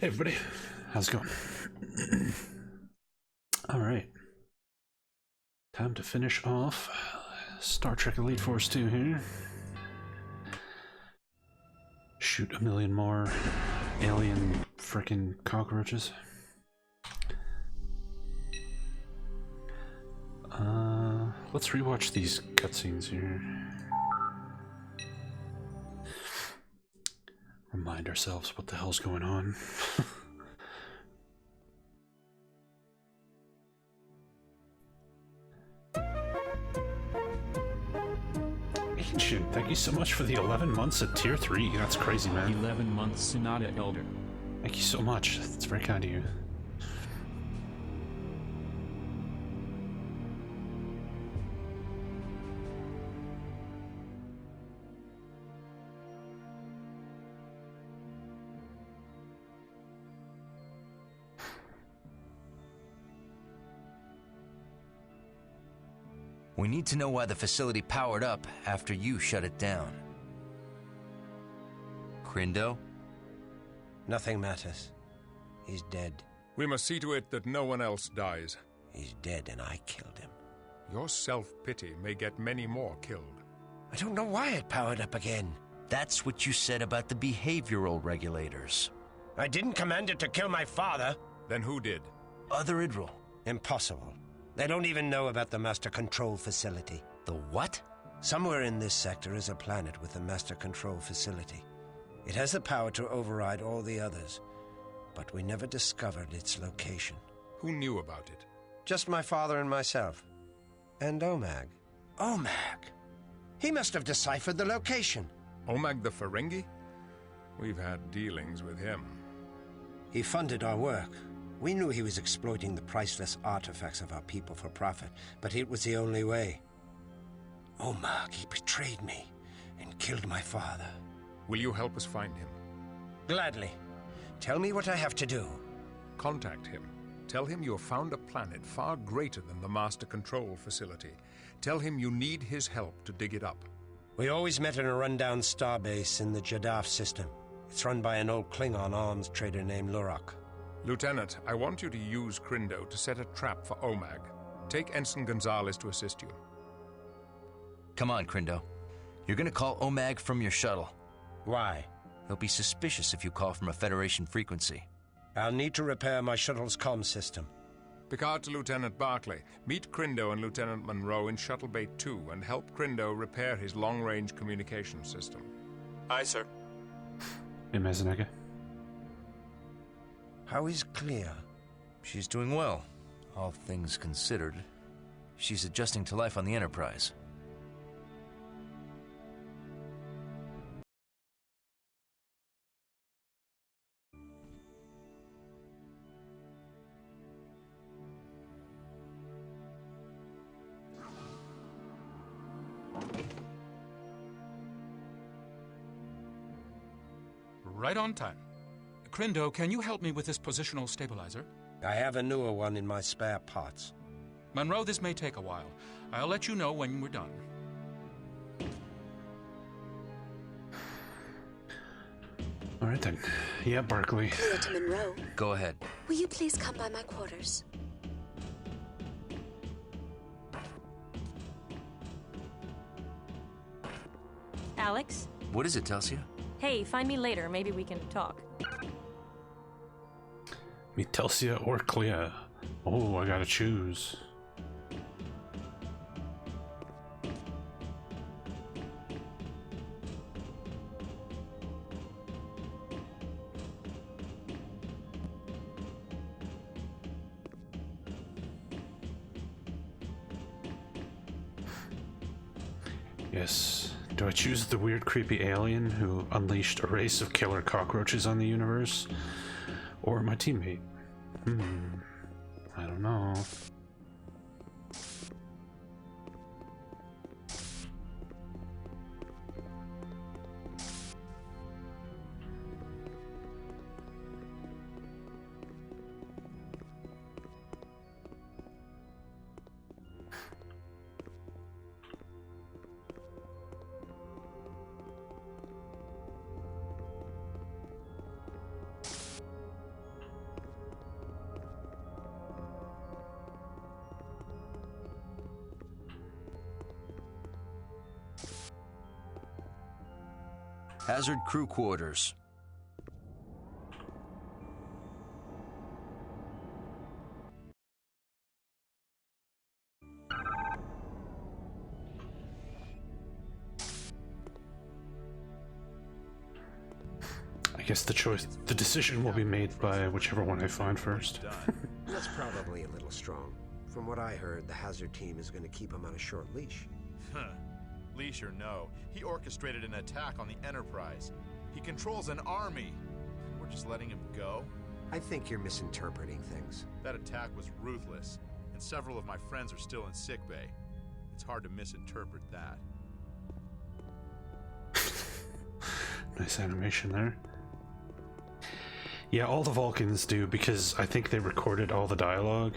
Hey everybody, how's it going? Alright. Time to finish off Star Trek Elite Force 2 here. Shoot a million more alien frickin' cockroaches. Let's rewatch these cutscenes here. Remind ourselves what the hell's going on. Ancient, thank you so much for the 11 months at tier 3. That's crazy, man. 11 months Sinatar Elder. Thank you so much. That's very kind of you. We need to know why the facility powered up after you shut it down. Crindo? Nothing matters. He's dead. We must see to it that no one else dies. He's dead and I killed him. Your self-pity may get many more killed. I don't know why it powered up again. That's what you said about the behavioral regulators. I didn't command it to kill my father. Then who did? Other Idril. Impossible. They don't even know about the Master Control Facility. The what? Somewhere in this sector is a planet with a Master Control Facility. It has the power to override all the others, but we never discovered its location. Who knew about it? Just my father and myself. And Omag. Omag! He must have deciphered the location. Omag the Ferengi? We've had dealings with him. He funded our work. We knew he was exploiting the priceless artifacts of our people for profit, but it was the only way. Omag, he betrayed me and killed my father. Will you help us find him? Gladly. Tell me what I have to do. Contact him. Tell him you have found a planet far greater than the Master Control Facility. Tell him you need his help to dig it up. We always met in a rundown starbase in the Jadaf system. It's run by an old Klingon arms trader named Lurak. Lieutenant, I want you to use Crindo to set a trap for Omag. Take Ensign Gonzalez to assist you. Come on, Crindo. You're gonna call Omag from your shuttle. Why? He'll be suspicious if you call from a Federation frequency. I'll need to repair my shuttle's comm system. Picard to Lieutenant Barclay. Meet Crindo and Lieutenant Monroe in Shuttle Bay 2 and help Crindo repair his long-range communication system. Aye, sir. Hey, Mazanaga. How is Clea? She's doing well, all things considered. She's adjusting to life on the Enterprise. Right on time. Crindo, can you help me with this positional stabilizer? I have a newer one in my spare parts. Monroe, this may take a while. I'll let you know when we're done. Alright then. Yeah, Barkley. Clear to Monroe. Go ahead. Will you please come by my quarters? Alex? What is it, Telsia? Hey, find me later. Maybe we can talk. Me Telsia or Clea? Oh, I gotta choose. Yes. Do I choose the weird, creepy alien who unleashed a race of killer cockroaches on the universe? Or my teammate? I don't know. Hazard crew quarters. I guess the decision will be made by whichever one I find first. That's probably a little strong. From what I heard, the Hazard team is going to keep him on a short leash. Leash or no, he orchestrated an attack on the Enterprise. He controls an army. We're just letting him go? I think you're misinterpreting things. That attack was ruthless, and several of my friends are still in sickbay. It's hard to misinterpret that. Nice animation there. Yeah, all the Vulcans do, because I think they recorded all the dialogue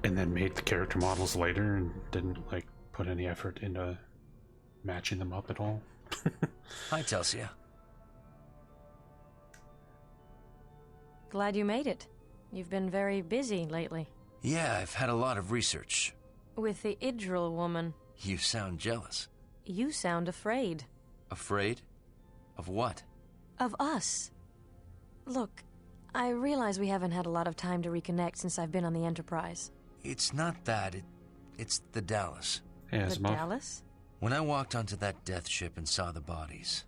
and then made the character models later and didn't like put any effort into matching them up at all. Hi, Telsia. Glad you made it. You've been very busy lately. Yeah, I've had a lot of research. With the Idril woman. You sound jealous. You sound afraid. Afraid? Of what? Of us. Look, I realize we haven't had a lot of time to reconnect since I've been on the Enterprise. It's not that. It's the Dallas. Yeah, The Dallas? When I walked onto that death ship and saw the bodies,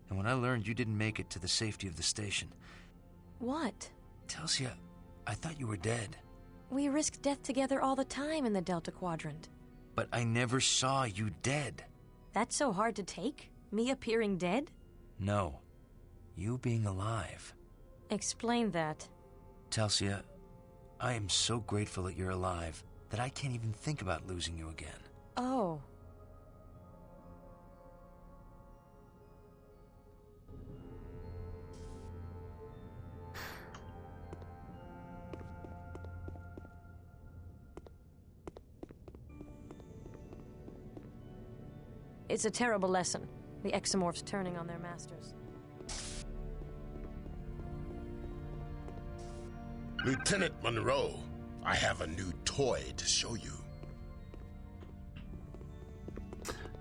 and when I learned you didn't make it to the safety of the station... What? Telsia, I thought you were dead. We risk death together all the time in the Delta Quadrant. But I never saw you dead. That's so hard to take? Me appearing dead? No. You being alive. Explain that. Telsia, I am so grateful that you're alive that I can't even think about losing you again. Oh. It's a terrible lesson. The exomorphs turning on their masters. Lieutenant Monroe, I have a new toy to show you.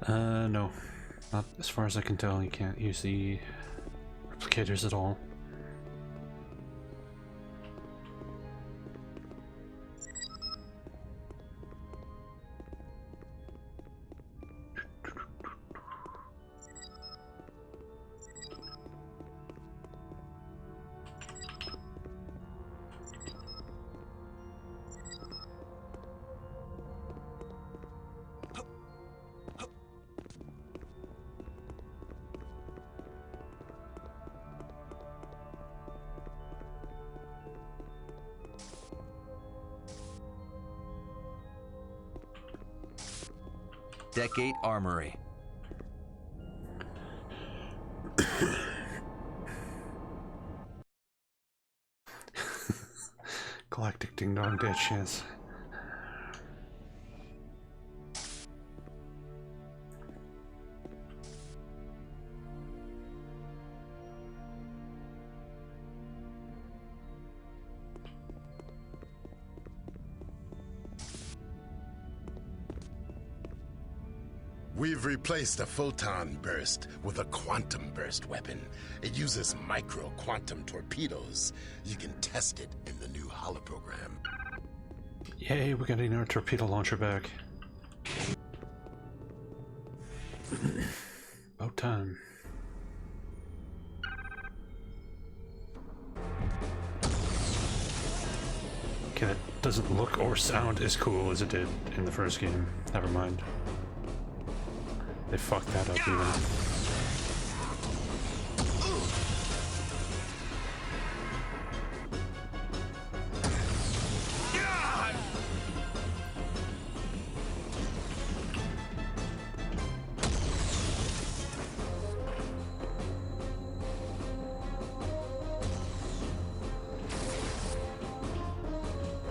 No. Not as far as I can tell. You can't use the replicators at all. Deck 8 Armory. Galactic Ding Dong Ditch, yes. We've replaced a photon burst with a quantum burst weapon. It uses micro-quantum torpedoes. You can test it in the new holoprogram. Yay, we're getting our torpedo launcher back. About time. Okay, that doesn't look or sound as cool as it did in the first game. Never mind. They fucked that up even.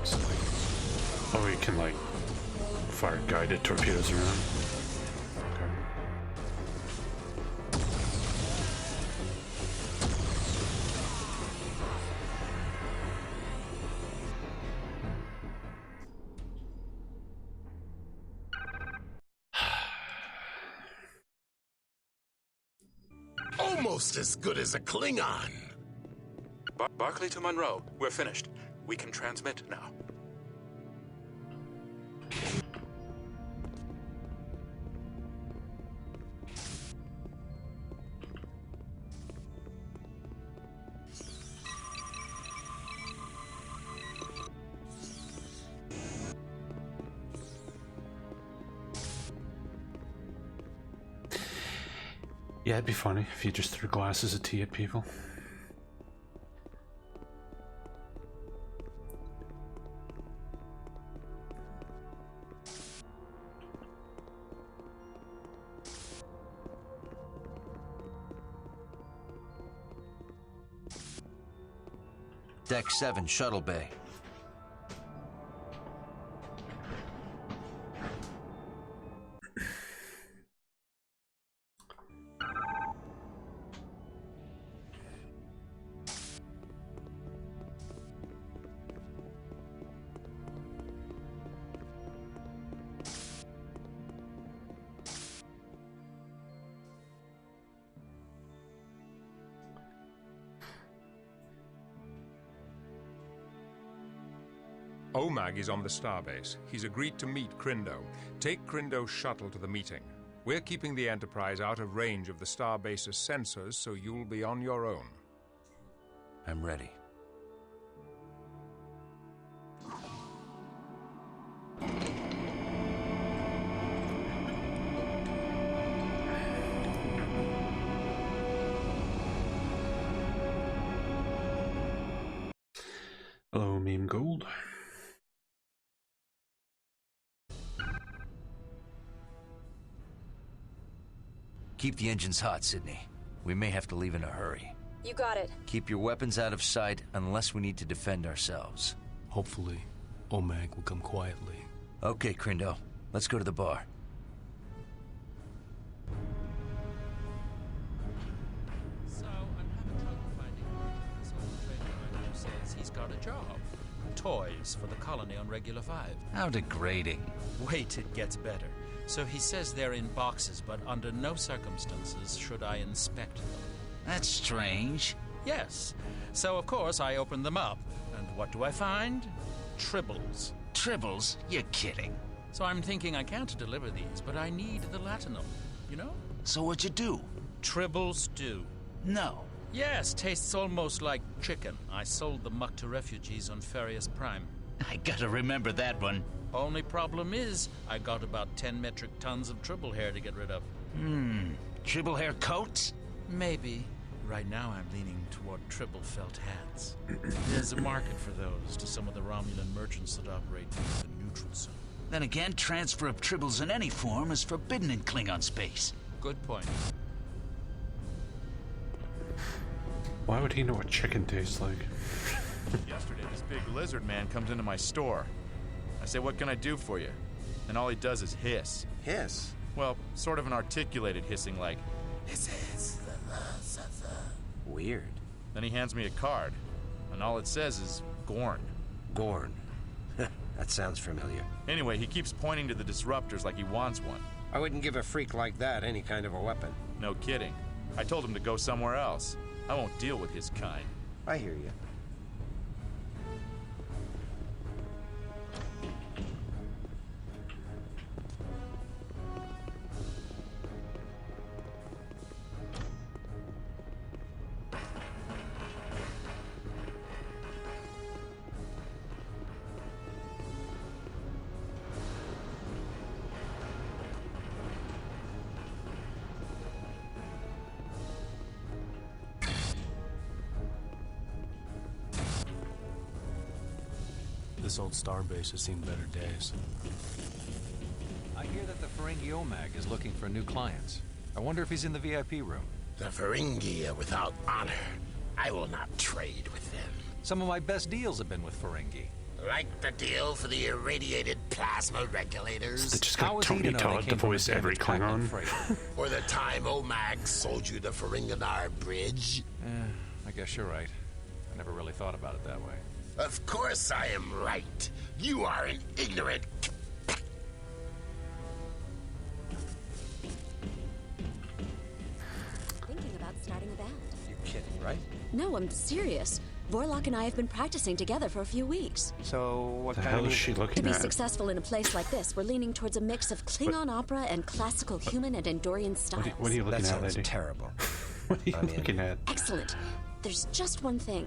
So, oh, you can like fire guided torpedoes around. almost as good as a Klingon. Barclay to Monroe. We're finished. We can transmit now. Yeah, it'd be funny if you just threw glasses of tea at people. Deck 7, Shuttle Bay. OMAG is on the starbase. He's agreed to meet Crindo. Take Crindo's shuttle to the meeting. We're keeping the Enterprise out of range of the starbase's sensors, so you'll be on your own. I'm ready. Hello, Meme Gold. Keep the engines hot, Sydney. We may have to leave in a hurry. You got it. Keep your weapons out of sight unless we need to defend ourselves. Hopefully, OMAG will come quietly. Okay, Crindo. Let's go to the bar. So, I'm having trouble finding this old trader who says he's got a job. Toys for the colony on Regular 5. How degrading. Wait, it gets better. So he says they're in boxes, but under no circumstances should I inspect them. That's strange. Yes. So, of course, I open them up. And what do I find? Tribbles. Tribbles? You're kidding. So I'm thinking I can't deliver these, but I need the latinum, you know? So what'd you do? Tribble stew. No. Yes, tastes almost like chicken. I sold the muck to refugees on Farius Prime. I gotta remember that one. Only problem is, I got about 10 metric tons of tribble hair to get rid of. Tribble hair coats? Maybe. Right now I'm leaning toward tribble felt hats. There's a market for those to some of the Romulan merchants that operate in the neutral zone. Then again, transfer of tribbles in any form is forbidden in Klingon space. Good point. Why would he know what chicken tastes like? Yesterday, this big lizard man comes into my store. I say, what can I do for you? And all he does is hiss. Hiss? Well, sort of an articulated hissing like, hiss. Weird. Then he hands me a card, and all it says is Gorn. Gorn. That sounds familiar. Anyway, he keeps pointing to the disruptors like he wants one. I wouldn't give a freak like that any kind of a weapon. No kidding. I told him to go somewhere else. I won't deal with his kind. I hear you. This old starbase has seen better days. I hear that the Ferengi OMAG is looking for new clients. I wonder if he's in the VIP room. The Ferengi are without honor. I will not trade with them. Some of my best deals have been with Ferengi. Like the deal for the irradiated plasma regulators? They just got Tony Todd to voice every Klingon. Or the time OMAG sold you the Ferenginar Bridge? I guess you're right. I never really thought about it that way. Of course I am right. You are an ignorant... Thinking about starting a right? No, I'm serious. Vorlock and I have been practicing together for a few weeks. So what The kind hell of is she looking To be at? successful in a place like this, we're leaning towards a mix of Klingon opera and classical human and Endorian styles. What are you looking That at, sounds lady? terrible. What are you looking at? Excellent. There's just one thing.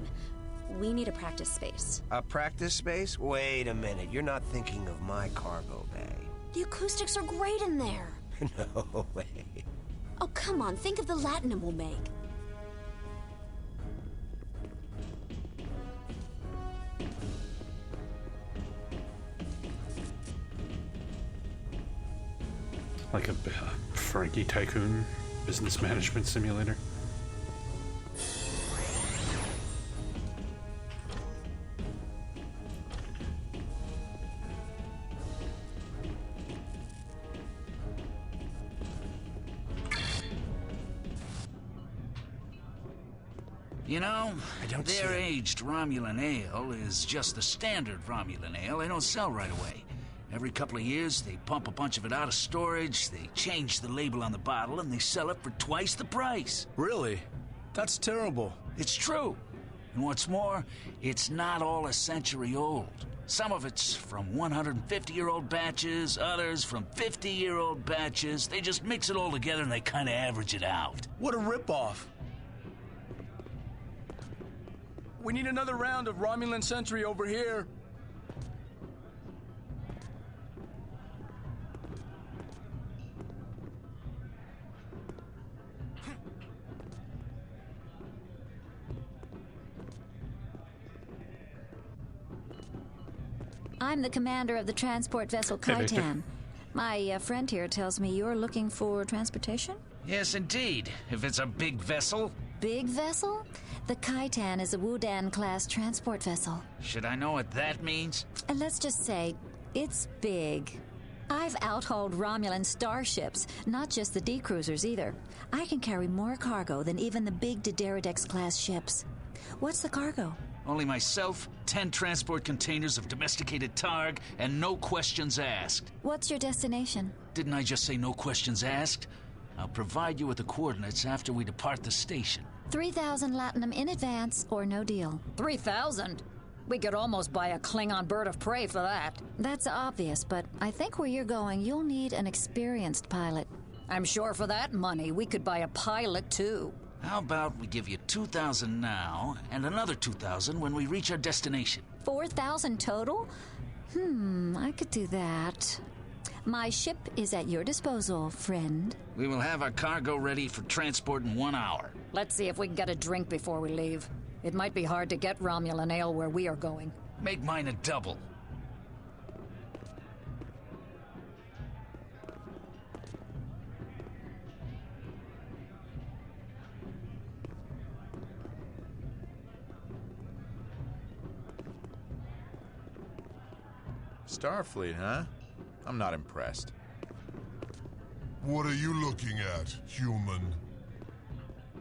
We need a practice space. A practice space? Wait a minute. You're not thinking of my cargo bay. The acoustics are great in there. No way. Oh, come on. Think of the latinum we'll make. Like a Frankie Tycoon business management simulator. You know, see their it. aged Romulan ale is just the standard Romulan ale. They don't sell right away. Every couple of years, they pump a bunch of it out of storage, they change the label on the bottle, and they sell it for twice the price. Really? That's terrible. It's true. And what's more, it's not all a century old. Some of it's from 150-year-old batches, others from 50-year-old batches. They just mix it all together and they kind of average it out. What a ripoff. We need another round of Romulan Century over here. I'm the commander of the transport vessel Hey, Victor. Kaitan. My friend here tells me you're looking for transportation? Yes, indeed. If it's a big vessel. Big vessel? The Kaitan is a Wudan-class transport vessel. Should I know what that means? And let's just say, it's big. I've outhauled Romulan starships, not just the D-cruisers either. I can carry more cargo than even the big Dederidex-class ships. What's the cargo? Only myself, 10 transport containers of domesticated targ, and no questions asked. What's your destination? Didn't I just say no questions asked? I'll provide you with the coordinates after we depart the station. 3,000 Latinum in advance, or no deal. 3,000? We could almost buy a Klingon bird of prey for that. That's obvious, but I think where you're going, you'll need an experienced pilot. I'm sure for that money, we could buy a pilot, too. How about we give you 2,000 now, and another 2,000 when we reach our destination? 4,000 total? I could do that. My ship is at your disposal, friend. We will have our cargo ready for transport in 1 hour. Let's see if we can get a drink before we leave. It might be hard to get Romulan ale where we are going. Make mine a double. Starfleet, huh? I'm not impressed. What are you looking at, human?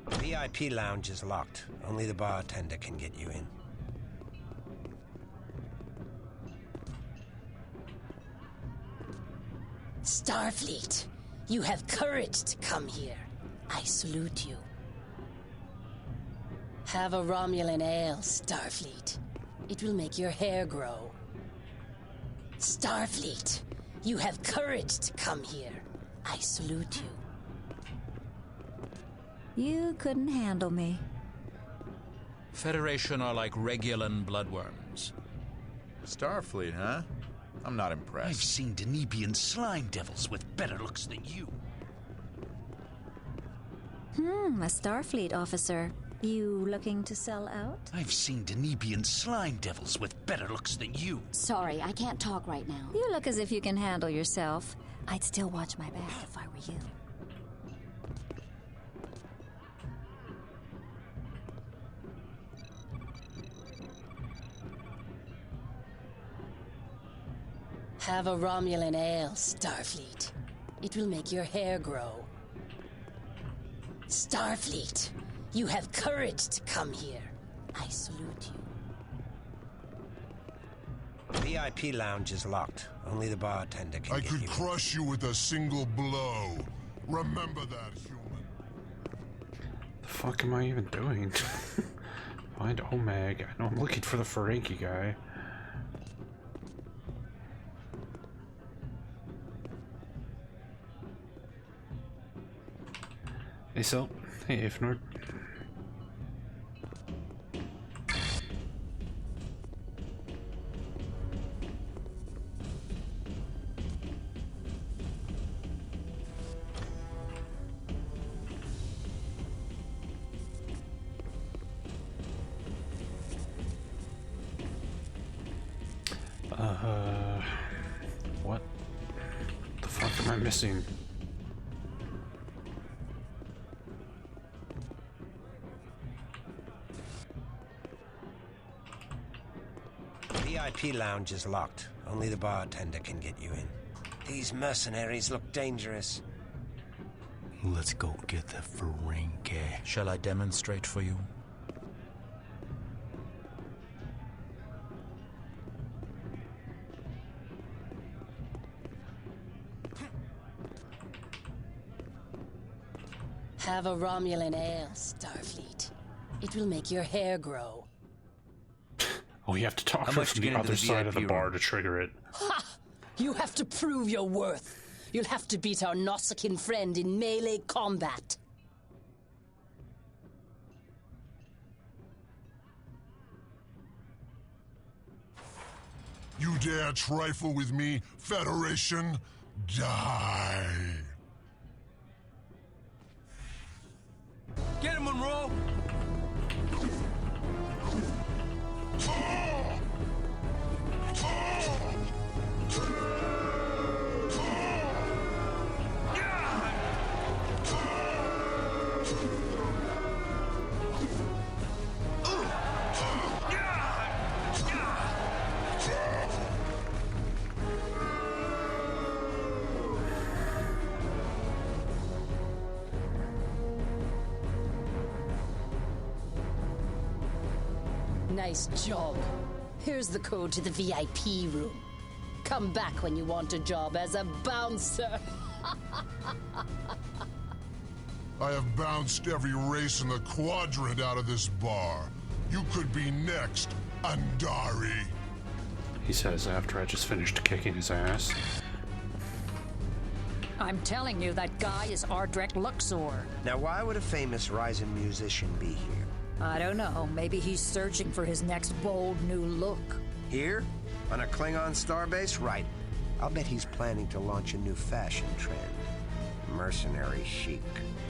VIP lounge is locked. Only the bartender can get you in. Starfleet, you have courage to come here. I salute you. Have a Romulan ale, Starfleet. It will make your hair grow. Starfleet, you have courage to come here. I salute you. You couldn't handle me. Federation are like Regulan bloodworms. Starfleet, huh? I'm not impressed. I've seen Denebian slime devils with better looks than you. A Starfleet officer. You looking to sell out? I've seen Denebian slime devils with better looks than you. Sorry, I can't talk right now. You look as if you can handle yourself. I'd still watch my back if I were you. Have a Romulan ale, Starfleet. It will make your hair grow. Starfleet, you have courage to come here. I salute you. VIP lounge is locked. Only the bartender can I get could you crush you with a single blow. Remember that, human. The fuck am I even doing? Find Omag. I know I'm looking for the Ferengi guy. Hey, Sil. Hey, Ifnord. What the fuck am I missing? VIP lounge is locked. Only the bartender can get you in. These mercenaries look dangerous. Let's go get the Ferengi. Shall I demonstrate for you? Have a Romulan ale, Starfleet. It will make your hair grow. Oh, you have to talk How from much to the get into other the side of the VIP bar room? to trigger it. Ha! You have to prove your worth. You'll have to beat our Nausicaan friend in melee combat. You dare trifle with me, Federation? Die! Get him, Monroe! Nice job. Here's the code to the VIP room. Come back when you want a job as a bouncer. I have bounced every race in the quadrant out of this bar. You could be next, Andari. He says after I just finished kicking his ass. I'm telling you, that guy is Ardrek Luxor. Now, why would a famous rising musician be here? I don't know. Maybe he's searching for his next bold new look. Here? On a Klingon starbase? Right. I'll bet he's planning to launch a new fashion trend. Mercenary chic.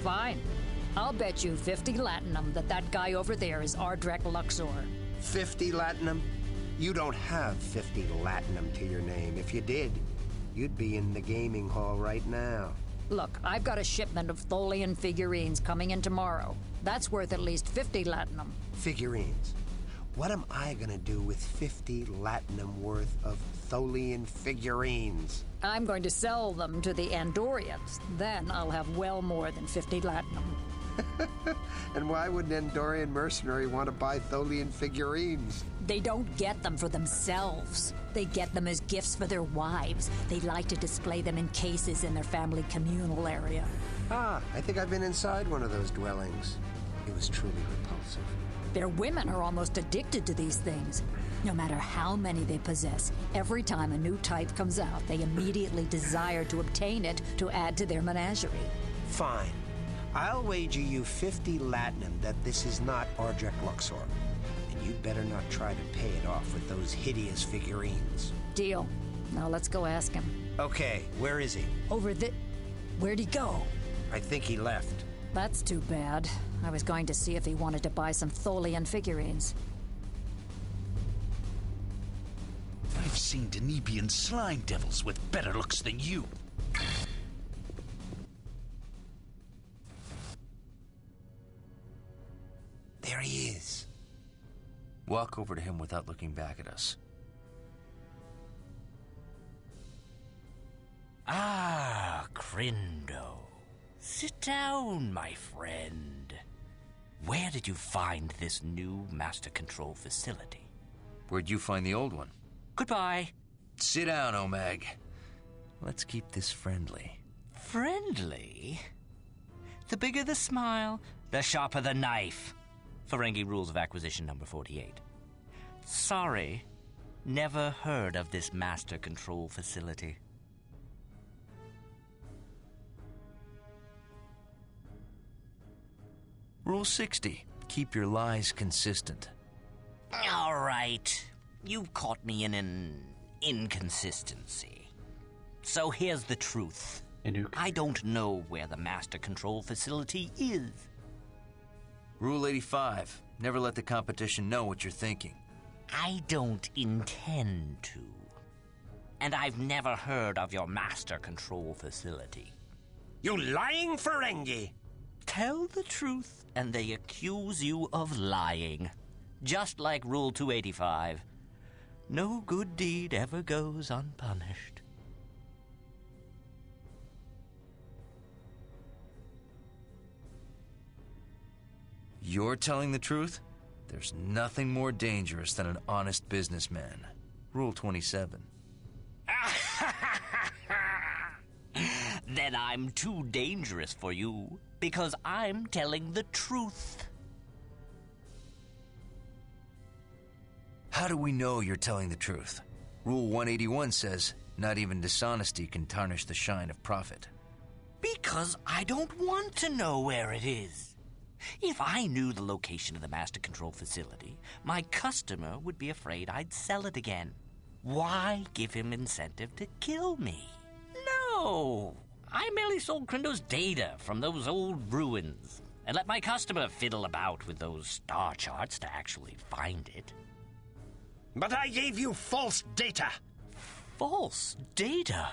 Fine. I'll bet you 50 Latinum that guy over there is Ardrek Luxor. 50 Latinum? You don't have 50 Latinum to your name. If you did, you'd be in the gaming hall right now. Look, I've got a shipment of Tholian figurines coming in tomorrow. That's worth at least 50 Latinum. Figurines? What am I gonna do with 50 Latinum worth of Tholian figurines? I'm going to sell them to the Andorians. Then I'll have well more than 50 Latinum. And why would an Andorian mercenary want to buy Tholian figurines? They don't get them for themselves. They get them as gifts for their wives. They like to display them in cases in their family communal area. Ah, I think I've been inside one of those dwellings. It was truly repulsive. Their women are almost addicted to these things. No matter how many they possess, every time a new type comes out, they immediately desire to obtain it to add to their menagerie. Fine. I'll wager you 50 Latinum that this is not Ardrek Luxor. And you'd better not try to pay it off with those hideous figurines. Deal. Now let's go ask him. Okay, where is he? Over the... Where'd he go? I think he left. That's too bad. I was going to see if he wanted to buy some Tholian figurines. I've seen Denibian slime devils with better looks than you. There he is. Walk over to him without looking back at us. Ah, Crindo. Sit down, my friend. Where did you find this new master control facility? Where'd you find the old one? Goodbye. Sit down, Omag. Let's keep this friendly. Friendly? The bigger the smile, the sharper the knife. Ferengi Rules of Acquisition number 48. Sorry, never heard of this master control facility. Rule 60. Keep your lies consistent. All right. You've caught me in an inconsistency. So here's the truth. I don't know where the master control facility is. Rule 85. Never let the competition know what you're thinking. I don't intend to. And I've never heard of your master control facility. You lying Ferengi! Tell the truth, and they accuse you of lying. Just like Rule 285. No good deed ever goes unpunished. You're telling the truth? There's nothing more dangerous than an honest businessman. Rule 27. Then I'm too dangerous for you, because I'm telling the truth. How do we know you're telling the truth? Rule 181 says, not even dishonesty can tarnish the shine of profit. Because I don't want to know where it is. If I knew the location of the master control facility, my customer would be afraid I'd sell it again. Why give him incentive to kill me? No! I merely sold Crindo's data from those old ruins and let my customer fiddle about with those star charts to actually find it. But I gave you false data! False data?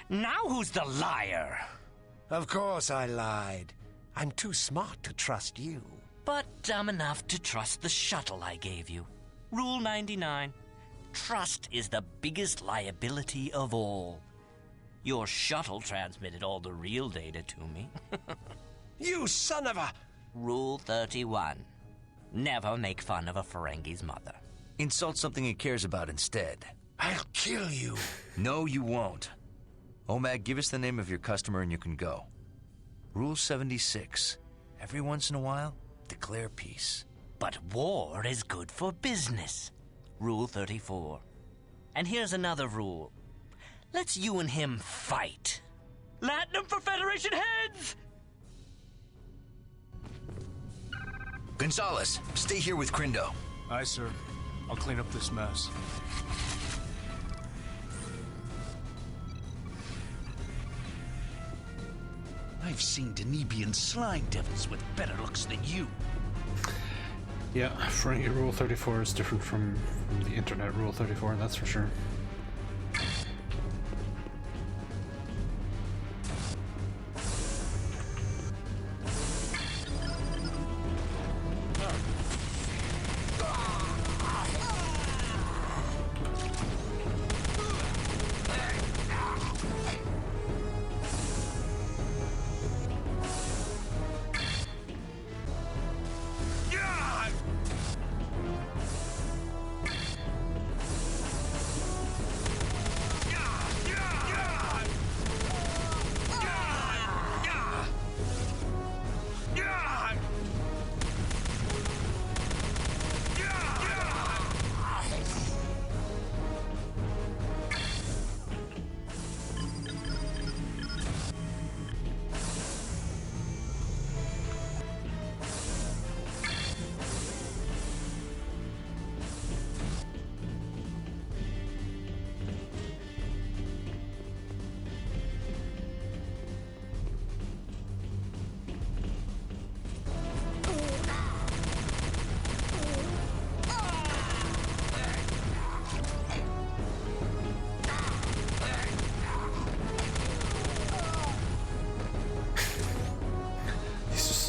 Now who's the liar? Of course I lied. I'm too smart to trust you. But dumb enough to trust the shuttle I gave you. Rule 99. Trust is the biggest liability of all. Your shuttle transmitted all the real data to me. You son of a... Rule 31. Never make fun of a Ferengi's mother. Insult something he cares about instead. I'll kill you. No, you won't. Omag, give us the name of your customer and you can go. Rule 76. Every once in a while, declare peace. But war is good for business. Rule 34. And here's another rule. Let's you and him fight. Latinum for Federation heads! Gonzalez, stay here with Crindo. Aye, sir. I'll clean up this mess. I've seen Denebian slime devils with better looks than you. Yeah, Ferengi Rule 34 is different from the Internet Rule 34, that's for sure.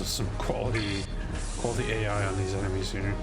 Some quality AI on these enemies here.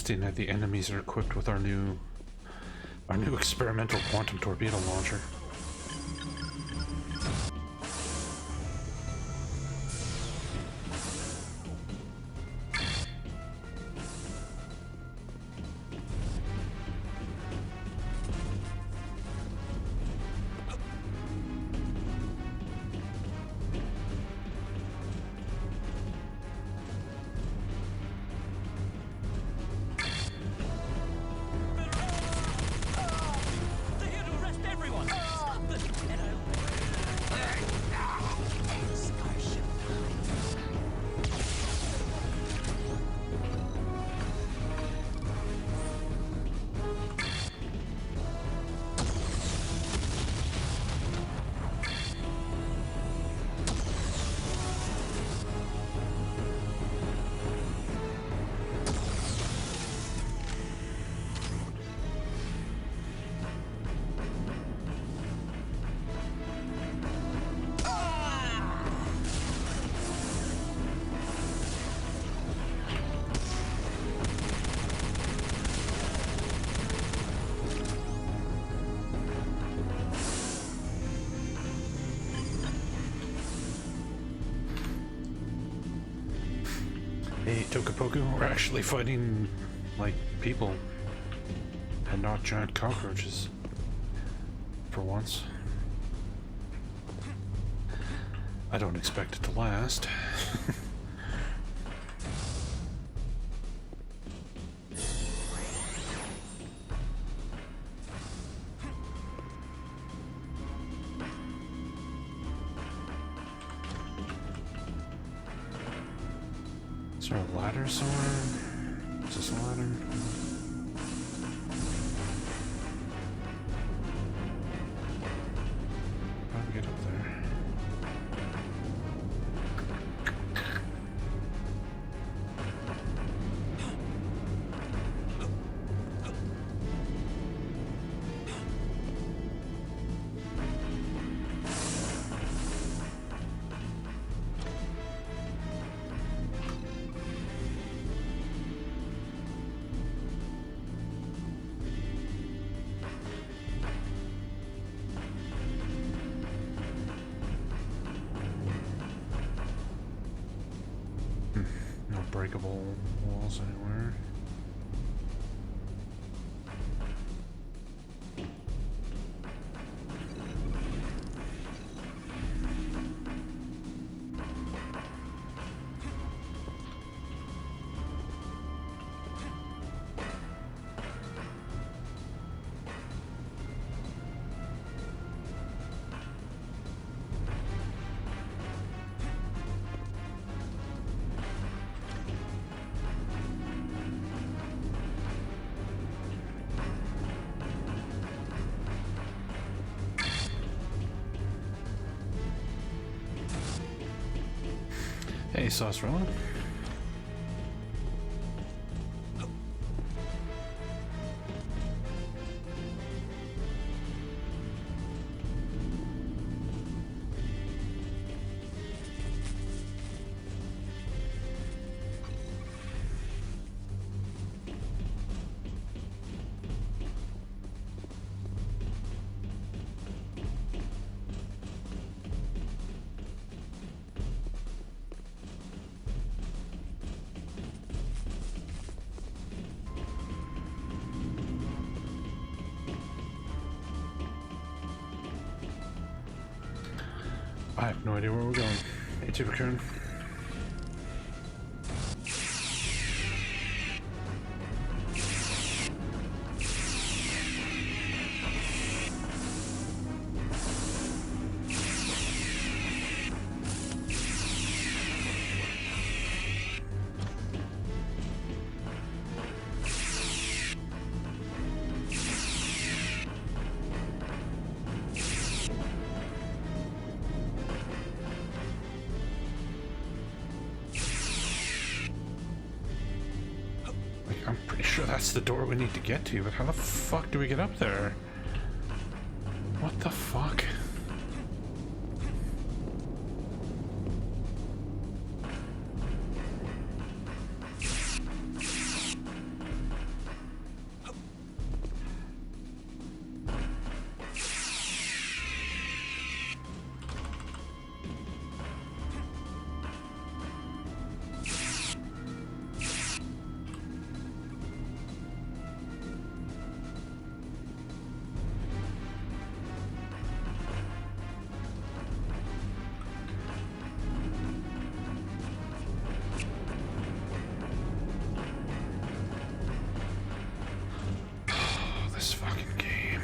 interesting that the enemies are equipped with our new experimental quantum torpedo launcher. Hey, Tokapoku, we're actually fighting, like, people, and not giant cockroaches, for once. I don't expect it to last. Is there a ladder somewhere? Is this a ladder? How do we get up there? No breakable walls anywhere. Hey, Saucerella. I have no idea where we're going. Hey, Tubicurn. I'm pretty sure that's the door we need to get to, but how the fuck do we get up there? What the fuck? fucking game.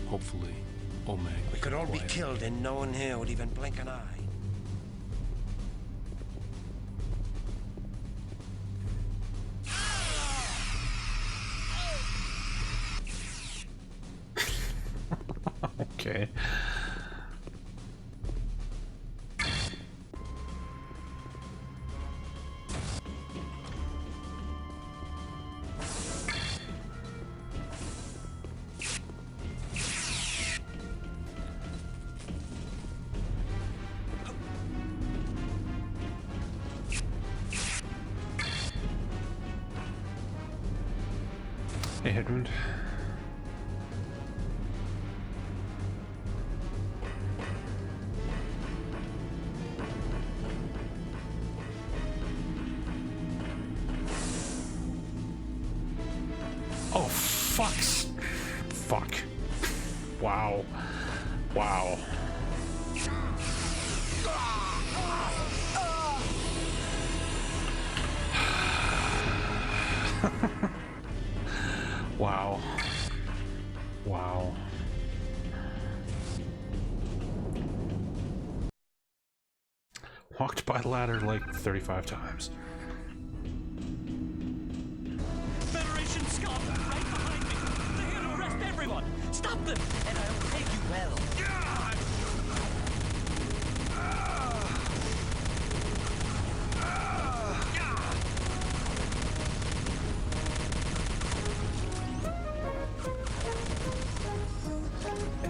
Hopefully, Omag. We could all be killed and no one here would even blink an eye. Okay. Hey, Headwound. Oh, fucks. Fuck. Wow. Wow. Wow. Wow. Walked by the ladder like 35 times. Federation scum right behind me. They're here to arrest everyone. Stop them, and I'll pay you well.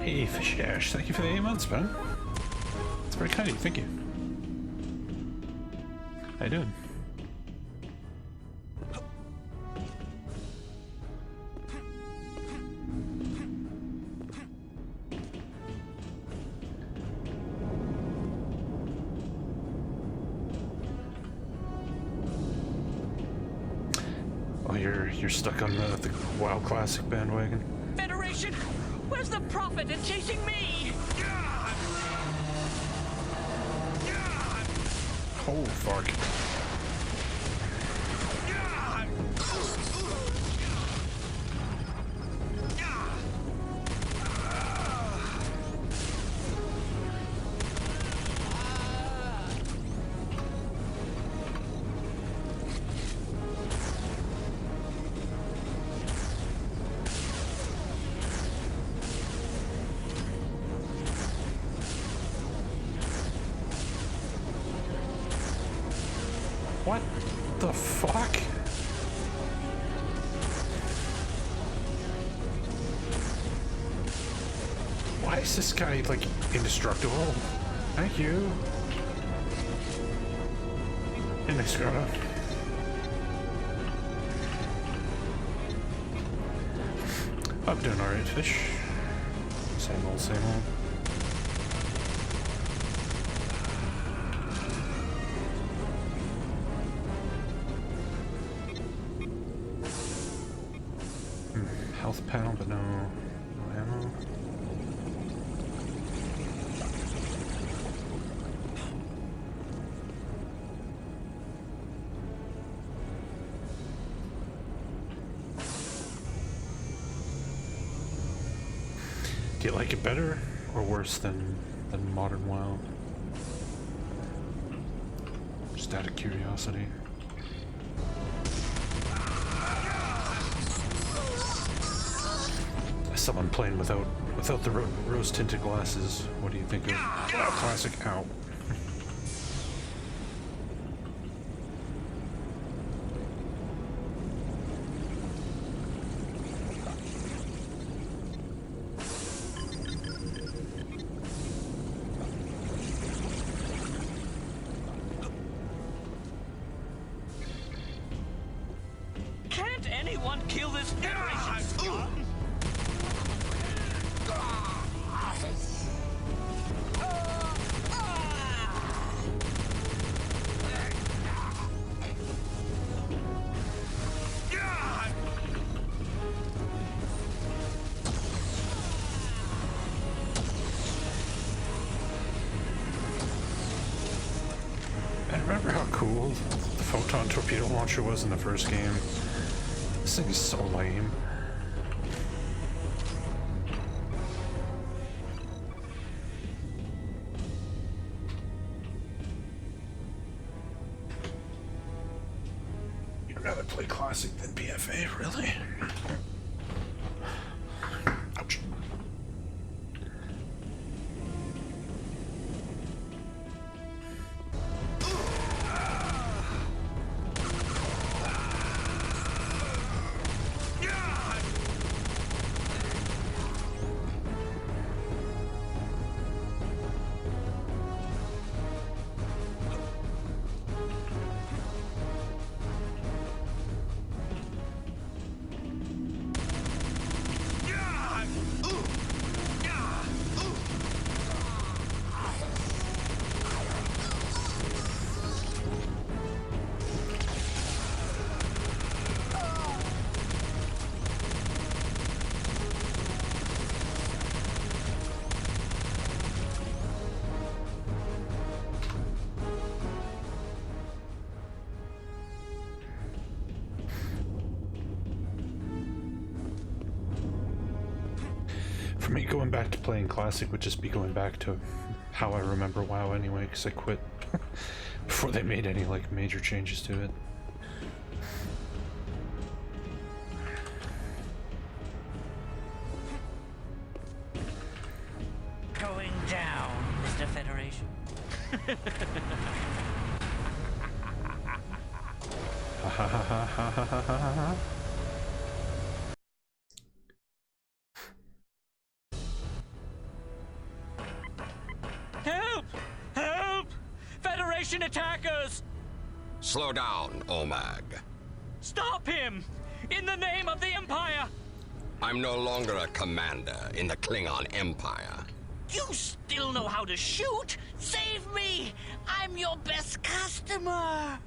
Hey, Fish Ash, thank you for the 8 months, man. It's very kind of you, thank you. How you doing? Oh, you're stuck on the WoW Classic bandwagon. Federation, where's the Prophet in chasing me? Oh, fuck. What the fuck? Why is this guy, like, indestructible? Thank you. Hey, nice Grotto. I'm doing alright, Fish. Same old, same old. Health panel, but no ammo. Do you like it better or worse than Modern WoW? Just out of curiosity. Someone playing without the rose-tinted glasses. What do you think of WoW Classic? Ow. Can't anyone kill this Federation scum? cool the photon torpedo launcher was in the first game. This thing is so lame. You'd rather play Classic than BFA, really? Ouch. For me, going back to playing Classic would just be going back to how I remember WoW anyway, because I quit before they made any like major changes to it. Going down, Mr. Federation. Ha ha ha ha ha ha ha ha. Help! Help! Federation attackers! Slow down, Omag. Stop him! In the name of the Empire! I'm no longer a commander in the Klingon Empire. You still know how to shoot? Save me! I'm your best customer!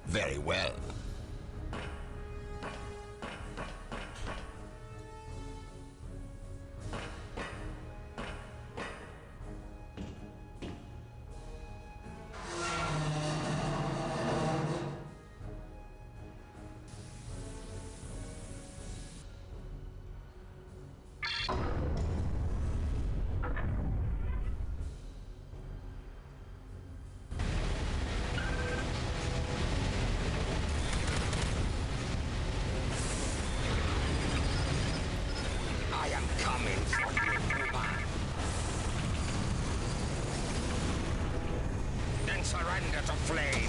Very well. I am coming for you, Omag. Then surrender to flame.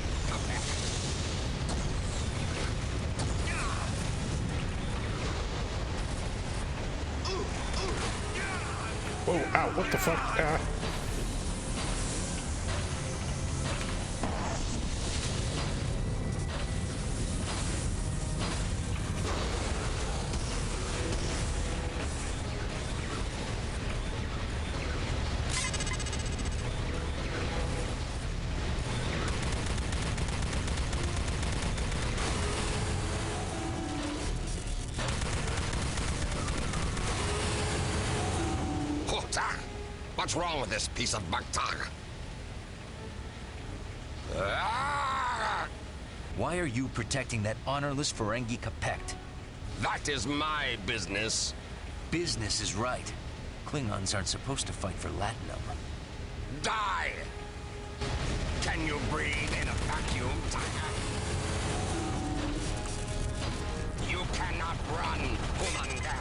Whoa, ow, what the fuck? Ah. What's wrong with this piece of Bagtag? Why are you protecting that honorless Ferengi Capect? That is my business. Business is right. Klingons aren't supposed to fight for Latinum. Die! Can you breathe in a vacuum, Tiger? You cannot run, Commander.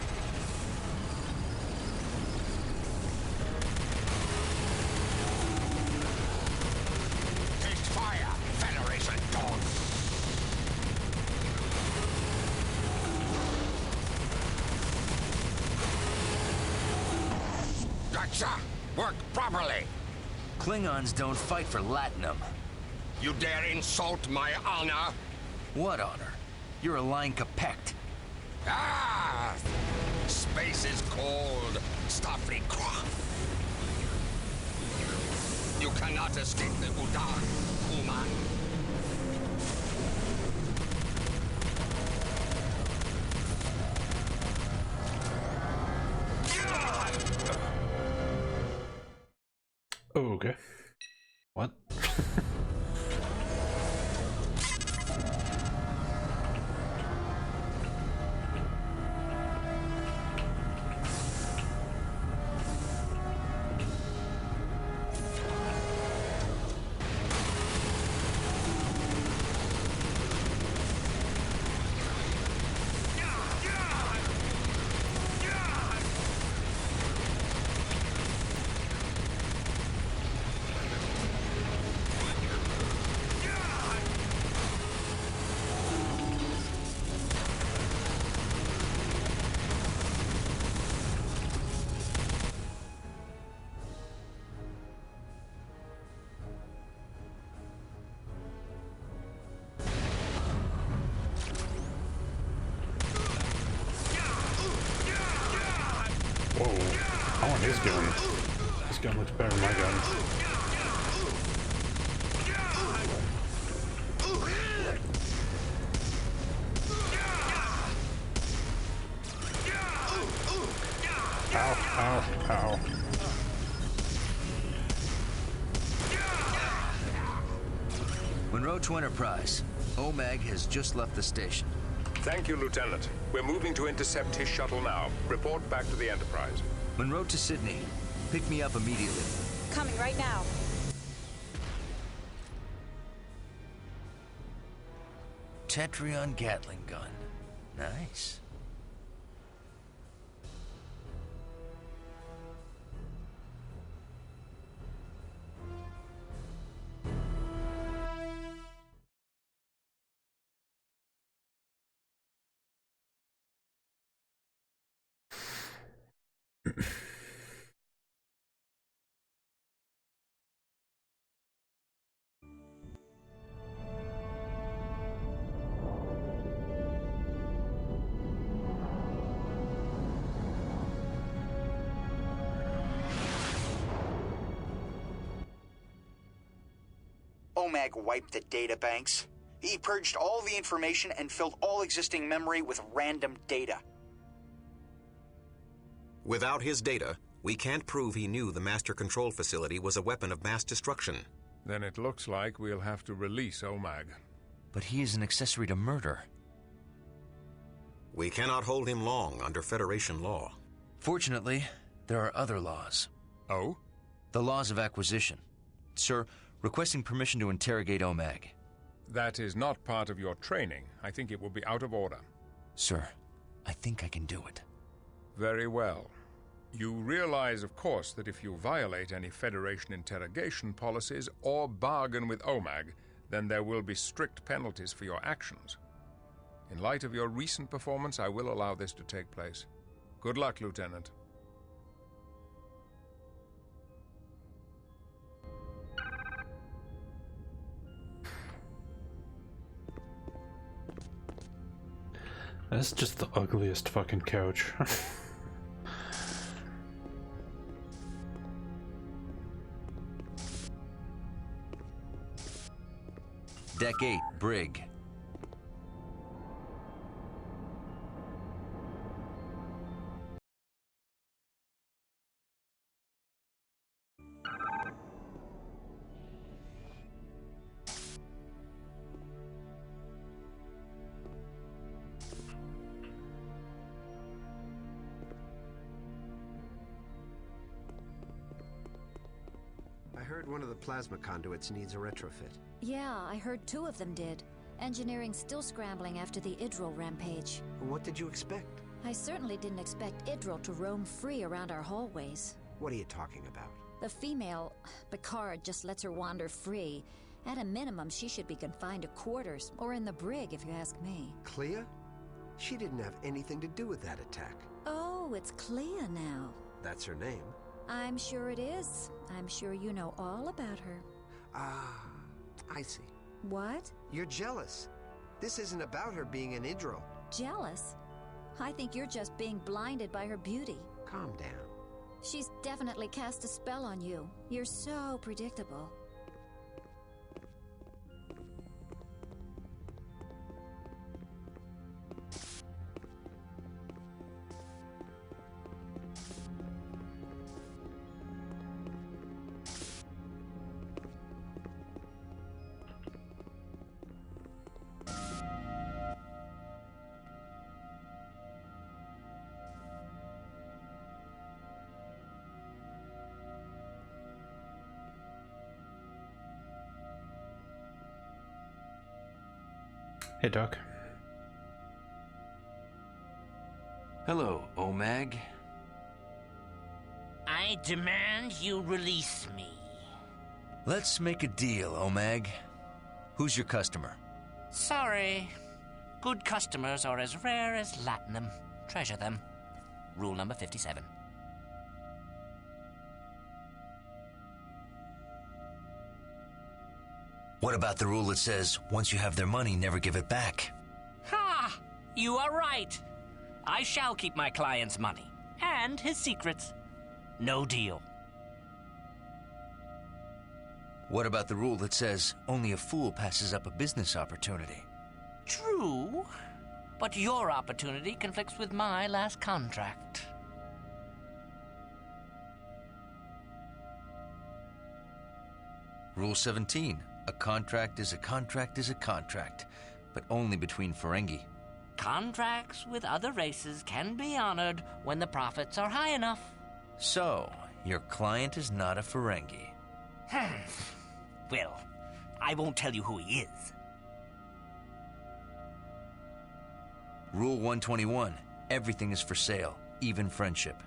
Take fire, Federation dogs! Gotcha! Work properly! Klingons don't fight for Latinum. You dare insult my honor? What honor? You're a line Capect. Ah! Space is cold, Starfleet Croft. You cannot escape the Udar, Uman. Oh, okay. What? Whoa. I want his gun. His gun looks better than my gun. Ow, ow, ow. Monroe to Enterprise. OMAG has just left the station. Thank you, Lieutenant. We're moving to intercept his shuttle now. Report back to the Enterprise. Monroe to Sydney. Pick me up immediately. Coming right now. Tetrion Gatling gun. Nice. OMAG wiped the data banks. He purged all the information and filled all existing memory with random data. Without his data, we can't prove he knew the Master Control Facility was a weapon of mass destruction. Then it looks like we'll have to release OMAG. But he is an accessory to murder. We cannot hold him long under Federation law. Fortunately, there are other laws. Oh? The laws of acquisition. Sir, requesting permission to interrogate OMAG. That is not part of your training. I think it will be out of order. Sir, I think I can do it. Very well. You realize, of course, that if you violate any Federation interrogation policies or bargain with OMAG, then there will be strict penalties for your actions. In light of your recent performance, I will allow this to take place. Good luck, Lieutenant. That's just the ugliest fucking couch. Deck 8, Brig. I heard one of the plasma conduits needs a retrofit. Yeah, I heard 2 of them did. Engineering's still scrambling after the Idril rampage. What did you expect? I certainly didn't expect Idril to roam free around our hallways. What are you talking about? The female, Picard, just lets her wander free. At a minimum, she should be confined to quarters, or in the brig, if you ask me. Clea? She didn't have anything to do with that attack. Oh, it's Clea now. That's her name. I'm sure it is. I'm sure you know all about her. Ah, I see. What? You're jealous. This isn't about her being an Idril. Jealous? I think you're just being blinded by her beauty. Calm down. She's definitely cast a spell on you. You're so predictable. Hey, Doc. Hello, OMAG. I demand you release me. Let's make a deal, OMAG. Who's your customer? Sorry. Good customers are as rare as latinum. Treasure them. Rule number 57. What about the rule that says, once you have their money, never give it back? Ha! You are right. I shall keep my client's money. And his secrets. No deal. What about the rule that says, only a fool passes up a business opportunity? True. But your opportunity conflicts with my last contract. Rule 17. A contract is a contract is a contract, but only between Ferengi. Contracts with other races can be honored when the profits are high enough. So, your client is not a Ferengi. Well, I won't tell you who he is. Rule 121. Everything is for sale, even friendship.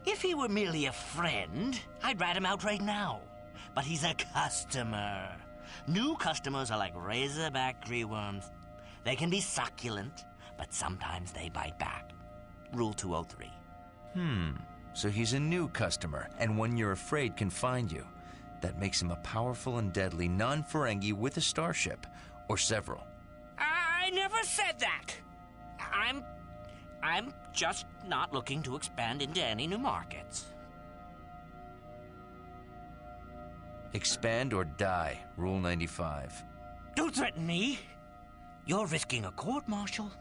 If he were merely a friend, I'd rat him out right now. But he's a customer. New customers are like razorback greenworms. They can be succulent, but sometimes they bite back. Rule 203. So he's a new customer, and one you're afraid can find you. That makes him a powerful and deadly non-Ferengi with a starship, or several. I never said that. I'm just not looking to expand into any new markets. Expand or die, Rule 95. Don't threaten me. You're risking a court-martial.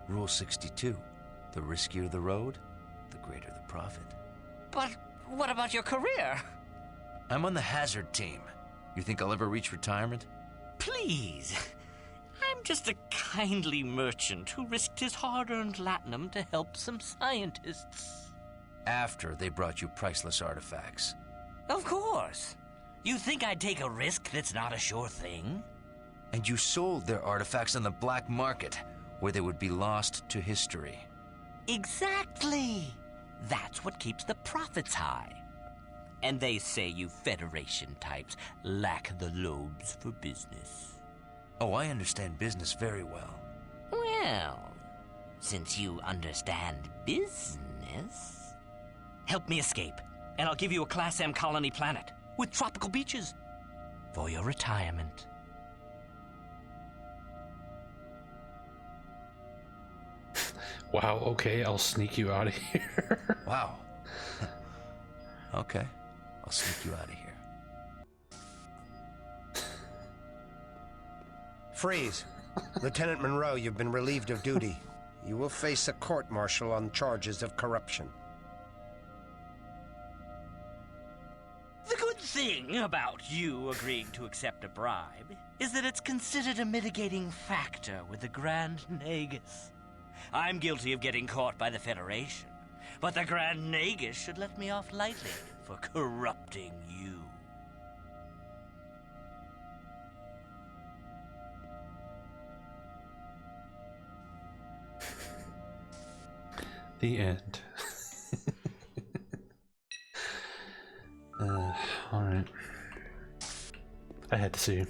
Rule 62. The riskier the road, the greater the profit. But what about your career? I'm on the hazard team. You think I'll ever reach retirement? Please. I'm just a kindly merchant who risked his hard-earned latinum to help some scientists. After they brought you priceless artifacts. Of course. You think I'd take a risk that's not a sure thing? And you sold their artifacts on the black market, where they would be lost to history. Exactly. That's what keeps the profits high. And they say you Federation types lack the lobes for business. Oh, I understand business very well. Well, since you understand business... Help me escape, and I'll give you a Class M colony planet with tropical beaches for your retirement. Wow, okay, I'll sneak you out of here. Wow. Okay, I'll sneak you out of here. Freeze. Lieutenant Monroe, you've been relieved of duty. You will face a court-martial on charges of corruption. The good thing about you agreeing to accept a bribe is that it's considered a mitigating factor with the Grand Nagus. I'm guilty of getting caught by the Federation, but the Grand Nagus should let me off lightly for corrupting you. The end. Alright. I had to see.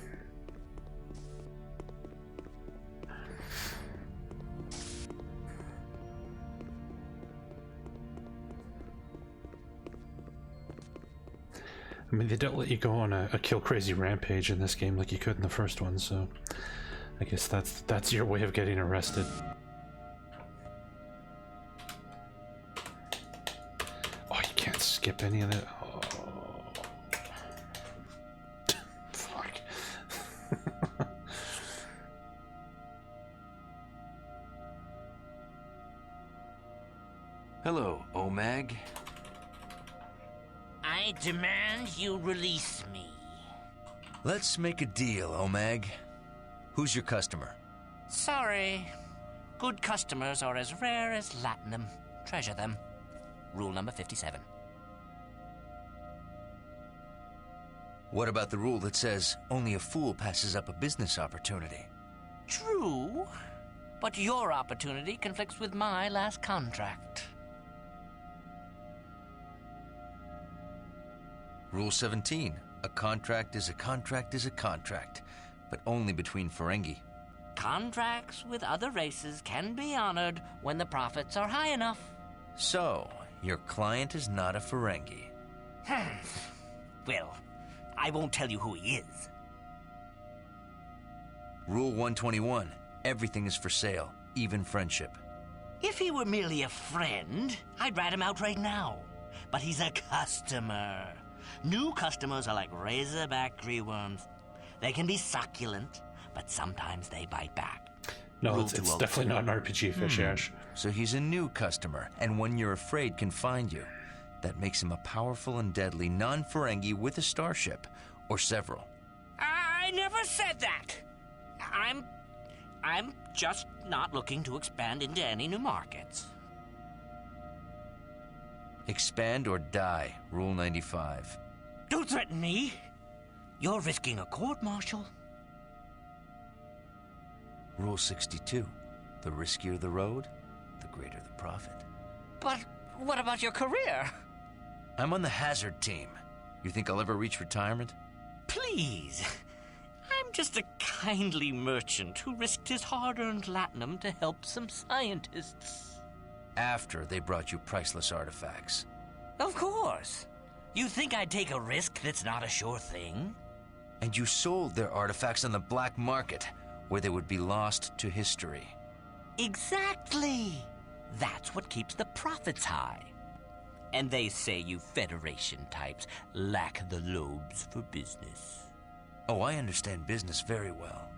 I mean, they don't let you go on a kill crazy rampage in this game like you could in the first one, so I guess that's your way of getting arrested. Oh, you can't skip any of that. Oh. Fuck. Hello, OMAG. I demand you release me. Let's make a deal, OMAG. Who's your customer? Sorry. Good customers are as rare as latinum. Treasure them. Rule number 57. What about the rule that says only a fool passes up a business opportunity? True, but your opportunity conflicts with my last contract. Rule 17. A contract is a contract is a contract, but only between Ferengi. Contracts with other races can be honored when the profits are high enough. So, your client is not a Ferengi. Well, I won't tell you who he is. Rule 121. Everything is for sale, even friendship. If he were merely a friend, I'd rat him out right now. But he's a customer. New customers are like razorback greenworms. They can be succulent, but sometimes they bite back. No, it's definitely not an RPG, Fish Ash. So he's a new customer, and one you're afraid can find you. That makes him a powerful and deadly non-Ferengi with a starship, or several. I never said that. I'm just not looking to expand into any new markets. Expand or die, Rule 95. Don't threaten me. You're risking a court-martial. Rule 62. The riskier the road, the greater the profit. But what about your career? I'm on the hazard team. You think I'll ever reach retirement? Please. I'm just a kindly merchant who risked his hard-earned latinum to help some scientists. After they brought you priceless artifacts. Of course. You think I'd take a risk that's not a sure thing? And you sold their artifacts on the black market, where they would be lost to history. Exactly. That's what keeps the profits high. And they say you Federation types lack the lobes for business. Oh, I understand business very well.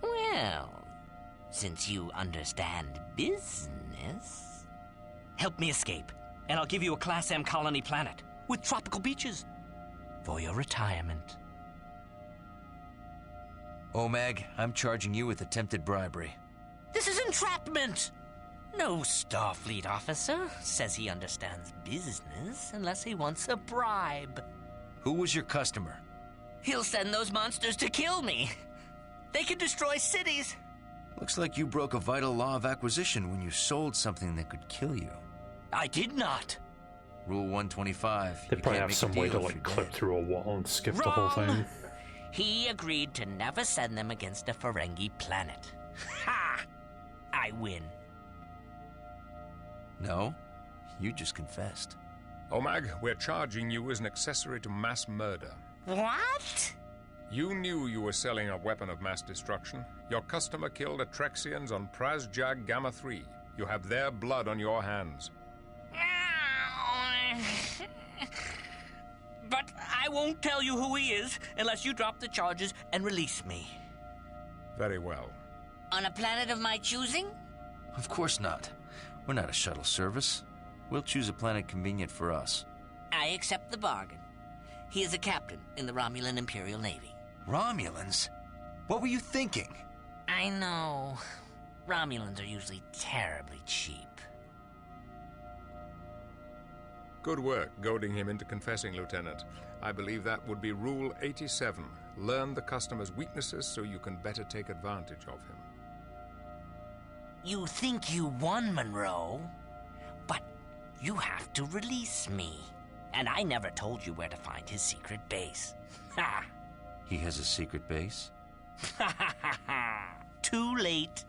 Well, since you understand business, help me escape, and I'll give you a Class M colony planet with tropical beaches for your retirement. OMAG, I'm charging you with attempted bribery. This is entrapment! No Starfleet officer says he understands business unless he wants a bribe. Who was your customer? He'll send those monsters to kill me. They can destroy cities. Looks like you broke a vital law of acquisition when you sold something that could kill you. I did not. Rule 125. They probably have some way to clip through a wall and skip the whole thing. He agreed to never send them against a Ferengi planet. Ha! I win. No, you just confessed. OMAG, we're charging you as an accessory to mass murder. What? You knew you were selling a weapon of mass destruction. Your customer killed Atrexians on Prasjag Gamma 3. You have their blood on your hands. But I won't tell you who he is unless you drop the charges and release me. Very well. On a planet of my choosing? Of course not. We're not a shuttle service. We'll choose a planet convenient for us. I accept the bargain. He is a captain in the Romulan Imperial Navy. Romulans? What were you thinking? I know. Romulans are usually terribly cheap. Good work goading him into confessing, Lieutenant. I believe that would be Rule 87. Learn the customer's weaknesses so you can better take advantage of him. You think you won, Monroe, but you have to release me. And I never told you where to find his secret base. Ha! He has a secret base? Ha ha ha ha! Too late.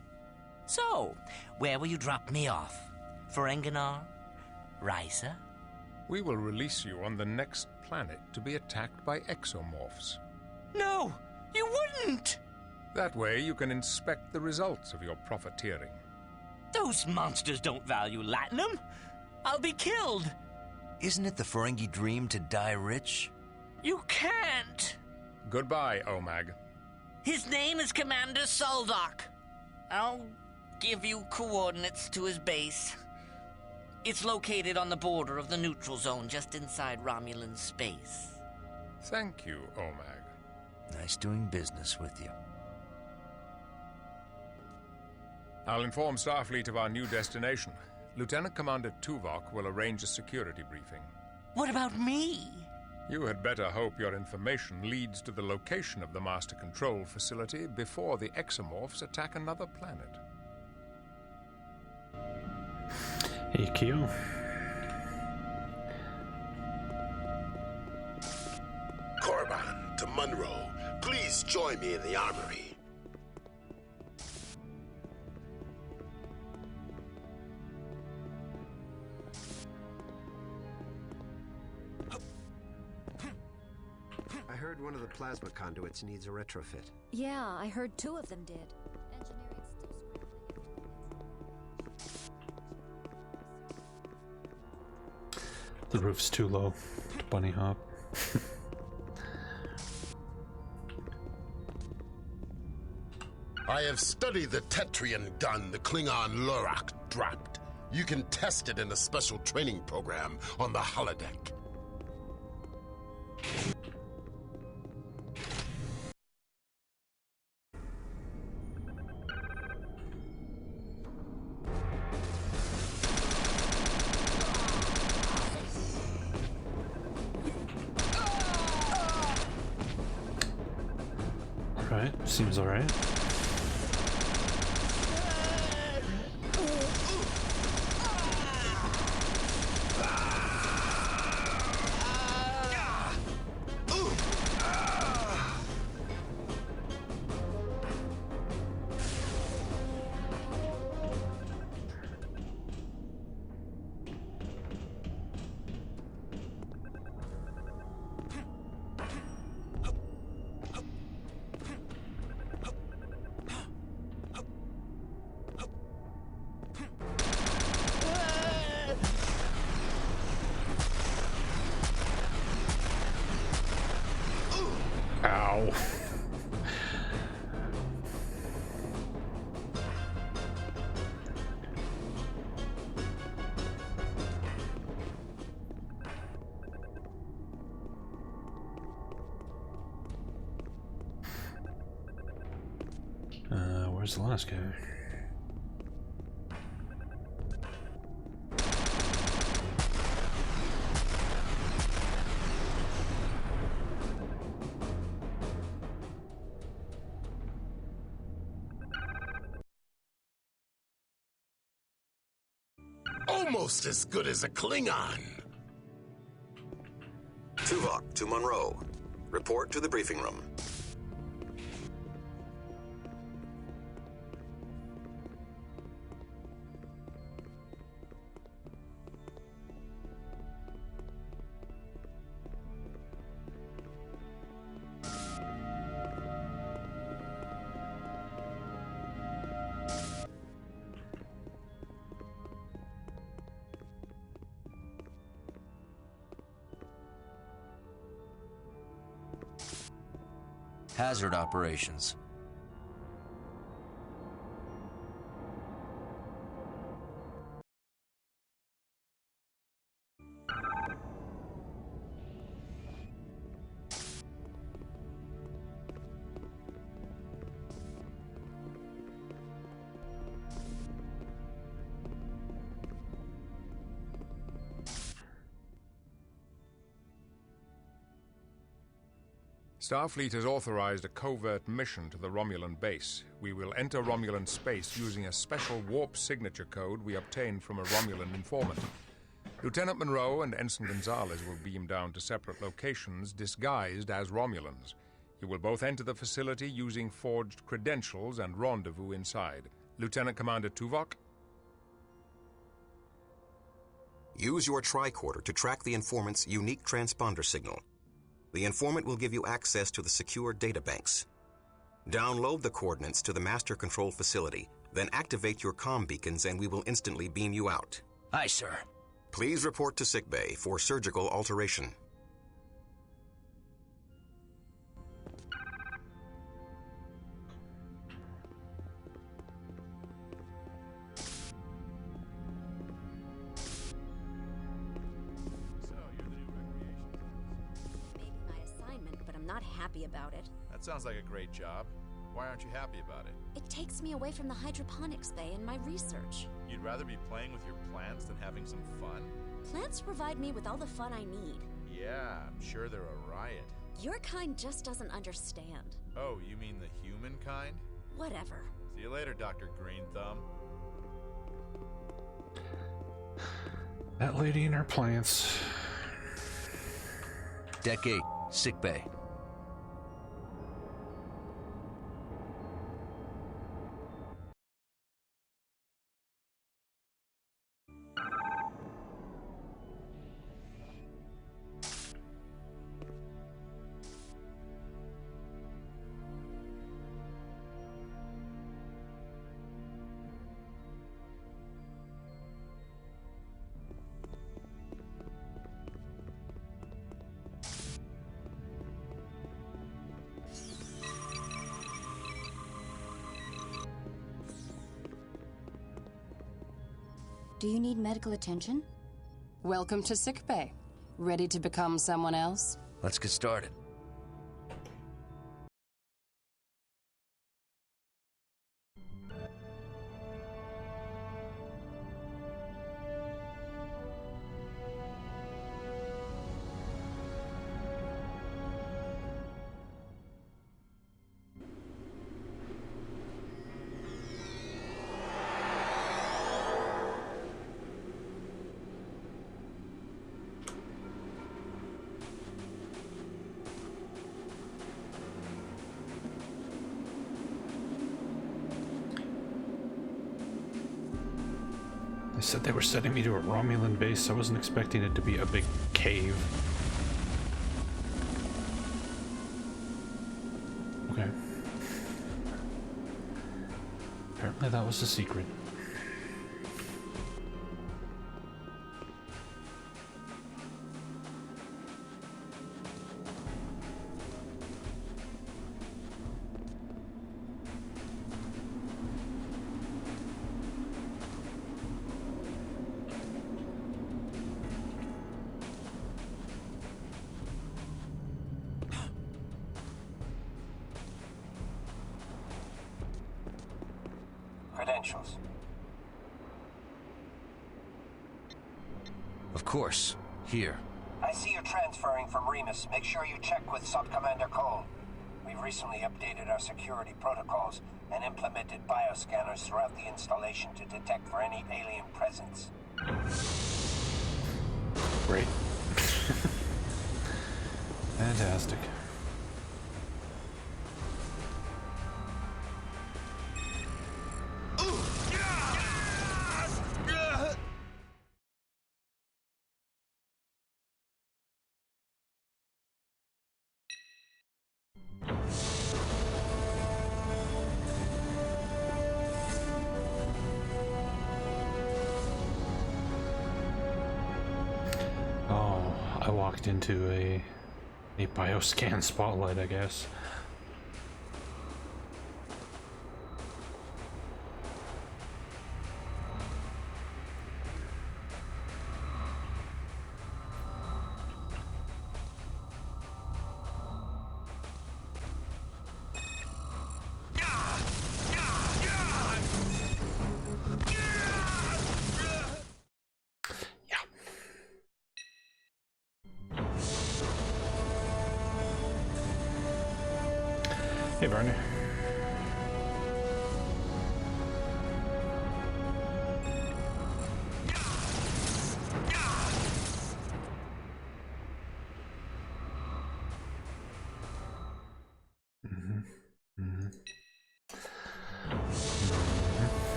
So, where will you drop me off? Ferenginar? Risa? We will release you on the next planet to be attacked by exomorphs. No, you wouldn't! That way you can inspect the results of your profiteering. Those monsters don't value latinum. I'll be killed. Isn't it the Ferengi dream to die rich? You can't. Goodbye, OMAG. His name is Commander Soldock. I'll give you coordinates to his base. It's located on the border of the neutral zone, just inside Romulan space. Thank you, OMAG. Nice doing business with you. I'll inform Starfleet of our new destination. Lieutenant Commander Tuvok will arrange a security briefing. What about me? You had better hope your information leads to the location of the Master Control Facility before the exomorphs attack another planet. Hey, Q. Korban to Monroe. Please join me in the armory. I heard one of the plasma conduits needs a retrofit. Yeah, I heard 2 of them did. The roof's too low to bunny hop. I have studied the Tetrian gun the Klingon Lorak dropped. You can test it in a special training program on the holodeck. Alright, seems alright. Ow. Where's the last guy? Almost as good as a Klingon. Tuvok to Monroe. Report to the briefing room. Hazard operations. Starfleet has authorized a covert mission to the Romulan base. We will enter Romulan space using a special warp signature code we obtained from a Romulan informant. Lieutenant Monroe and Ensign Gonzalez will beam down to separate locations disguised as Romulans. You will both enter the facility using forged credentials and rendezvous inside. Lieutenant Commander Tuvok? Use your tricorder to track the informant's unique transponder signal. The informant will give you access to the secure databanks. Download the coordinates to the Master Control Facility, then activate your comm beacons and we will instantly beam you out. Aye, sir. Please report to sickbay for surgical alteration. Not happy about it. That sounds like a great job. Why aren't you happy about it? It takes me away from the hydroponics bay and my research. You'd rather be playing with your plants than having some fun? Plants provide me with all the fun I need. yeah, I'm sure they're a riot. Your kind just doesn't understand. Oh, you mean the human kind? Whatever. See you later, Dr. Green Thumb. That lady and her plants. Deck 8, sick bay. Do you need medical attention? Welcome to sickbay. Ready to become someone else? Let's get started. They said they were sending me to a Romulan base. I wasn't expecting it to be a big cave. Okay. Apparently that was a secret. Credentials. Of course. Here. I see you're transferring from Remus. Make sure you check with Sub-Commander Cole. We've recently updated our security protocols and implemented bioscanners throughout the installation to detect for any alien presence. Great. Fantastic. I walked into a bioscan spotlight, I guess. Hey, Barney.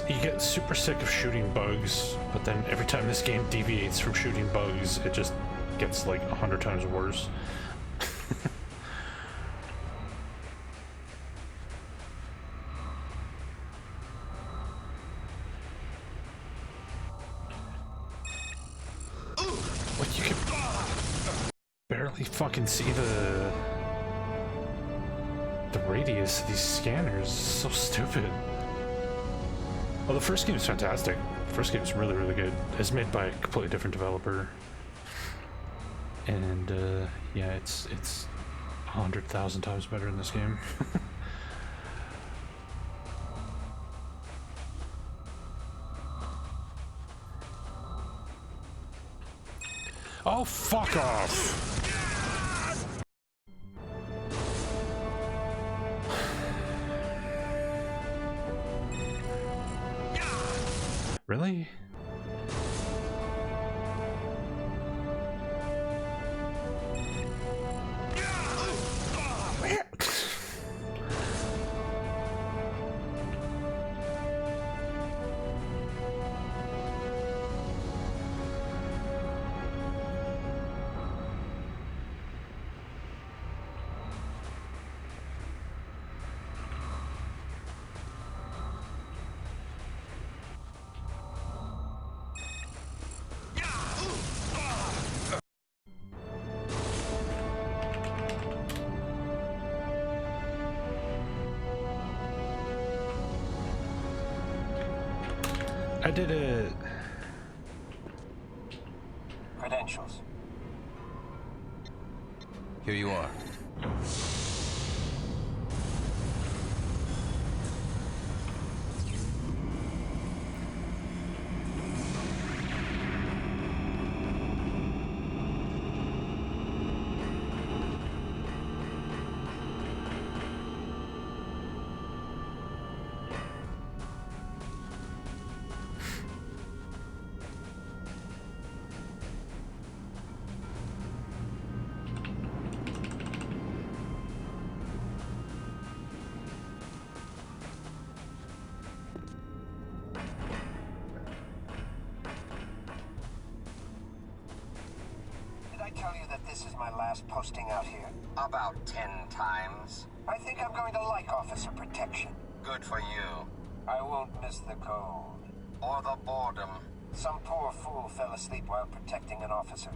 you get super sick of shooting bugs, but then every time this game deviates from shooting bugs, it just gets like 100 times worse. What, you can barely fucking see the radius of these scanners. It's so stupid. Well, the first game is fantastic. The first game is really, really good. It's made by a completely different developer. And, yeah, it's 100,000 times better in this game. Oh, fuck off! Really? I did it. Credentials. Here you are. Tell you that this is my last posting out here? About 10 times. I think I'm going to like officer protection. Good for you. I won't miss the cold. Or the boredom. Some poor fool fell asleep while protecting an officer.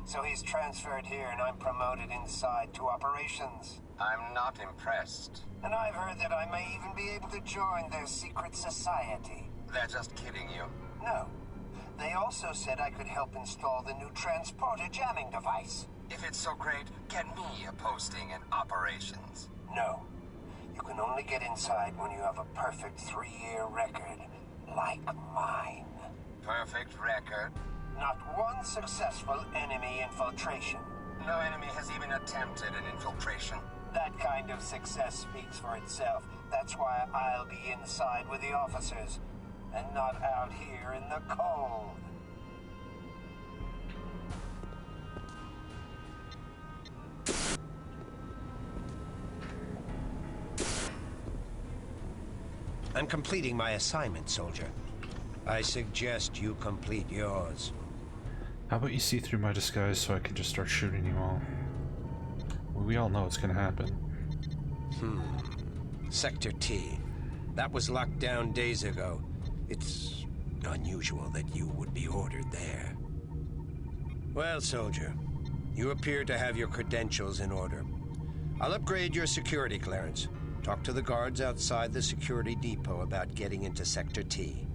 So he's transferred here and I'm promoted inside to operations. I'm not impressed. And I've heard that I may even be able to join their secret society. They're just kidding you. No. They also said I could help install the new transporter jamming device. If it's so great, get me a posting in operations. No. You can only get inside when you have a perfect 3-year record, like mine. Perfect record? Not one successful enemy infiltration. No enemy has even attempted an infiltration. That kind of success speaks for itself. That's why I'll be inside with the officers. And not out here in the cold. I'm completing my assignment, soldier. I suggest you complete yours. How about you see through my disguise so I can just start shooting you all? Well, we all know what's gonna happen. Sector T. That was locked down days ago. It's unusual that you would be ordered there. Well, soldier, you appear to have your credentials in order. I'll upgrade your security clearance. Talk to the guards outside the security depot about getting into Sector T.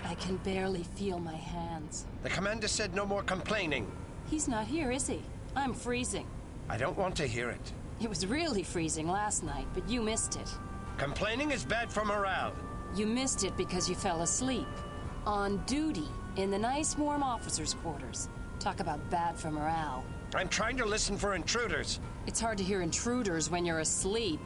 I can barely feel my hands. The commander said no more complaining. He's not here, is he? I'm freezing. I don't want to hear it. It was really freezing last night, but you missed it. Complaining is bad for morale. You missed it because you fell asleep. On duty, in the nice warm officers' quarters. Talk about bad for morale. I'm trying to listen for intruders. It's hard to hear intruders when you're asleep.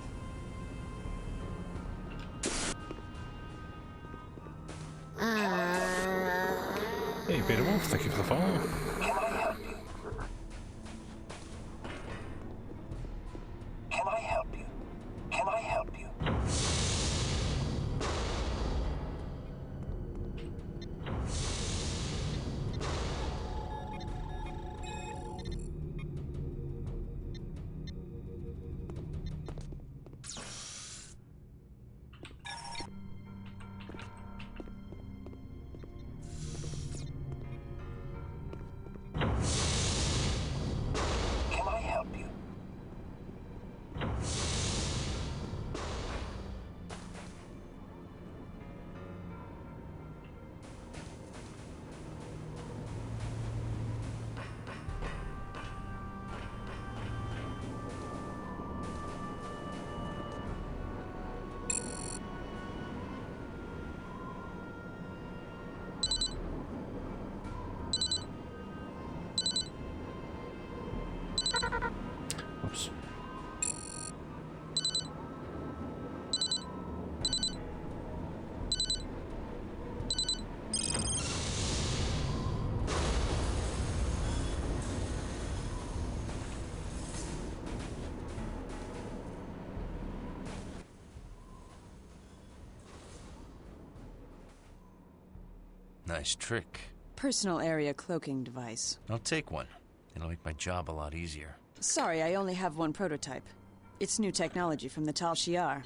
Hey, Beta Wolf, thank you for the follow. Can I help you? Can I help you? Can I help you? Nice trick. Personal area cloaking device. I'll take one. It'll make my job a lot easier. Sorry, I only have one prototype. It's new technology from the Tal Shiar.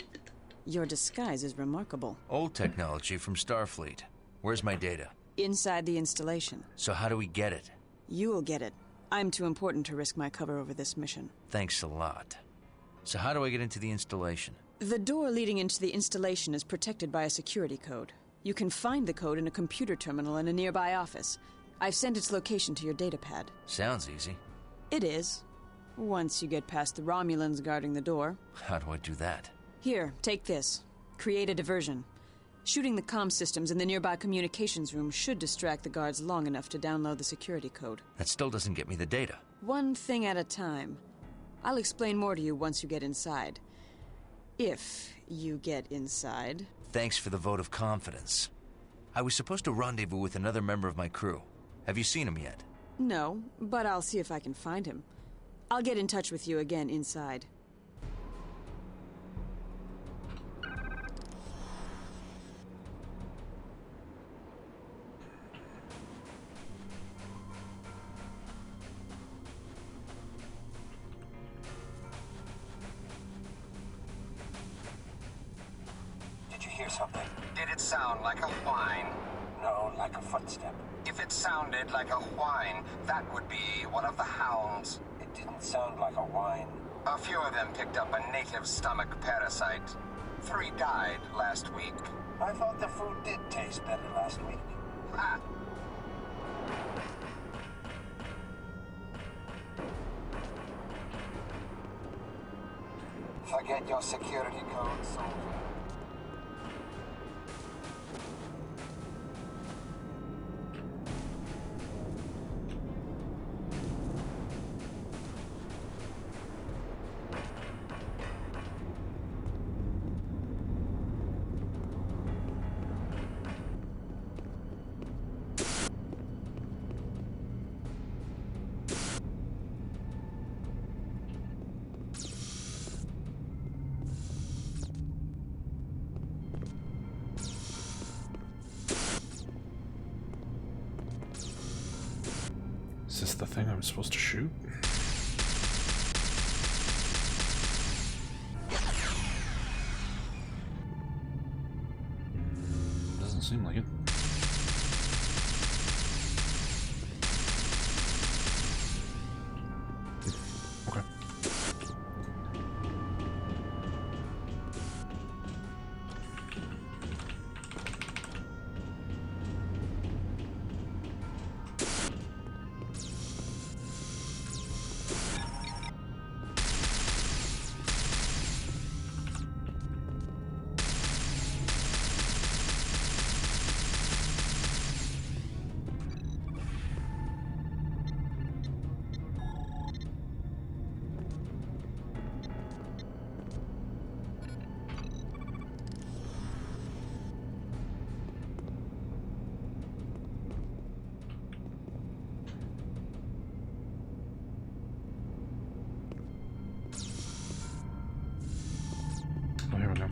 Your disguise is remarkable. Old technology from Starfleet. Where's my data? Inside the installation. So how do we get it? You will get it. I'm too important to risk my cover over this mission. Thanks a lot. So how do I get into the installation? The door leading into the installation is protected by a security code. You can find the code in a computer terminal in a nearby office. I've sent its location to your datapad. Sounds easy. It is. Once you get past the Romulans guarding the door. How do I do that? Here, take this. Create a diversion. Shooting the comm systems in the nearby communications room should distract the guards long enough to download the security code. That still doesn't get me the data. One thing at a time. I'll explain more to you once you get inside. If you get inside. Thanks for the vote of confidence. I was supposed to rendezvous with another member of my crew. Have you seen him yet? No, but I'll see if I can find him. I'll get in touch with you again inside. Did you hear something? Did it sound like a whine? No, like a footstep. If it sounded like a whine, that would be one of the hounds. It didn't sound like a whine. A few of them picked up a native stomach parasite. 3 died last week. I thought the food did taste better last week. Ha! Forget your security code, soldier. Is this the thing I'm supposed to shoot? Doesn't seem like it. Okay. Oh, here we go.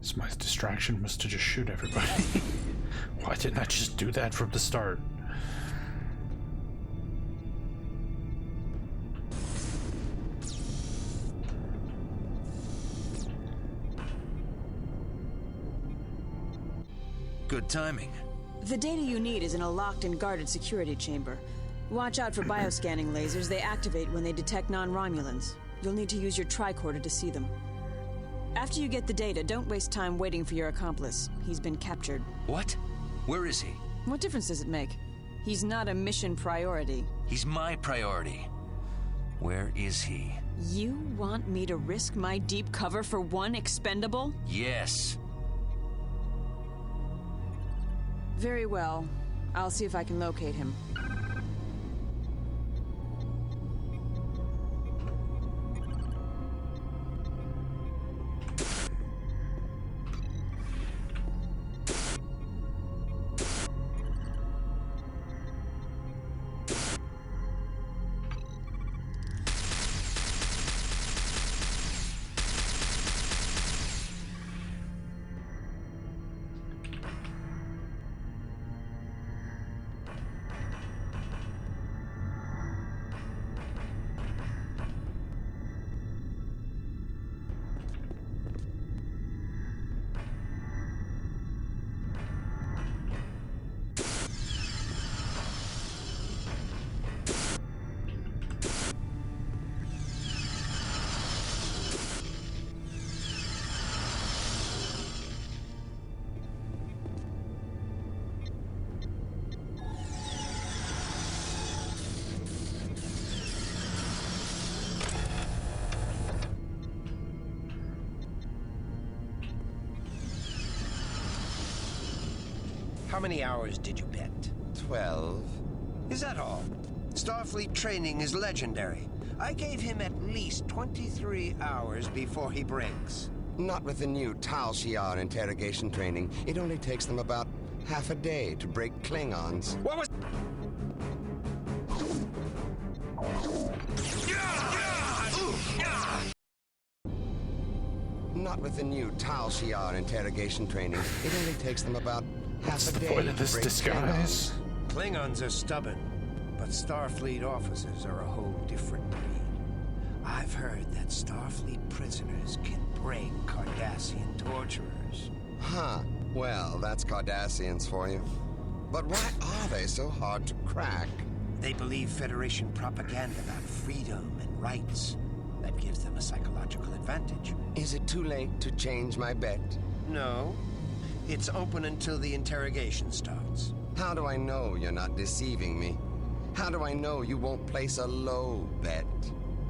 So my distraction was to just shoot everybody. Why didn't I just do that from the start? Good timing. The data you need is in a locked and guarded security chamber. Watch out for bioscanning lasers. They activate when they detect non-Romulans. You'll need to use your tricorder to see them. After you get the data, don't waste time waiting for your accomplice. He's been captured. What? Where is he? What difference does it make? He's not a mission priority. He's my priority. Where is he? You want me to risk my deep cover for one expendable? Yes. Very well. I'll see if I can locate him. How many hours did you bet? 12. Is that all? Starfleet training is legendary. I gave him at least 23 hours before he breaks. Not with the new Tal Shiar interrogation training. It only takes them about half a day to break Klingons. What was... Not with the new Tal Shiar interrogation training. It only takes them about half a day Point of to this break disguise? Klingons are stubborn, but Starfleet officers are a whole different breed. I've heard that Starfleet prisoners can break Cardassian torturers. Huh. Well, that's Cardassians for you. But why are they so hard to crack? They believe Federation propaganda about freedom and rights. That gives them a psychological advantage. Is it too late to change my bet? No. It's open until the interrogation starts. How do I know you're not deceiving me? How do I know you won't place a low bet?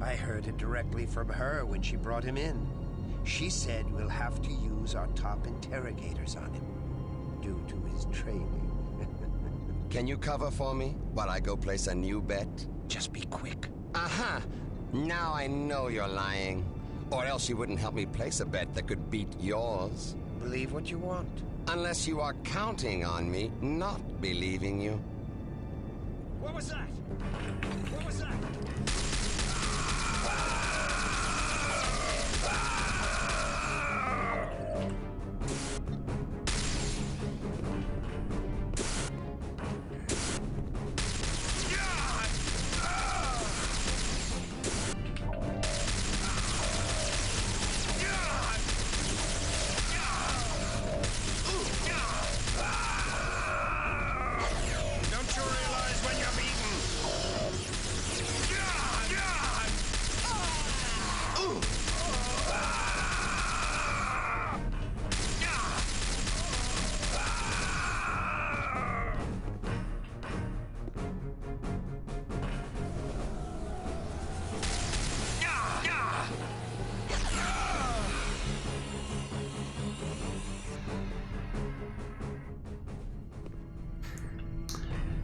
I heard it directly from her when she brought him in. She said we'll have to use our top interrogators on him, due to his training. Can you cover for me while I go place a new bet? Just be quick. Aha! Now I know you're lying. Or else you wouldn't help me place a bet that could beat yours. Believe what you want. Unless you are counting on me not believing you. What was that? What was that?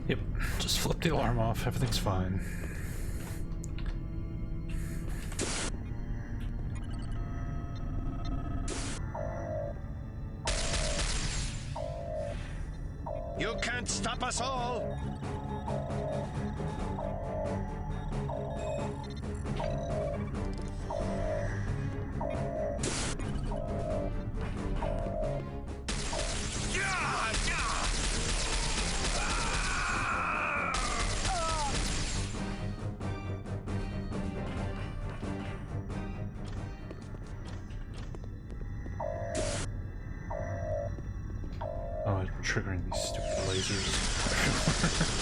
Yep, just flip the alarm off, everything's fine. You can't stop us all! triggering these stupid lasers.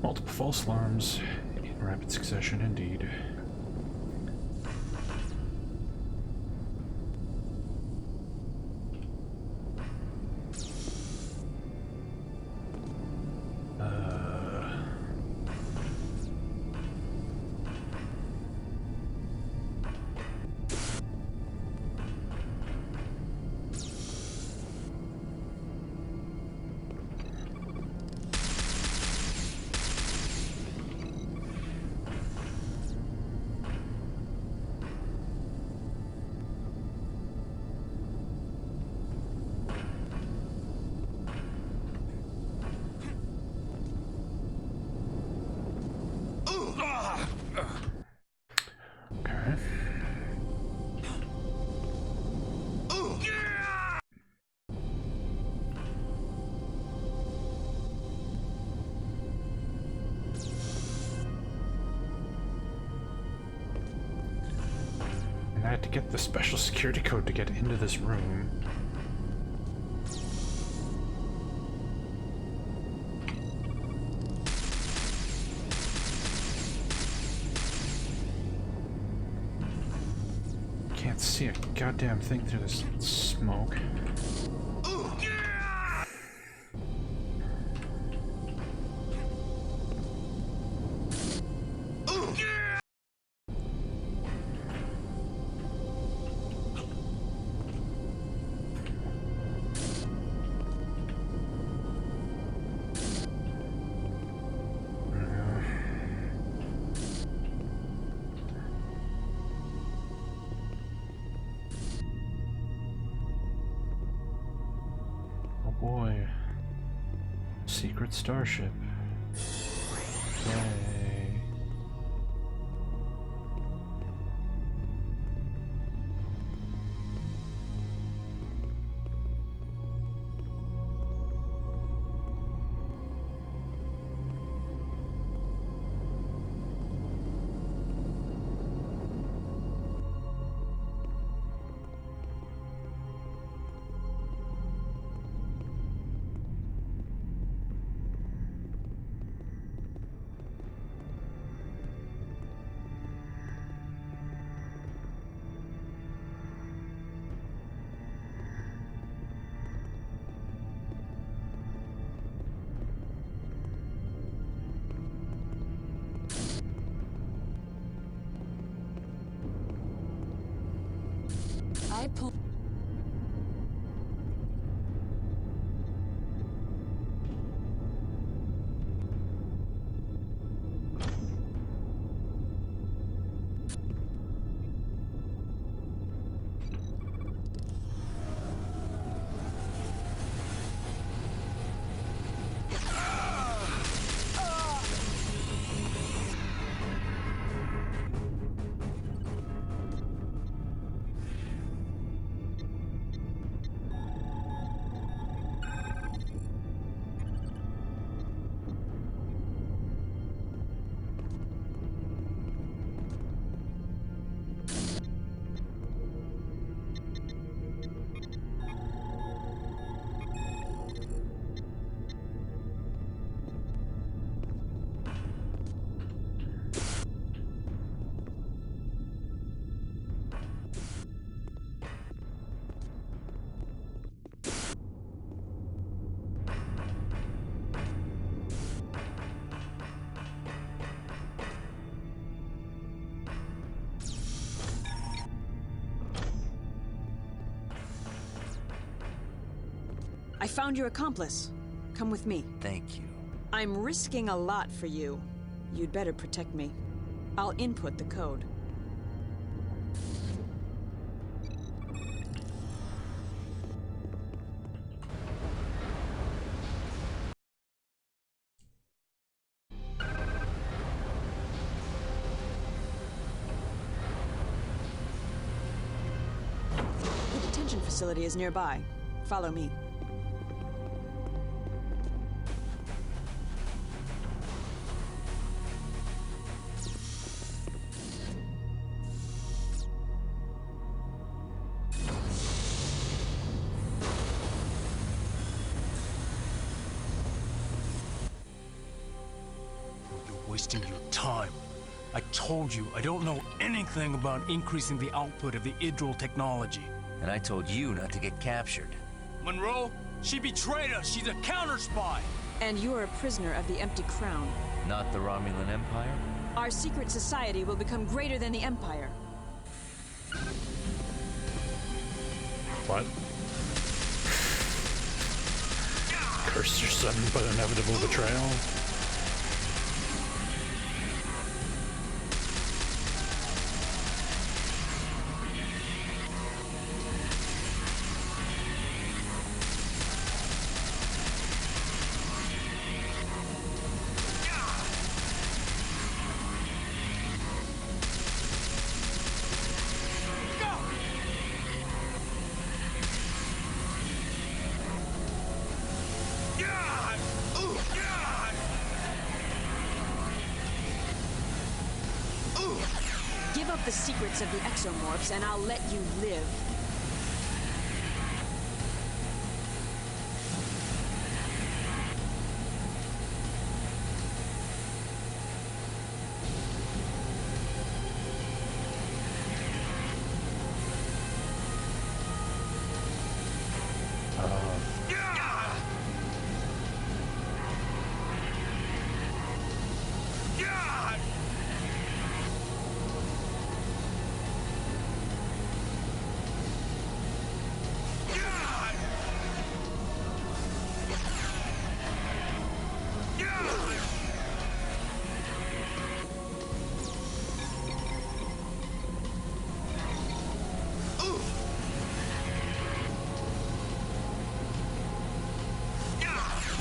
Multiple false alarms in rapid succession, indeed. I had to get the special security code to get into this room. Can't see a goddamn thing through this smoke. Boy, secret starship. Yay. I pull. I found your accomplice. Come with me. Thank you. I'm risking a lot for you. You'd better protect me. I'll input the code. The detention facility is nearby. Follow me. Wasting your time. I told you, I don't know anything about increasing the output of the Idril technology. And I told you not to get captured. Monroe, she betrayed us. She's a counter-spy. And you're a prisoner of the Empty Crown. Not the Romulan Empire? Our secret society will become greater than the Empire. What? Curse your sudden but inevitable betrayal. Give up the secrets of the exomorphs and I'll let you live.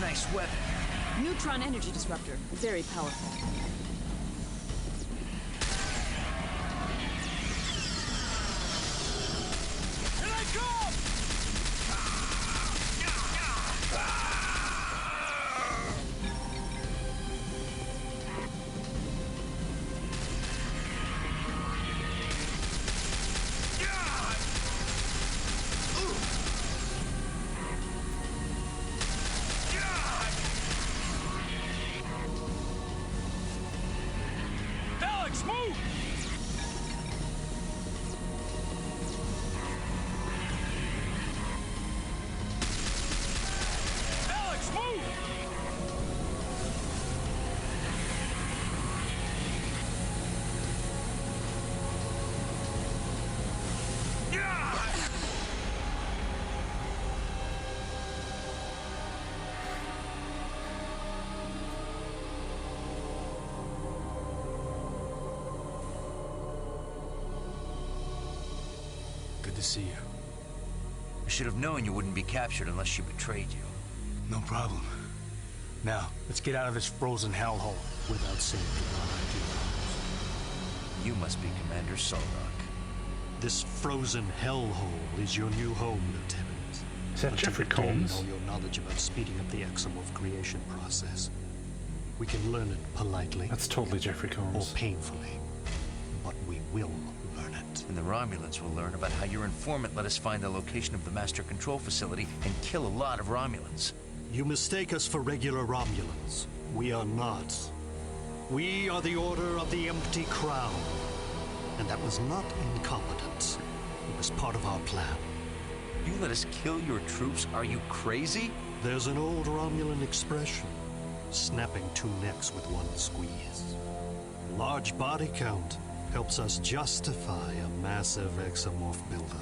Nice weapon. Neutron energy disruptor. Very powerful. Here I come! Alex, move! Alex, move! Good to see you. I should have known you wouldn't be captured unless she betrayed you. No problem. Now, let's get out of this frozen hellhole without saying goodbye. You must be Commander Soldock. This frozen hellhole is your new home, Lieutenant. Is that Until Jeffrey you gain Combs? all your knowledge about speeding up the exomorph creation process. We can learn it politely. That's totally Jeffrey Combs. Or painfully. But we will learn it. And the Romulans will learn about how your informant let us find the location of the Master Control Facility and kill a lot of Romulans. You mistake us for regular Romulans. We are not. We are the Order of the Empty Crown. And that was not incompetence. It was part of our plan. You let us kill your troops? Are you crazy? There's an old Romulan expression. Snapping two necks with one squeeze. Large body count helps us justify a massive exomorph buildup.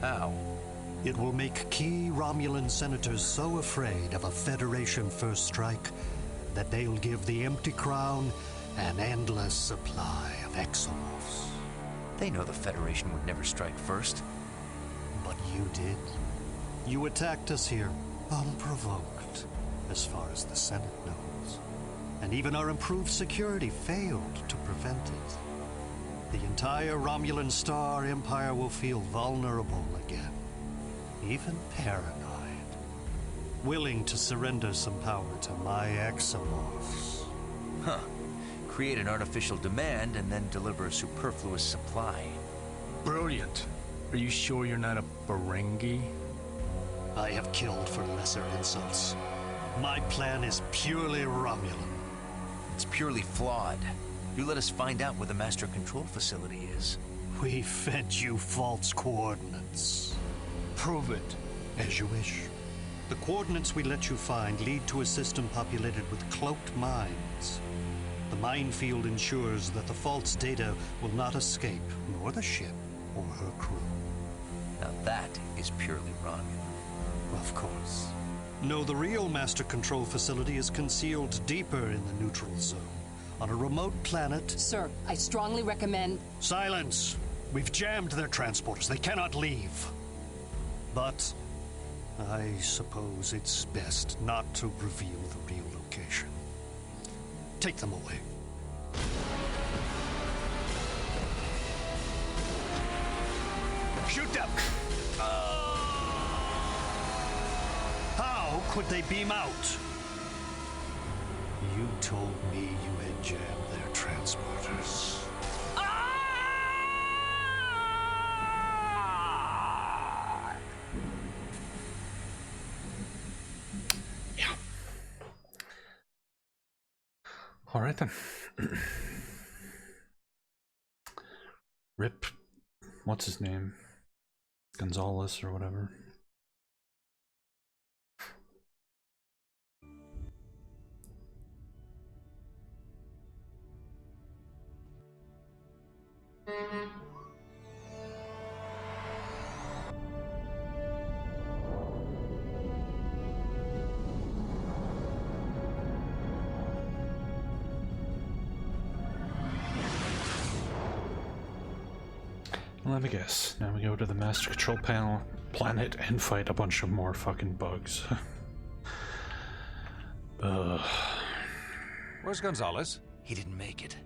How? It will make key Romulan senators so afraid of a Federation first strike, that they'll give the Empty Crown an endless supply of exomorphs. They know the Federation would never strike first. But you did. You attacked us here, unprovoked, as far as the Senate knows. And even our improved security failed to prevent it. The entire Romulan Star Empire will feel vulnerable again. Even paranoid. Willing to surrender some power to my exomorphs. Huh. Create an artificial demand and then deliver a superfluous supply. Brilliant. Are you sure you're not a Ferengi? I have killed for lesser insults. My plan is purely Romulan. It's purely flawed. You let us find out where the Master Control Facility is. We fed you false coordinates. Prove it. As you wish. The coordinates we let you find lead to a system populated with cloaked mines. The minefield ensures that the false data will not escape, nor the ship or her crew. Now that is purely Romulan. Of course. No, the real Master Control Facility is concealed deeper in the neutral zone, on a remote planet. Sir, I strongly recommend... Silence! We've jammed their transporters. They cannot leave. But I suppose it's best not to reveal the real location. Take them away. Shoot them! How could they beam out? You told me you had jammed their transporters. Yeah. All right then. Rip. What's his name? Gonzalez or whatever. Let me guess. Now we go to the Master Control Panel planet and fight a bunch of more fucking bugs. Where's Gonzalez? He didn't make it.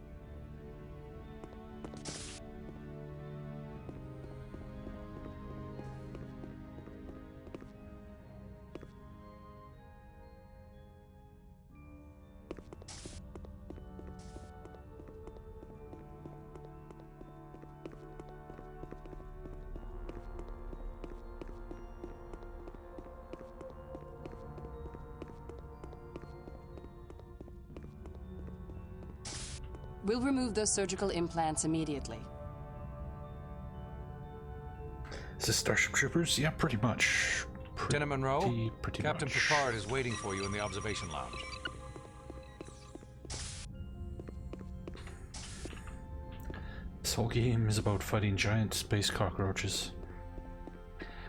We'll remove those surgical implants immediately. Is this Starship Troopers? Yeah, pretty much. Lieutenant Monroe, pretty Captain much. Picard is waiting for you in the observation lounge. This whole game is about fighting giant space cockroaches.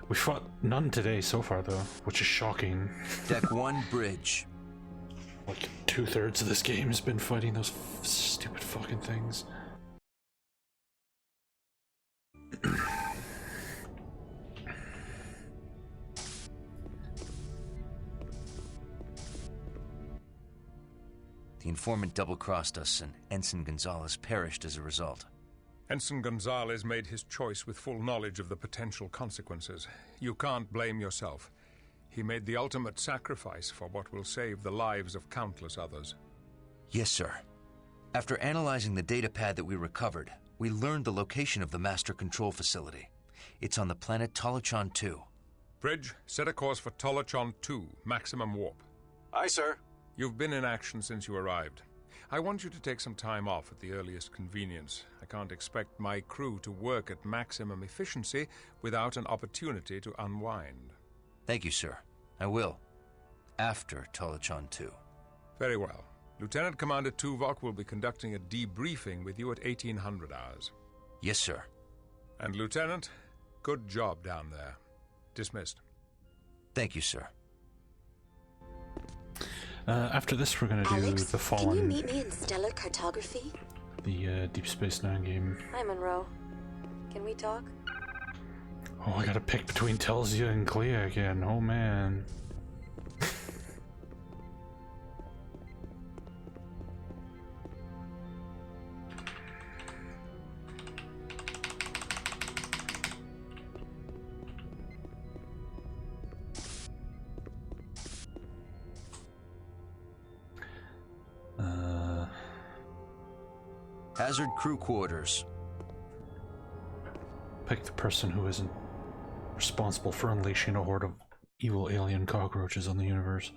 We fought none today so far, though, which is shocking. Deck 1, bridge. Like 2/3 of this game has been fighting those stupid fucking things. The informant double-crossed us, and Ensign Gonzalez perished as a result. Ensign Gonzalez made his choice with full knowledge of the potential consequences. You can't blame yourself. He made the ultimate sacrifice for what will save the lives of countless others. Yes, sir. After analyzing the datapad that we recovered, we learned the location of the Master Control Facility. It's on the planet Tolachon 2. Bridge, set a course for Tolachon 2, maximum warp. Aye, sir. You've been in action since you arrived. I want you to take some time off at the earliest convenience. I can't expect my crew to work at maximum efficiency without an opportunity to unwind. Thank you, sir. I will. After Tolachon 2. Very well. Lieutenant Commander Tuvok will be conducting a debriefing with you at 1800 hours. Yes, sir. And Lieutenant, good job down there. Dismissed. Thank you, sir. After this, we're gonna do Alex, the can you Fallen, meet me in stellar cartography? the Deep Space Nine game. Hi, Monroe. Can we talk? Oh, I gotta pick between Telsia and Clea again. Oh man. Hazard crew quarters. Pick the person who isn't responsible for unleashing a horde of evil alien cockroaches on the universe.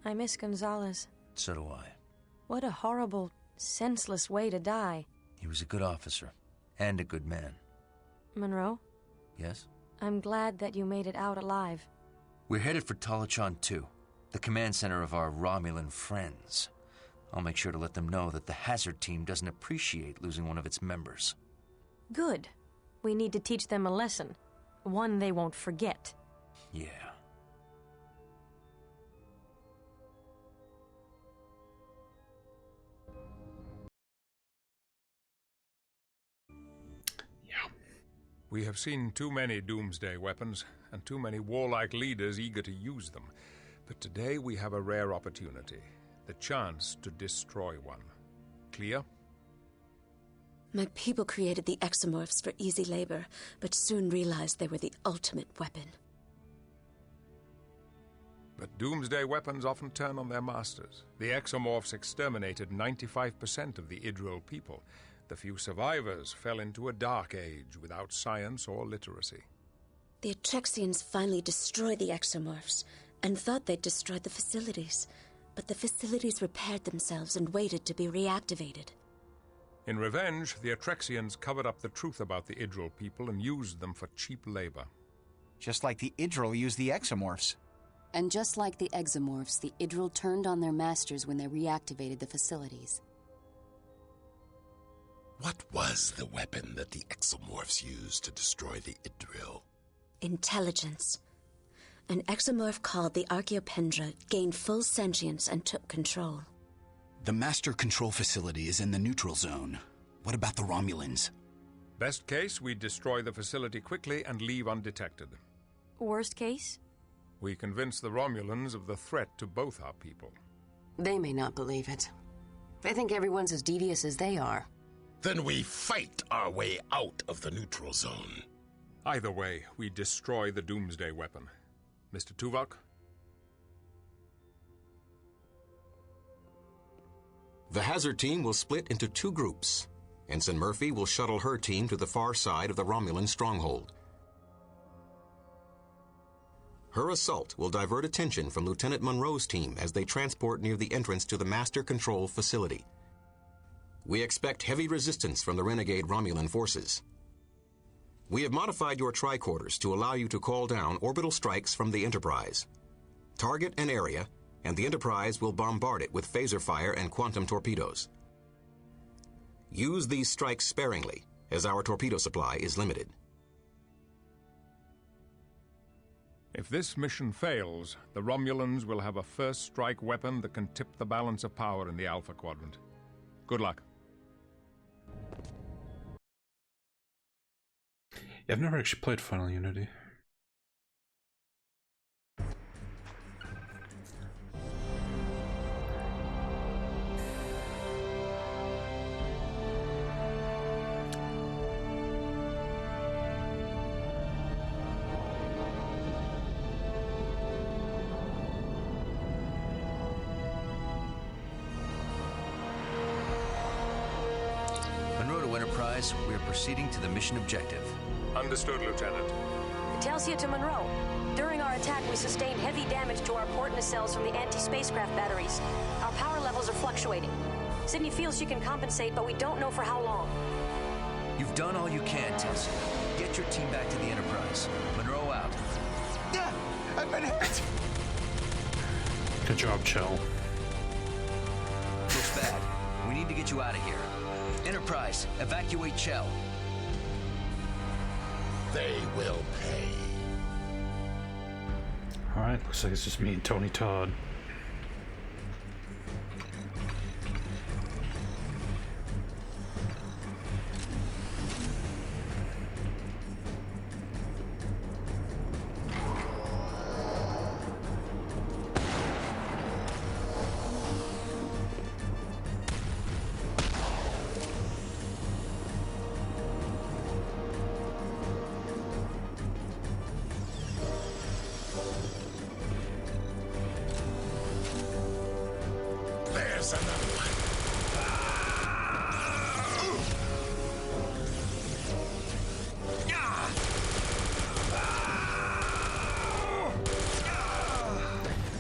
I miss Gonzalez. So do I. What a horrible, senseless way to die. He was a good officer. And a good man. Monroe, Yes? I'm glad that you made it out alive. We're headed for Talachon 2, the command center of our Romulan friends. I'll make sure to let them know that the Hazard team doesn't appreciate losing one of its members. Good. We need to teach them a lesson. One they won't forget. Yeah. We have seen too many doomsday weapons, and too many warlike leaders eager to use them. But today we have a rare opportunity, the chance to destroy one. Clear? My people created the exomorphs for easy labor, but soon realized they were the ultimate weapon. But doomsday weapons often turn on their masters. The exomorphs exterminated 95% of the Idril people. The few survivors fell into a dark age without science or literacy. The Atrexians finally destroyed the exomorphs and thought they'd destroyed the facilities. But the facilities repaired themselves and waited to be reactivated. In revenge, the Atrexians covered up the truth about the Idril people and used them for cheap labor. Just like the Idril used the exomorphs. And just like the exomorphs, the Idril turned on their masters when they reactivated the facilities. What was the weapon that the exomorphs used to destroy the Idril? Intelligence. An exomorph called the Archaeopendra gained full sentience and took control. The master control facility is in the neutral zone. What about the Romulans? Best case, we destroy the facility quickly and leave undetected. Worst case? We convince the Romulans of the threat to both our people. They may not believe it. They think everyone's as devious as they are. Then we fight our way out of the neutral zone. Either way, we destroy the doomsday weapon. Mr. Tuvok? The Hazard team will split into 2 groups. Ensign Murphy will shuttle her team to the far side of the Romulan stronghold. Her assault will divert attention from Lieutenant Monroe's team as they transport near the entrance to the Master Control facility. We expect heavy resistance from the renegade Romulan forces. We have modified your tricorders to allow you to call down orbital strikes from the Enterprise. Target an area, and the Enterprise will bombard it with phaser fire and quantum torpedoes. Use these strikes sparingly, as our torpedo supply is limited. If this mission fails, the Romulans will have a first strike weapon that can tip the balance of power in the Alpha Quadrant. Good luck. Yeah, I've never actually played Final Unity. Monroe to Enterprise, we are proceeding to the mission objective. Understood, Lieutenant. Telsia to Monroe. During our attack, we sustained heavy damage to our port nacelles from the anti-spacecraft batteries. Our power levels are fluctuating. Sydney feels she can compensate, but we don't know for how long. You've done all you can, Tessie. Get your team back to the Enterprise. Monroe out. Yeah, I've been hit. Good job, Chell. Looks bad. We need to get you out of here. Enterprise, evacuate Chell. They will pay. Alright, looks like it's just me and Tony Todd. There's another one.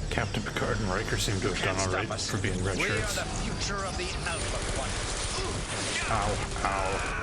Captain Picard and Riker seem to have done alright for being red We are shirts. the future of the Alpha Quadrant. Ow, ow.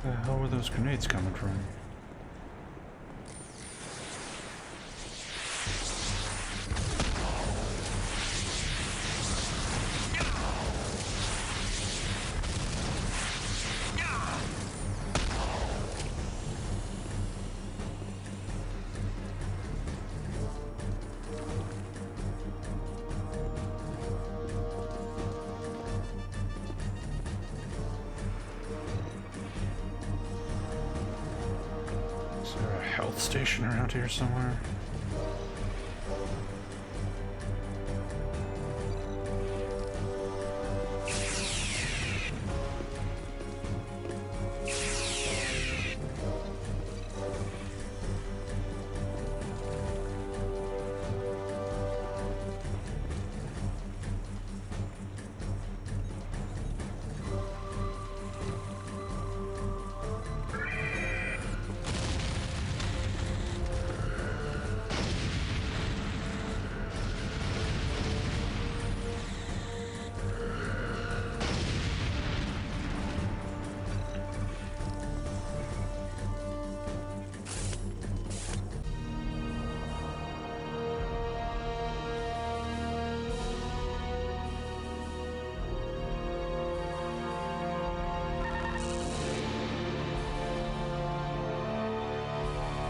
Where the hell were those grenades coming from? Is there a health station around here somewhere?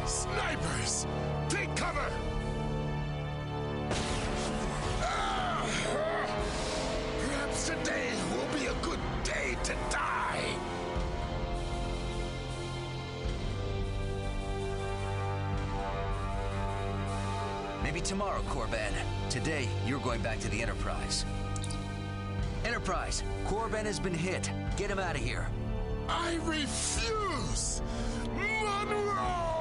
Snipers! Take cover! Perhaps today will be a good day to die. Maybe tomorrow, Korban. Today, you're going back to the Enterprise. Enterprise, Korban has been hit. Get him out of here. I refuse! Monroe!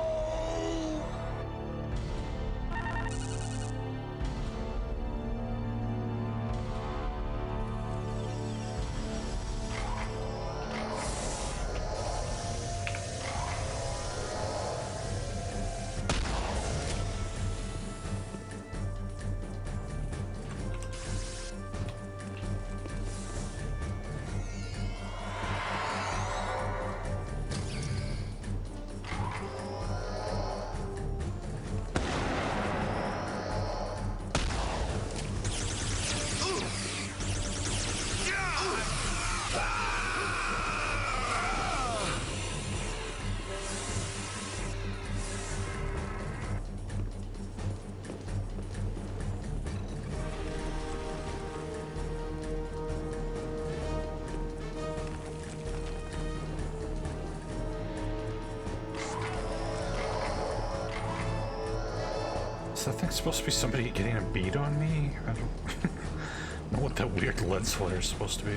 Is that thing supposed to be somebody getting a beat on me? I don't know what that weird lens flare is supposed to be.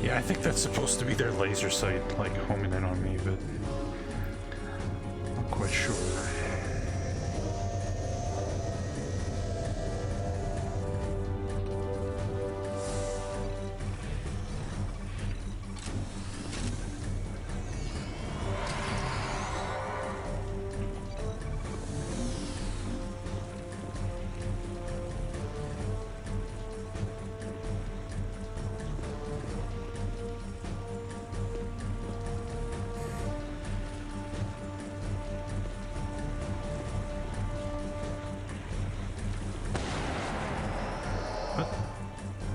Yeah, I think that's supposed to be their laser sight, like, homing in on me, but not quite sure.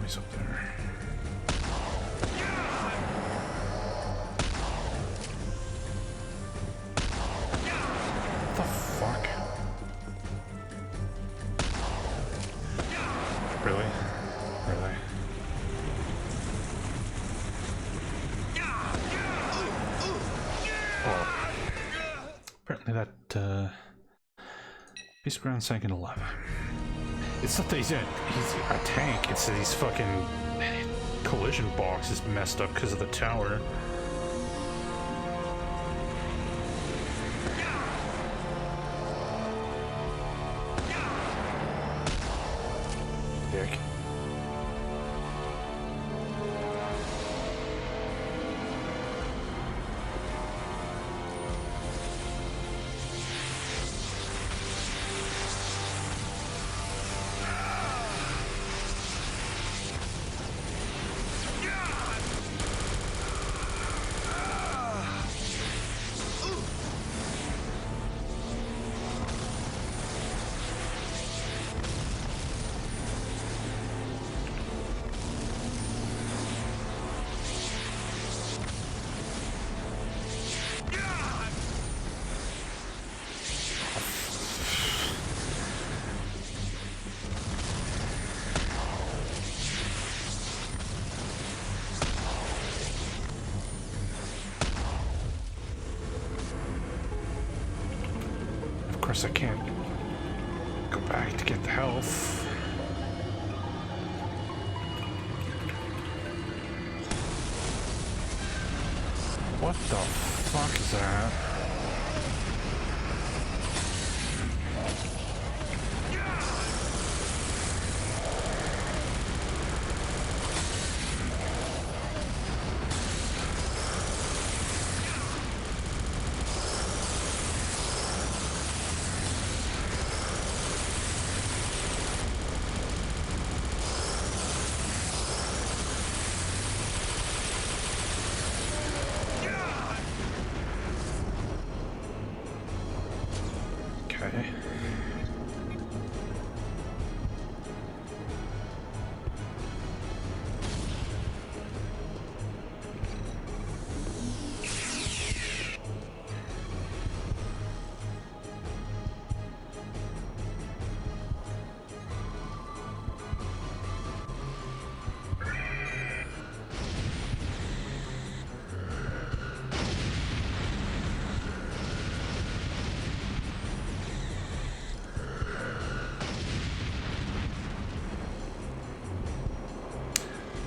He's up there. What the fuck? Really? Really? Well, apparently that piece of ground sank into lava. It's not that he's a tank, it's that his fucking collision box is messed up because of the tower. Dick. Of course I can't go back to get the health. What the fuck is that? Okay.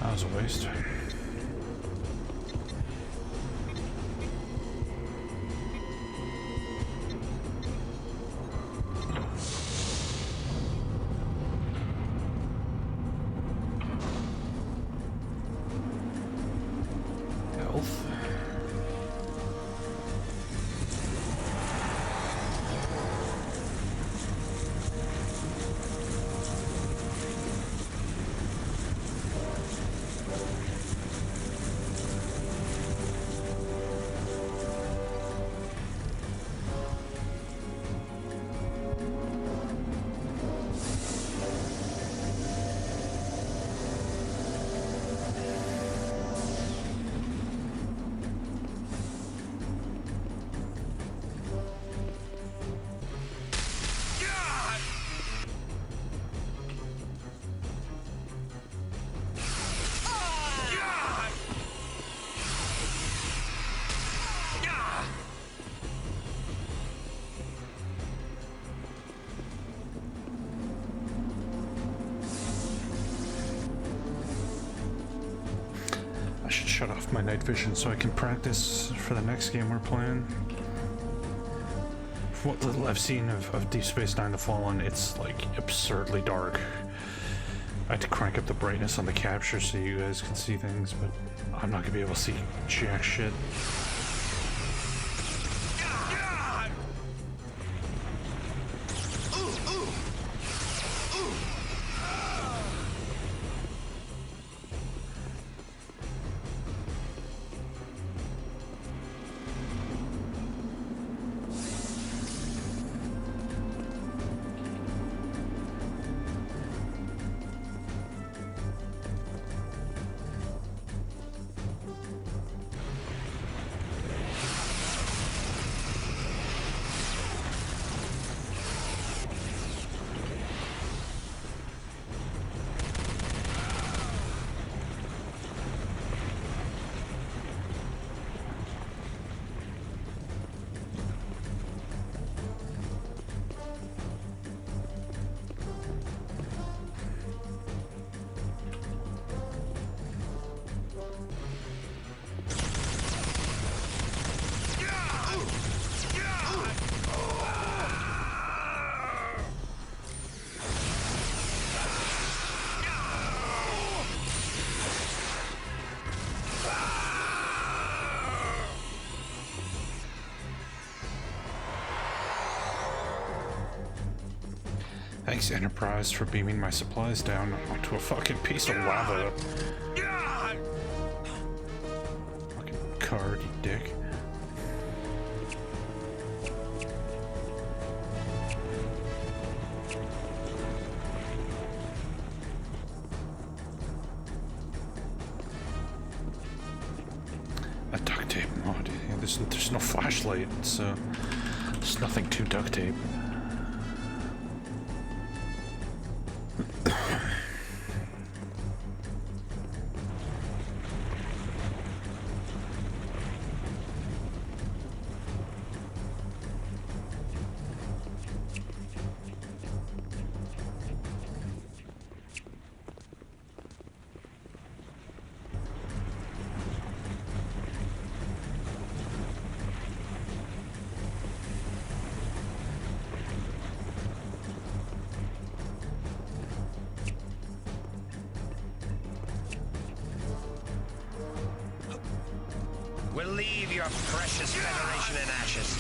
That was a waste. should shut off my night vision so I can practice for the next game we're playing. From what little I've seen of Deep Space Nine: The Fallen, it's like absurdly dark. I had to crank up the brightness on the capture so you guys can see things, but I'm not gonna be able to see jack shit. Thanks, Enterprise, for beaming my supplies down onto a fucking piece of lava. Fucking card, you dick. A duct tape mod. Yeah, there's no flashlight, so there's nothing to duct tape. We'll leave your precious Federation in ashes.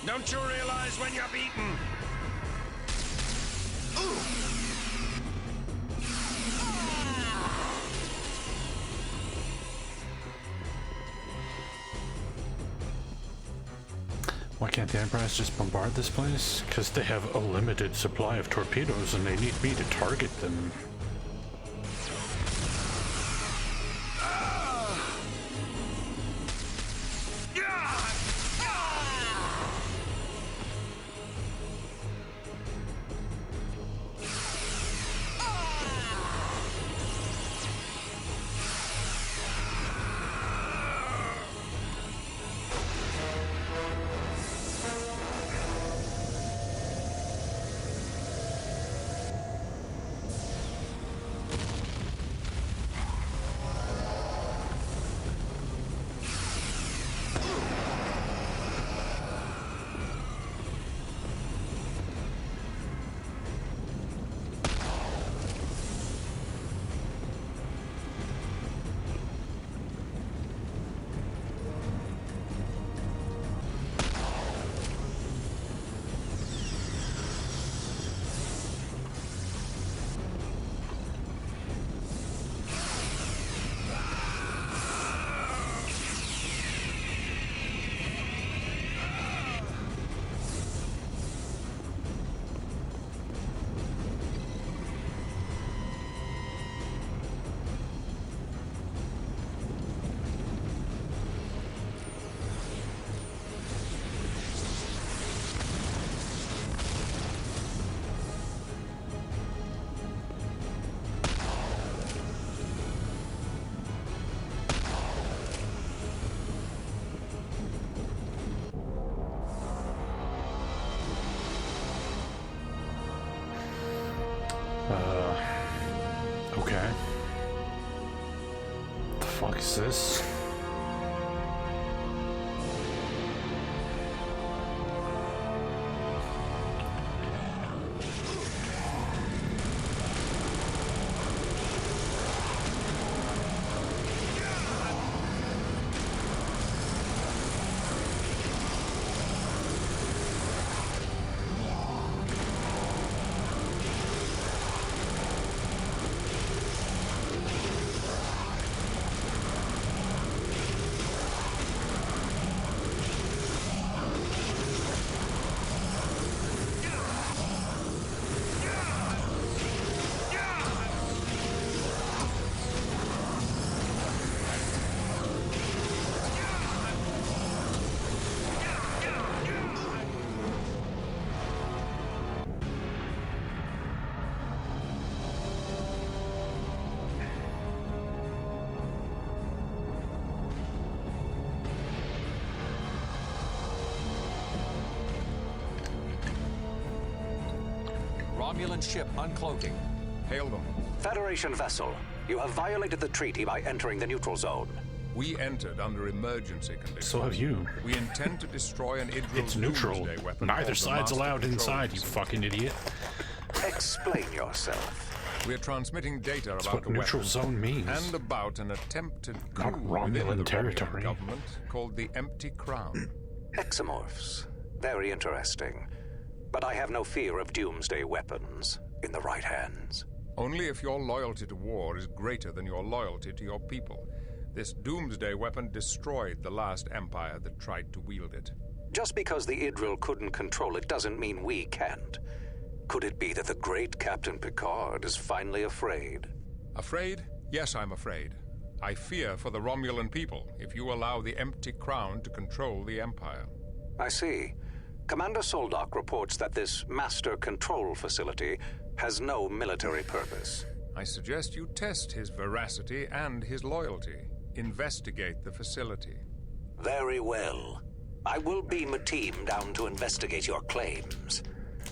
Don't you realize when you're beaten? Why can't the Enterprise just bombard this place? Because they have a limited supply of torpedoes and they need me to target them. fix this. Romulan ship uncloaking. Hail them. Federation vessel, you have violated the treaty by entering the neutral zone. We entered under emergency conditions. So have you. We intend to destroy an Idril It's neutral. doomsday weapon. Neither called the side's Master allowed Control inside, you Facility. fucking idiot. Explain yourself. We're transmitting data That's about what the neutral weapon zone means. and about an attempted coup Not within Romulan the territory. Romulan government called the Empty Crown. Exomorphs. Very interesting. But I have no fear of doomsday weapons in the right hands. Only if your loyalty to war is greater than your loyalty to your people. This doomsday weapon destroyed the last empire that tried to wield it. Just because the Idril couldn't control it doesn't mean we can't. Could it be that the great Captain Picard is finally afraid? Afraid? Yes, I'm afraid. I fear for the Romulan people if you allow the Empty Crown to control the Empire. I see. Commander Soldock reports that this master control facility has no military purpose. I suggest you test his veracity and his loyalty. Investigate the facility. Very well. I will beam a team down to investigate your claims.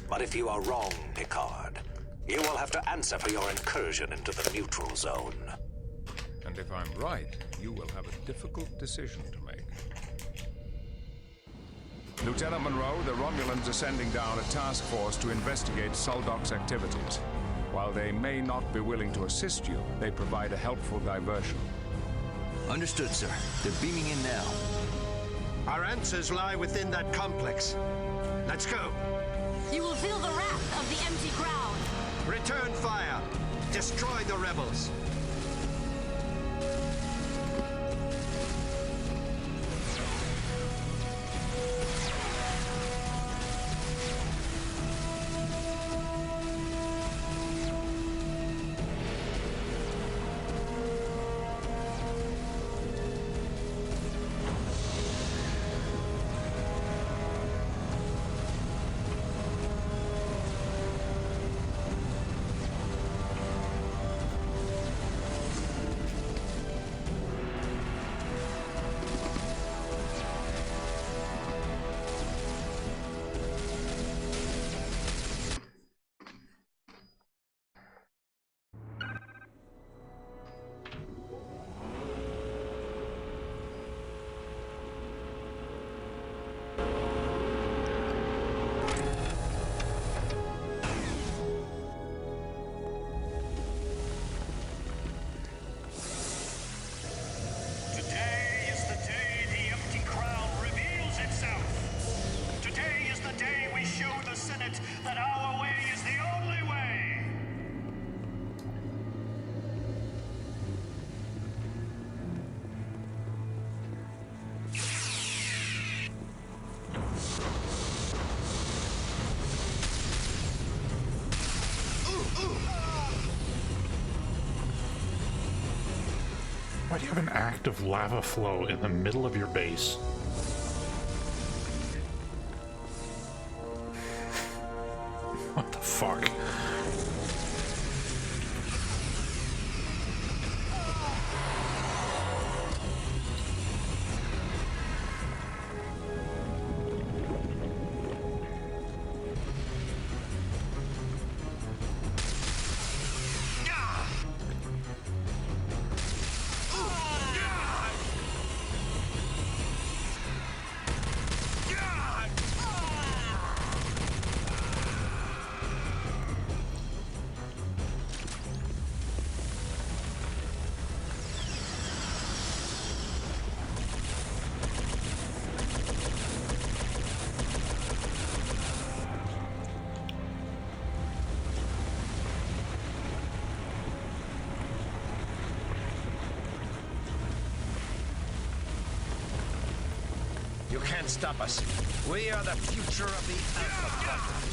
But if you are wrong, Picard, you will have to answer for your incursion into the neutral zone. And if I'm right, you will have a difficult decision to make. Lieutenant Monroe, the Romulans are sending down a task force to investigate Soldock's activities. While they may not be willing to assist you, they provide a helpful diversion. Understood, sir. They're beaming in now. Our answers lie within that complex. Let's go. You will feel the wrath of the Empty Crown. Return fire. Destroy the rebels. That our way is the only way. Why do you have an active lava flow in the middle of your base? What the fuck? can't stop us. We are the future of the Alpha Quadrant.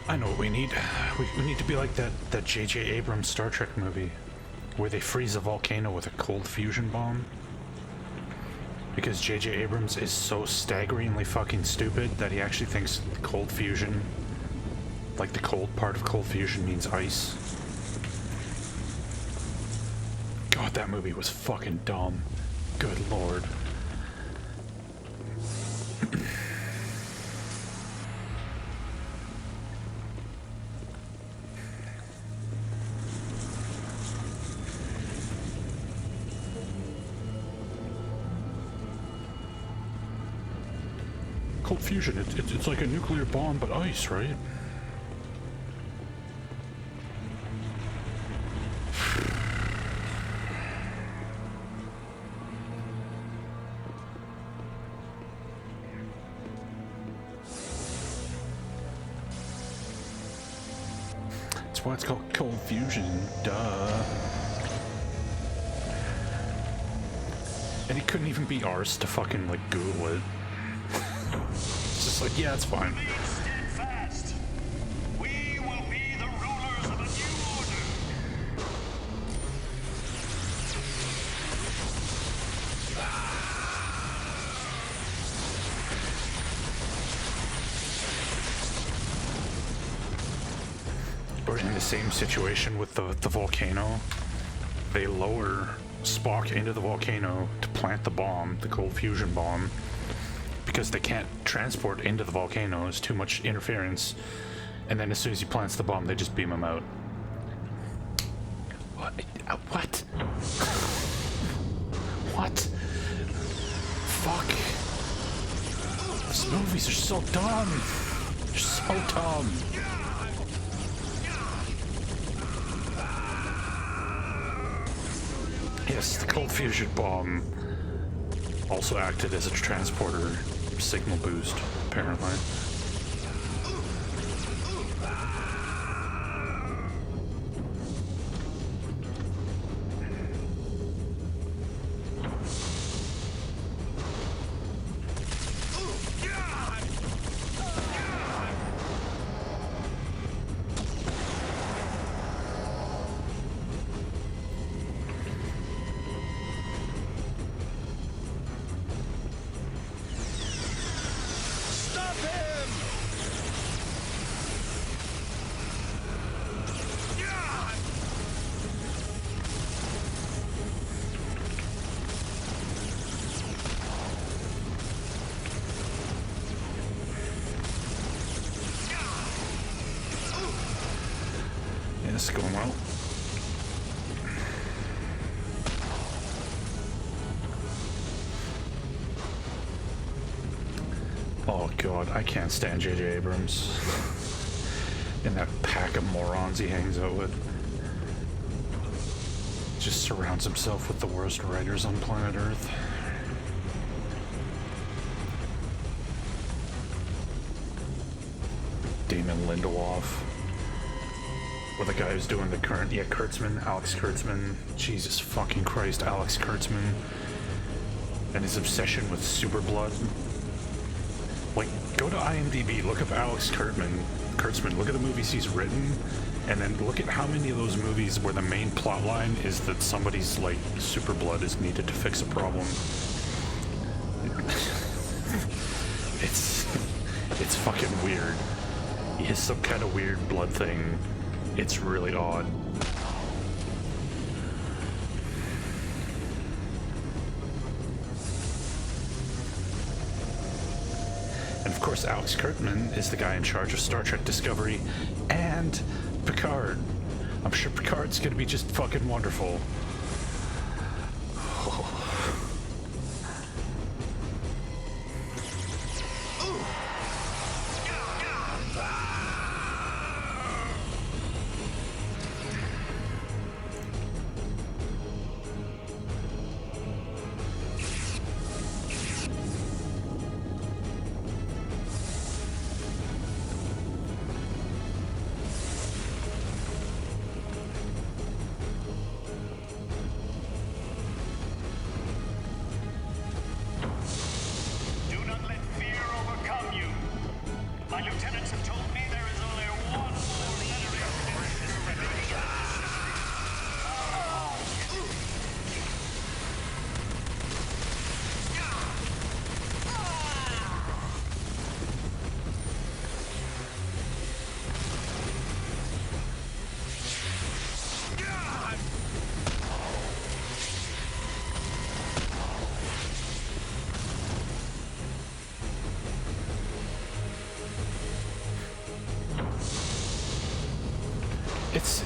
I know what we need. We need to be like that J.J. Abrams Star Trek movie where they freeze a volcano with a cold fusion bomb. Because J.J. Abrams is so staggeringly fucking stupid that he actually thinks cold fusion, like the cold part of cold fusion, means ice. God, that movie was fucking dumb. Good lord. Cold fusion, it's like a nuclear bomb, but ice, right? That's why it's called cold fusion, duh. And he couldn't even be arsed to fucking, like, Google it. It's just like, yeah, it's fine. Steadfast. We will be the rulers of a new order. We're in the same situation with the volcano. They lower Spock into the volcano to plant the bomb, the cold fusion bomb, because they can't transport into the volcano. There's too much interference. And then as soon as he plants the bomb, they just beam him out. What? What? What? Fuck. These movies are so dumb. They're so dumb. Yes, the cold fusion bomb also acted as a transporter signal boost, apparently. This is going well. Oh god, I can't stand J.J. Abrams. And that pack of morons he hangs out with. Just surrounds himself with the worst writers on planet Earth. Damon Lindelof. Or the guy who's doing the current, Kurtzman, Alex Kurtzman. Jesus fucking Christ, Alex Kurtzman. And his obsession with Superblood. Like, go to IMDb, look up Alex Kurtzman, look at the movies he's written, and then look at how many of those movies where the main plot line is that somebody's, like, Superblood is needed to fix a problem. It's fucking weird. He has some kind of weird blood thing. It's really odd. And of course, Alex Kurtzman is the guy in charge of Star Trek Discovery and Picard. I'm sure Picard's gonna be just fucking wonderful. My lieutenants have told me there is only one more Federation in this Federation.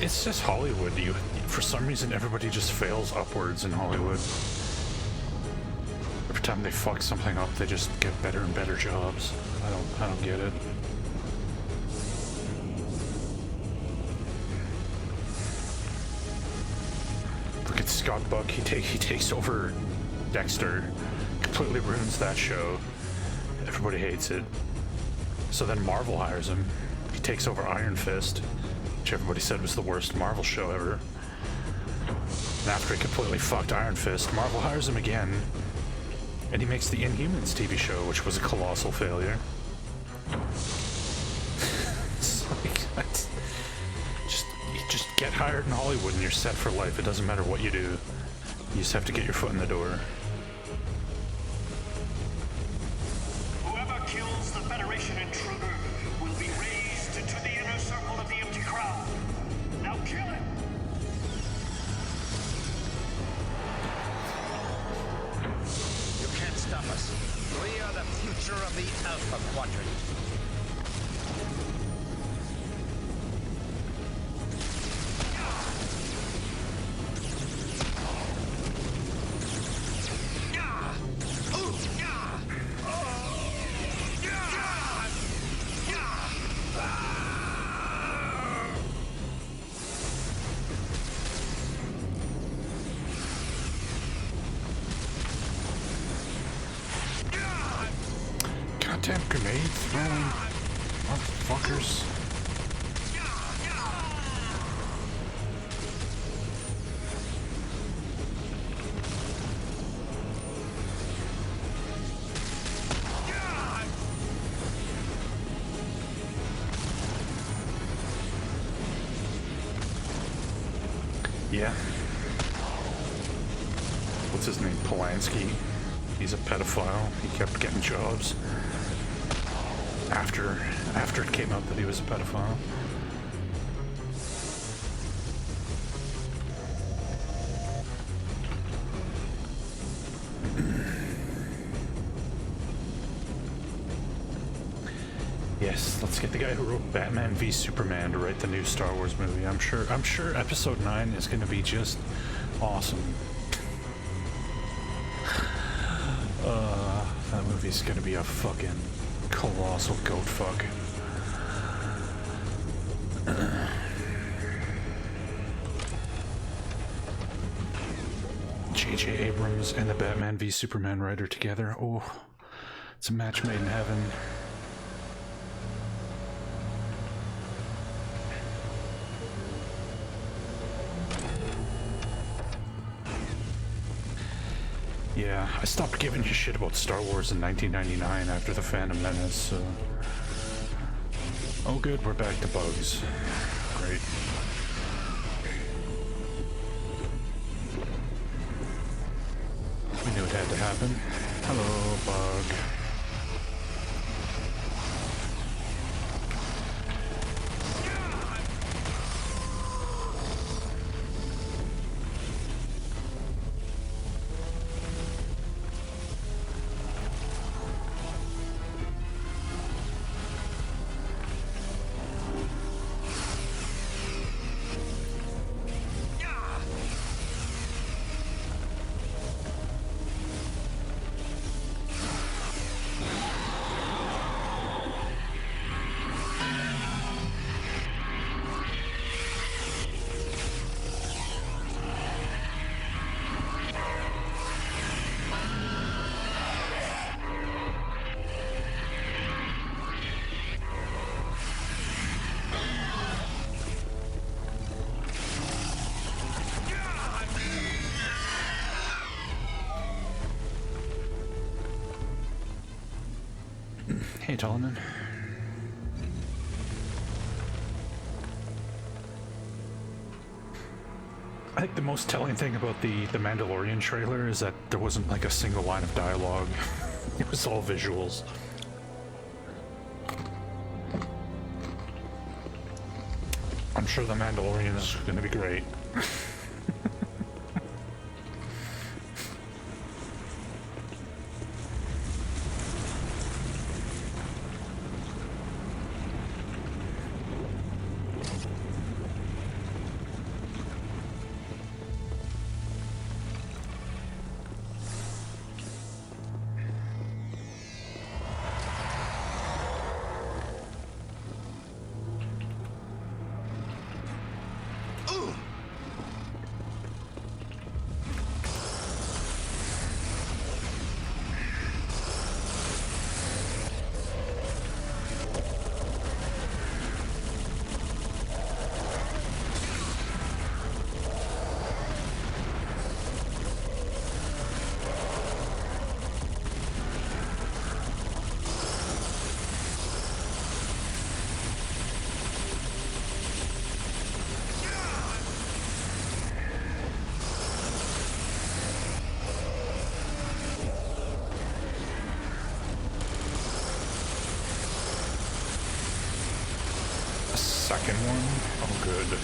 It's just Hollywood. For some reason, everybody just fails upwards in Hollywood. Every time they fuck something up, they just get better and better jobs. I don't get it. Look at Scott Buck. He takes over Dexter, completely ruins that show. Everybody hates it. So then Marvel hires him. He takes over Iron Fist, which everybody said was the worst Marvel show ever. And after he completely fucked Iron Fist, Marvel hires him again, and he makes the Inhumans TV show, which was a colossal failure. It's like, just get hired in Hollywood and you're set for life. It doesn't matter what you do. You just have to get your foot in the door. Whoever kills the Federation intruder will be raised to the inner circle of the Empty Crown. Now kill him! You can't stop us. We are the future of the Alpha Quadrant. Goddamn grenade throwing motherfuckers. Yeah. What's his name? Polanski. He's a pedophile. He kept getting jobs after it came out that he was a pedophile. Yes, let's get the guy who wrote Batman v Superman to write the new Star Wars movie. I'm sure Episode 9 is going to be just awesome. That movie's going to be a fucking colossal goat fuck. J.J. Abrams and the Batman v Superman writer together. Oh, it's a match made in heaven. Yeah, I stopped giving a shit about Star Wars in 1999 after The Phantom Menace, so... Oh good, we're back to bugs. Great. We knew it had to happen. Hello, bug. Hey, Tolman. I think the most telling thing about the Mandalorian trailer is that there wasn't like a single line of dialogue. It was all visuals. I'm sure the Mandalorian is going to be great. Second one? Oh, good.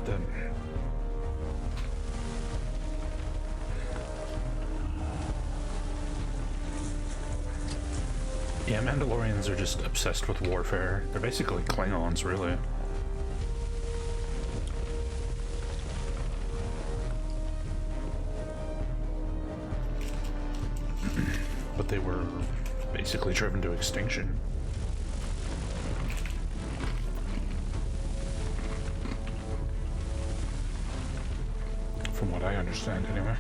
Then. Yeah, Mandalorians are just obsessed with warfare. They're basically Klingons, really. But they were basically driven to extinction. From what I understand, anyway.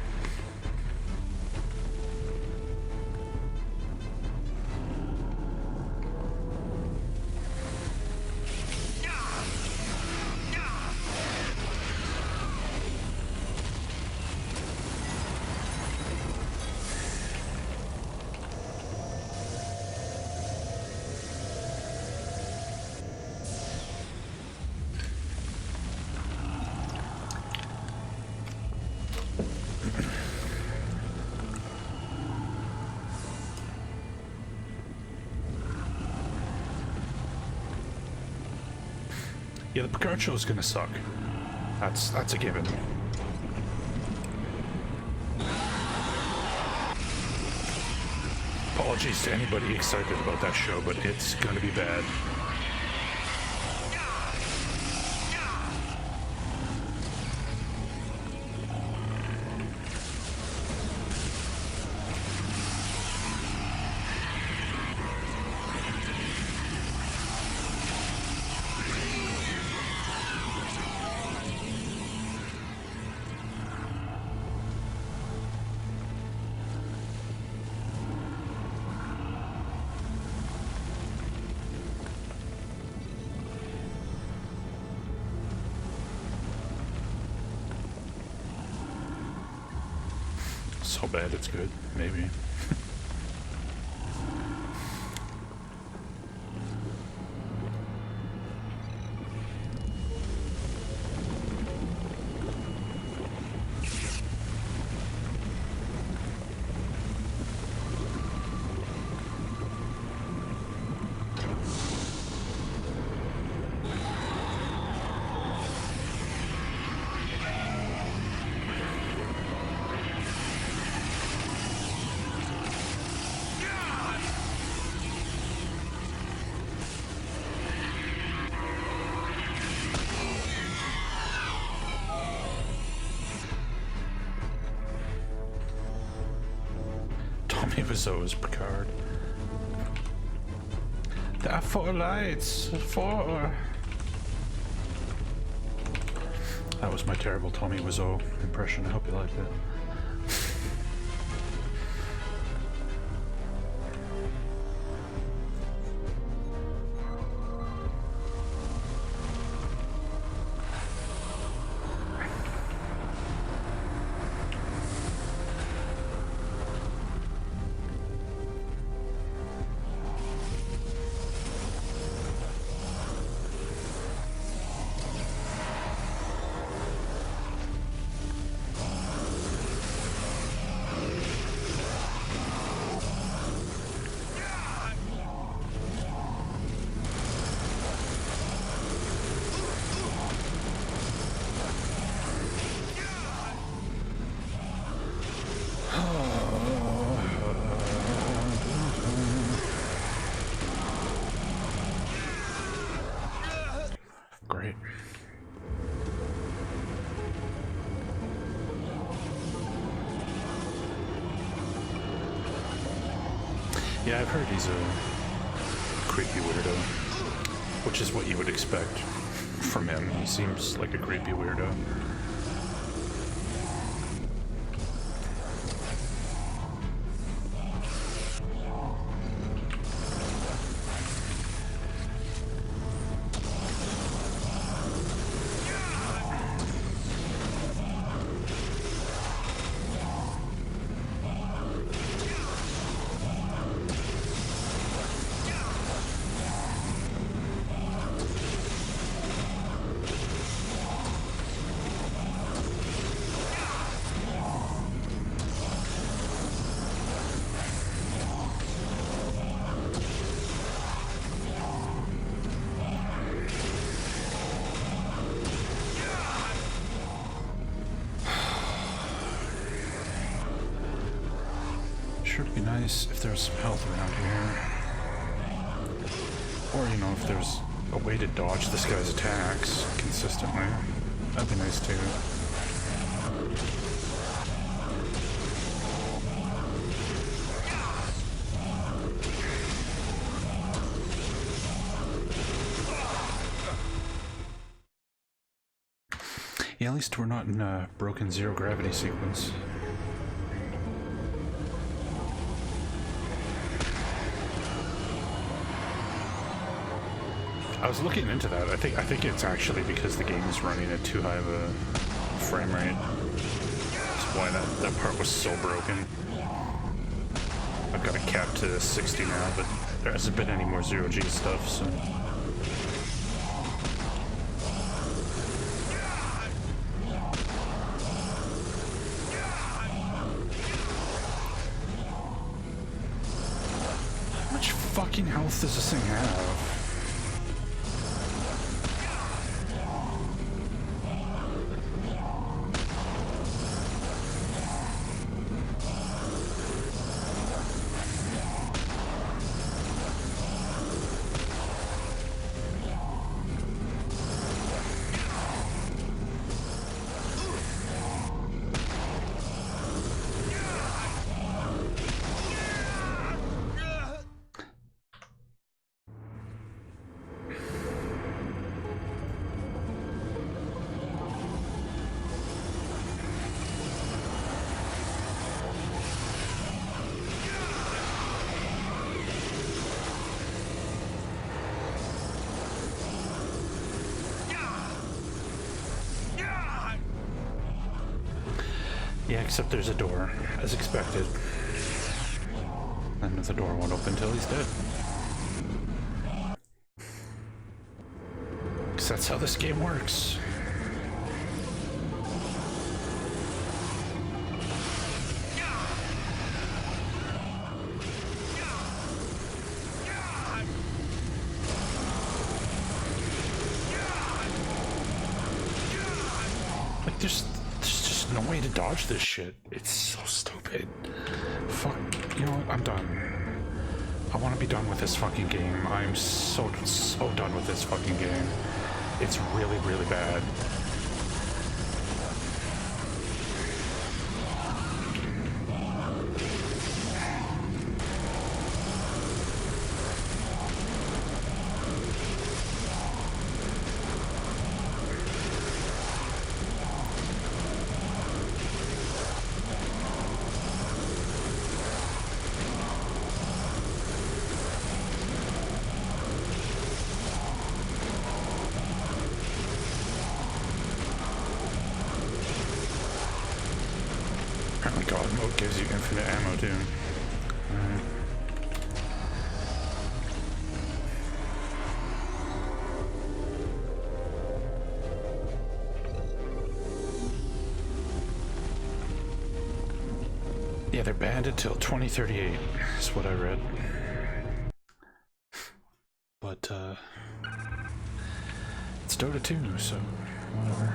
Yeah, the Picard show is gonna suck. That's a given. Apologies to anybody excited about that show, but it's gonna be bad. So bad it's good, maybe. Wiseau as Picard. There are 4 lights. 4. That was my terrible Tommy Wiseau impression. I hope you liked it. Great. Yeah, I've heard he's a creepy weirdo, which is what you would expect from him. He seems like a creepy weirdo. Sure would be nice if there's some health around here. Or, you know, if there's a way to dodge this guy's attacks consistently. That'd be nice too. Yeah, at least we're not in a broken zero gravity sequence. I was looking into that. I think it's actually because the game is running at too high of a frame rate. That's why that part was so broken. I've got it capped to 60 now, but there hasn't been any more zero-G stuff, so... How much fucking health does this thing have? Yeah, except there's a door, as expected. And the door won't open until he's dead. Because that's how this game works. Like, there's just no way to dodge this shit. It's so stupid. Fuck, you know what? I'm done. I want to be done with this fucking game. I'm so done with this fucking game. It's really, really bad. Apparently God mode gives you infinite ammo too. Yeah, they're banned until 2038, is what I read. But, it's Dota 2, so whatever.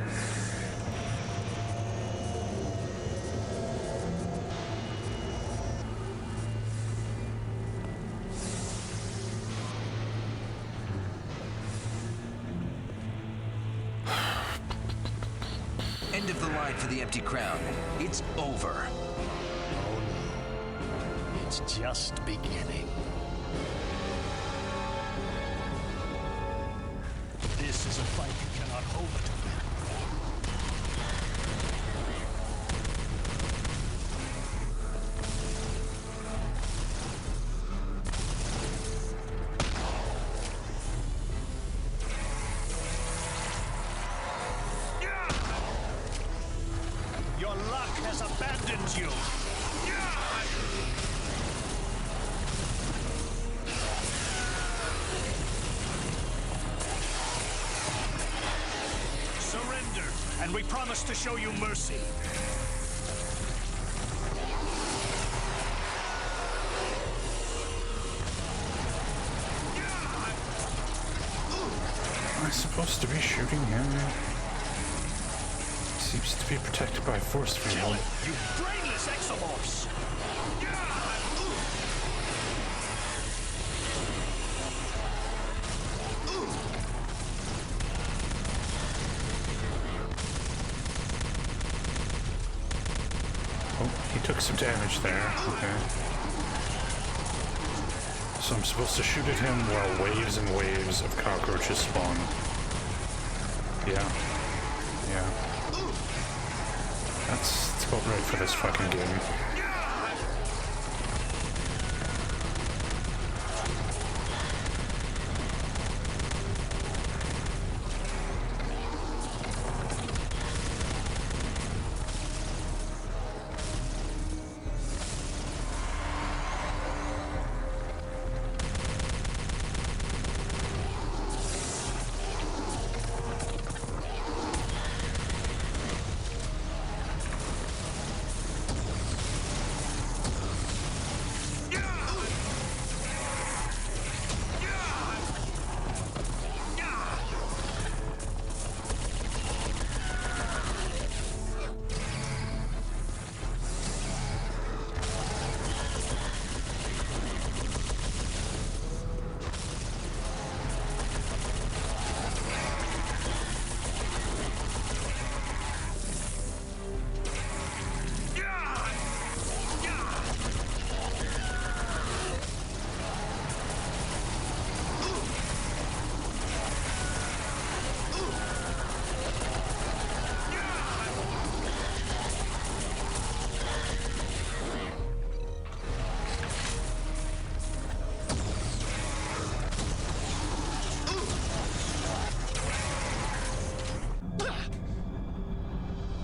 End of the line for the Empty Crown. It's over. Oh no. It's just beginning. This is a fight you cannot hold to win. Your luck has abandoned you. Surrender, and we promise to show you mercy. Am I supposed to be shooting him? Seems to be protected by a force field. You brainless exomorphs! Oh, he took some damage there. Okay. So I'm supposed to shoot at him while waves and waves of cockroaches spawn. Yeah. Yeah. That's about right for this fucking game.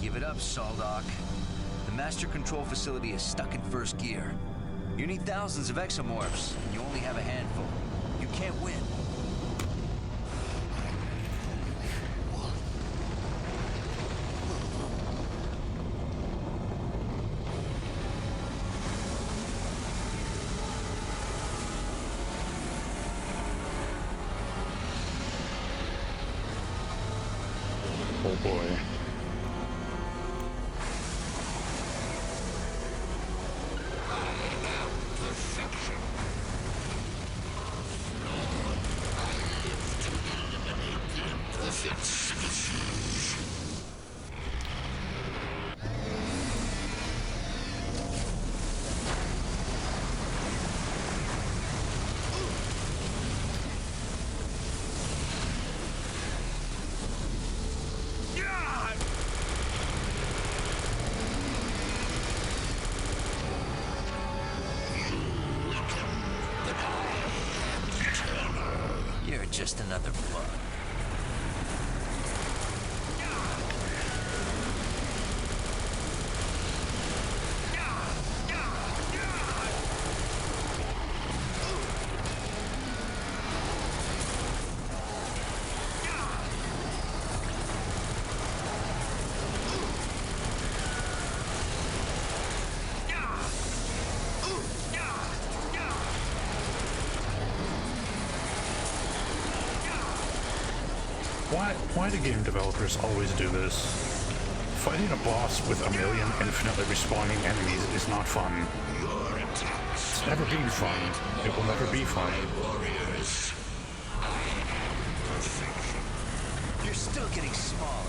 Give it up, Saldock. The Master Control Facility is stuck in first gear. You need thousands of exomorphs, and you only have a handful. You can't win. Oh boy. You're just another bug. Why do game developers always do this? Fighting a boss with a million infinitely respawning enemies is not fun. It's never been fun. It will never be fun. You're still getting smaller.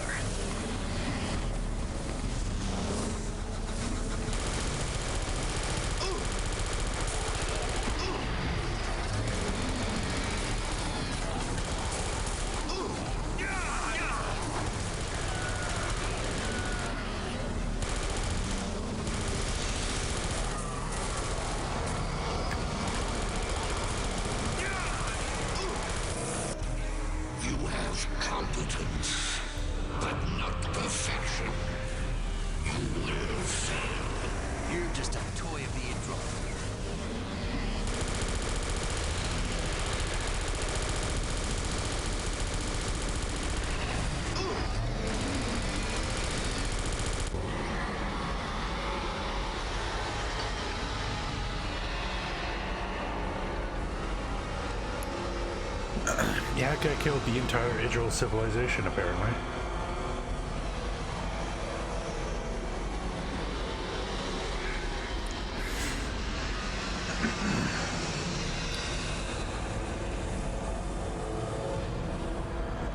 Competence, but not perfection. You will fail. You're just a toy of the Idril. Yeah, that guy killed the entire Idril civilization, apparently.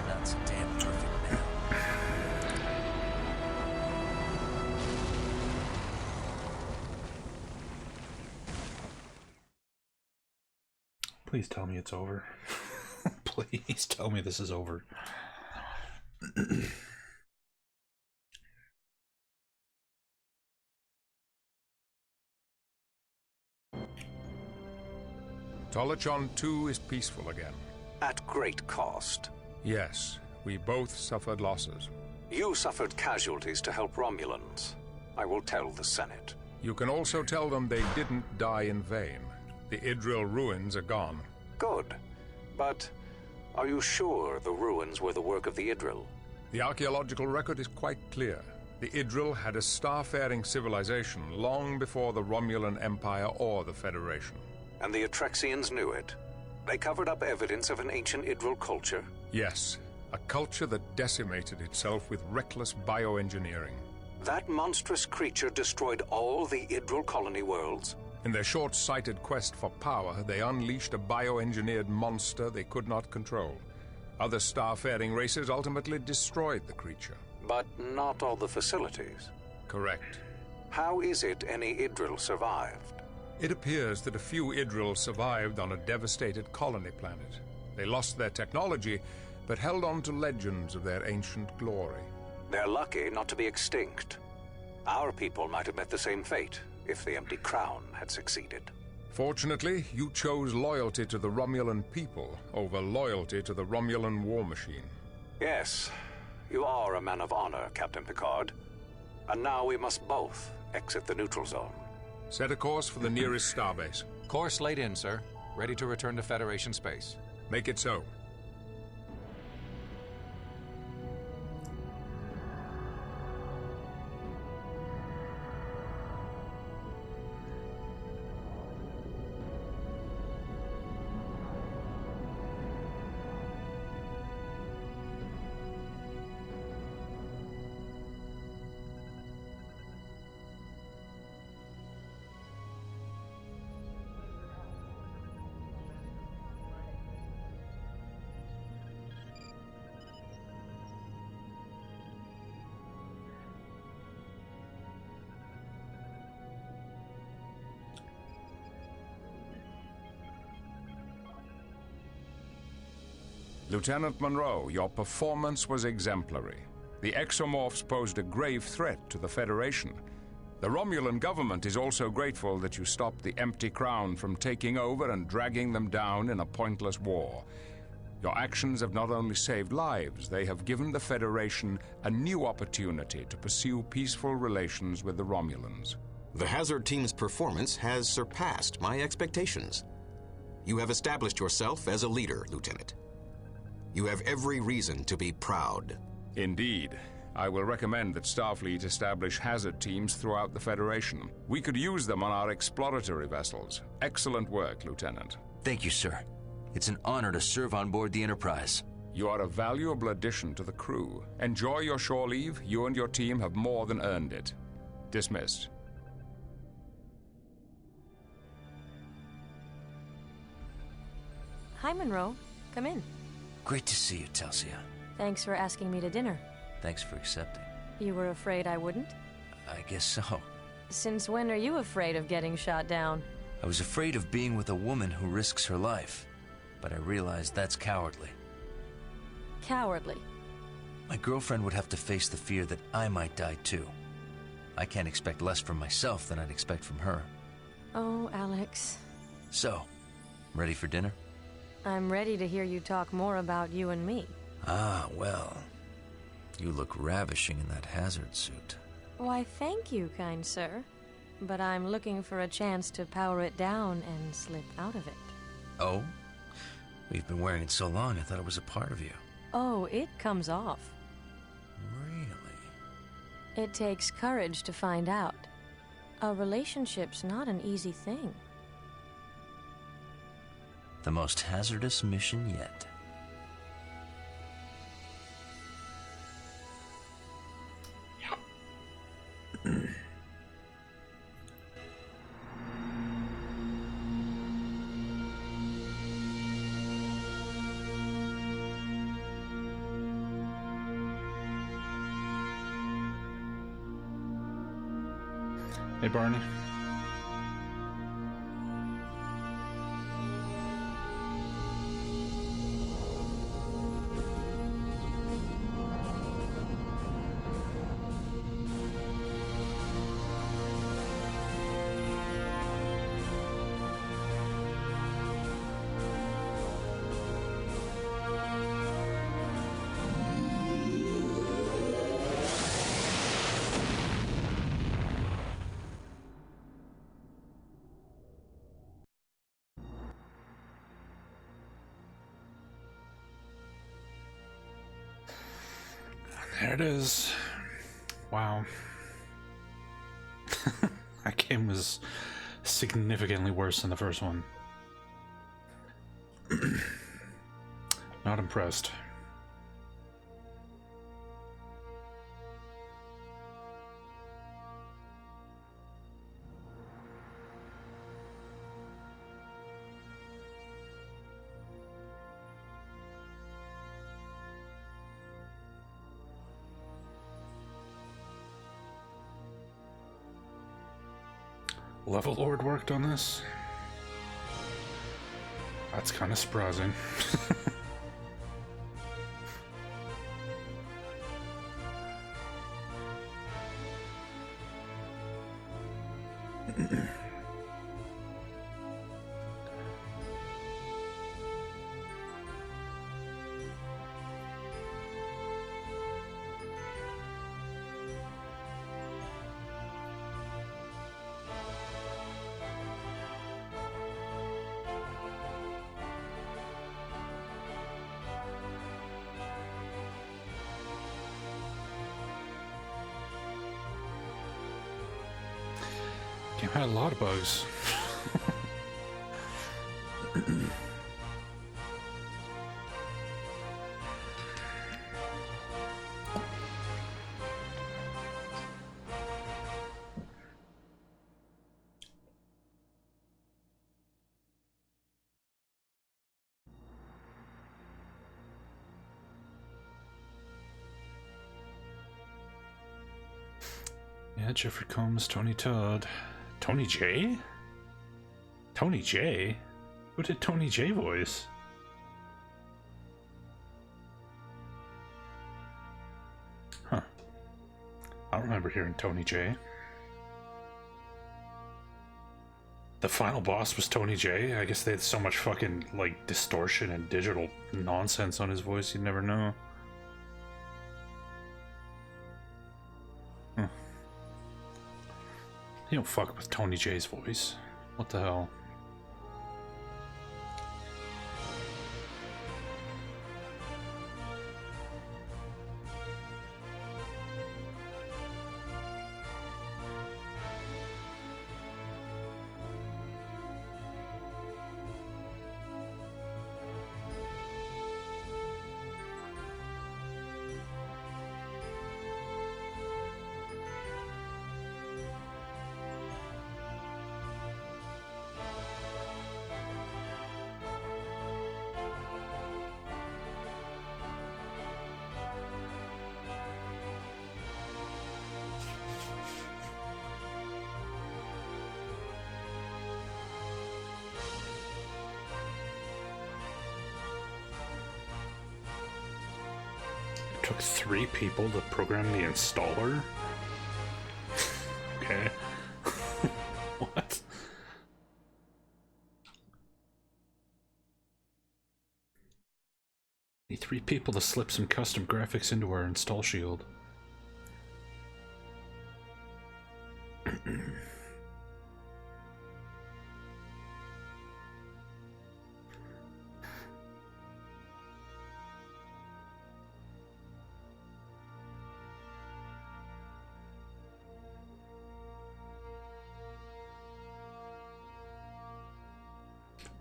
That's a damn perfect man. Please tell me it's over. Please tell me this is over. Tolachon 2 is peaceful again. At great cost. Yes, we both suffered losses. You suffered casualties to help Romulans. I will tell the Senate. You can also tell them they didn't die in vain. The Idril ruins are gone. Good. But are you sure the ruins were the work of the Idril? The archaeological record is quite clear. The Idril had a star-faring civilization long before the Romulan Empire or the Federation. And the Atrexians knew it. They covered up evidence of an ancient Idril culture? Yes, a culture that decimated itself with reckless bioengineering. That monstrous creature destroyed all the Idril colony worlds? In their short-sighted quest for power, they unleashed a bioengineered monster they could not control. Other starfaring races ultimately destroyed the creature. But not all the facilities? Correct. How is it any Idril survived? It appears that a few Idril survived on a devastated colony planet. They lost their technology, but held on to legends of their ancient glory. They're lucky not to be extinct. Our people might have met the same fate if the Empty Crown had succeeded. Fortunately, you chose loyalty to the Romulan people over loyalty to the Romulan war machine. Yes, you are a man of honor, Captain Picard. And now we must both exit the neutral zone. Set a course for the nearest starbase. Course laid in, sir. Ready to return to Federation space. Make it so. Lieutenant Monroe, your performance was exemplary. The exomorphs posed a grave threat to the Federation. The Romulan government is also grateful that you stopped the Empty Crown from taking over and dragging them down in a pointless war. Your actions have not only saved lives, they have given the Federation a new opportunity to pursue peaceful relations with the Romulans. The Hazard Team's performance has surpassed my expectations. You have established yourself as a leader, Lieutenant. You have every reason to be proud. Indeed. I will recommend that Starfleet establish hazard teams throughout the Federation. We could use them on our exploratory vessels. Excellent work, Lieutenant. Thank you, sir. It's an honor to serve on board the Enterprise. You are a valuable addition to the crew. Enjoy your shore leave. You and your team have more than earned it. Dismissed. Hi, Monroe. Come in. Great to see you, Telsia. Thanks for asking me to dinner. Thanks for accepting. You were afraid I wouldn't? I guess so. Since when are you afraid of getting shot down? I was afraid of being with a woman who risks her life, but I realized that's cowardly. Cowardly. My girlfriend would have to face the fear that I might die too. I can't expect less from myself than I'd expect from her. Oh, Alex. So, ready for dinner? I'm ready to hear you talk more about you and me. Ah, well. You look ravishing in that hazard suit. Why, thank you, kind sir. But I'm looking for a chance to power it down and slip out of it. Oh? We've been wearing it so long, I thought it was a part of you. Oh, it comes off. Really? It takes courage to find out. A relationship's not an easy thing. The most hazardous mission yet. Hey, Barney. There it is. Wow. That game was significantly worse than the first one. Not impressed. Level Lord worked on this? That's kind of surprising. Game had a lot of bugs. Yeah, Jeffrey Combs, Tony Todd. Tony J? Tony J? Who did Tony J voice? Huh. I don't remember hearing Tony J. The final boss was Tony J. I guess they had so much fucking, like, distortion and digital nonsense on his voice, you'd never know. Huh. You don't fuck with Tony J's voice. What the hell? Took 3 people to program the installer? Okay. What? Need 3 people to slip some custom graphics into our install shield.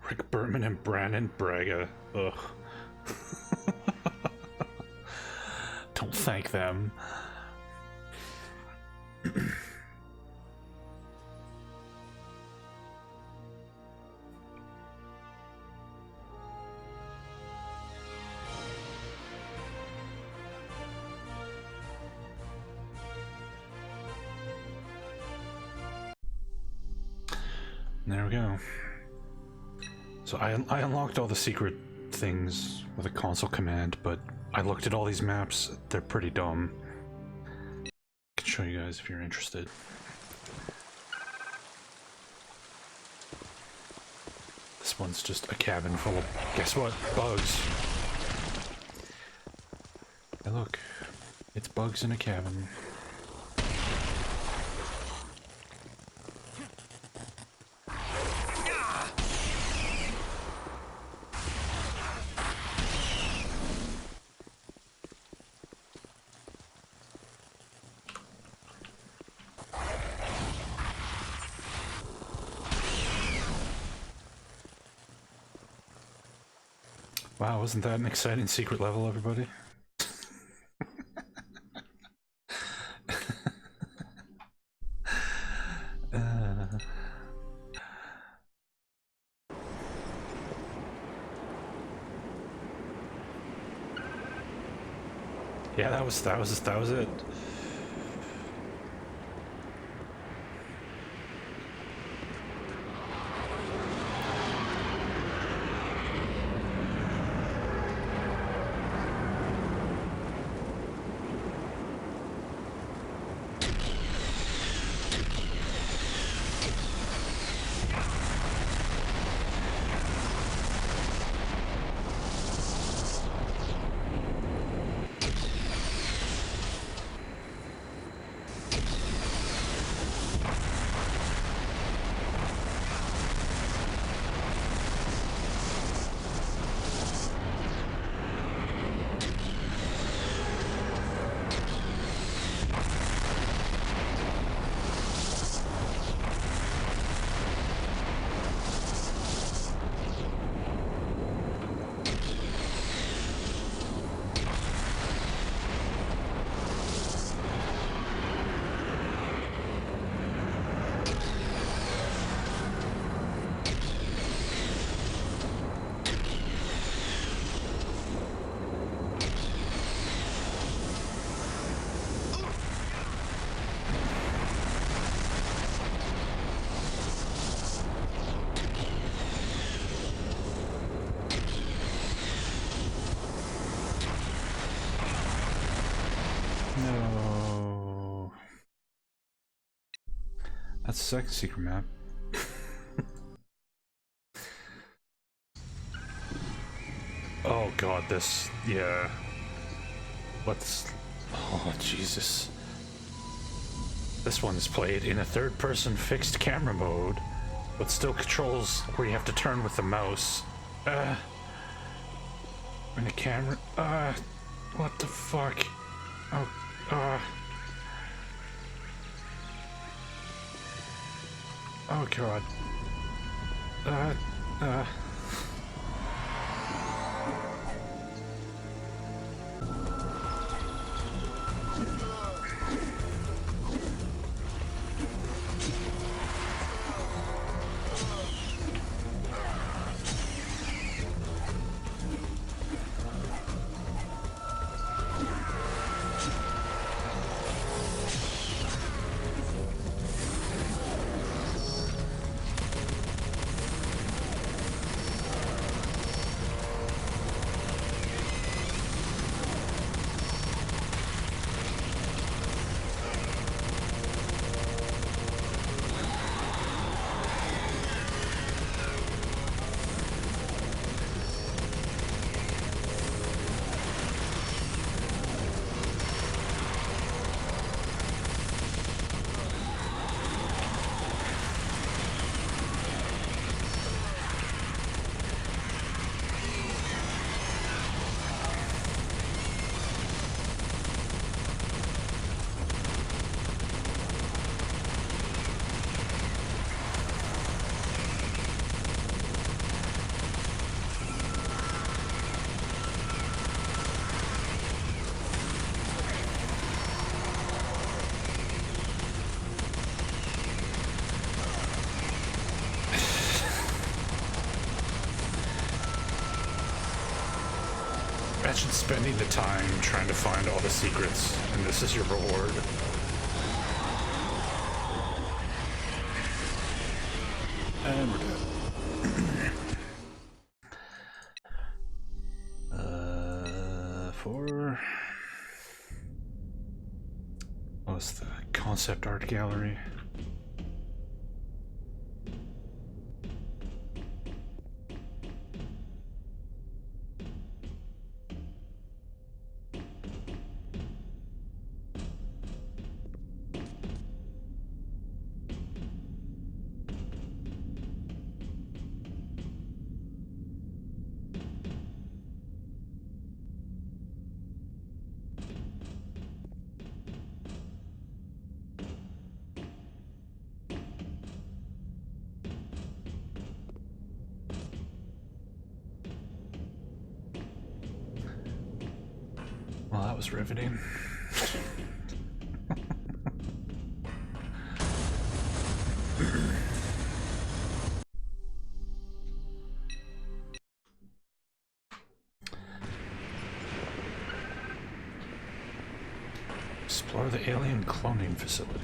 Rick Berman and Brandon Braga. Ugh. Don't thank them. There we go. So I unlocked all the secret things with a console command, but I looked at all these maps. They're pretty dumb. I can show you guys if you're interested. This one's just a cabin full of, guess what? Bugs. Hey look, it's bugs in a cabin. Wow, wasn't that an exciting secret level, everybody? Yeah, that was it. No. That's the second secret map. Oh god, this... yeah. What's... oh Jesus. This one is played in a third-person fixed camera mode, but still controls where you have to turn with the mouse. In a camera... what the fuck? Oh, oh god. Imagine spending the time trying to find all the secrets, and this is your reward. And we're dead. For... what was the concept art gallery? Well, that was riveting. Explore the alien cloning facility.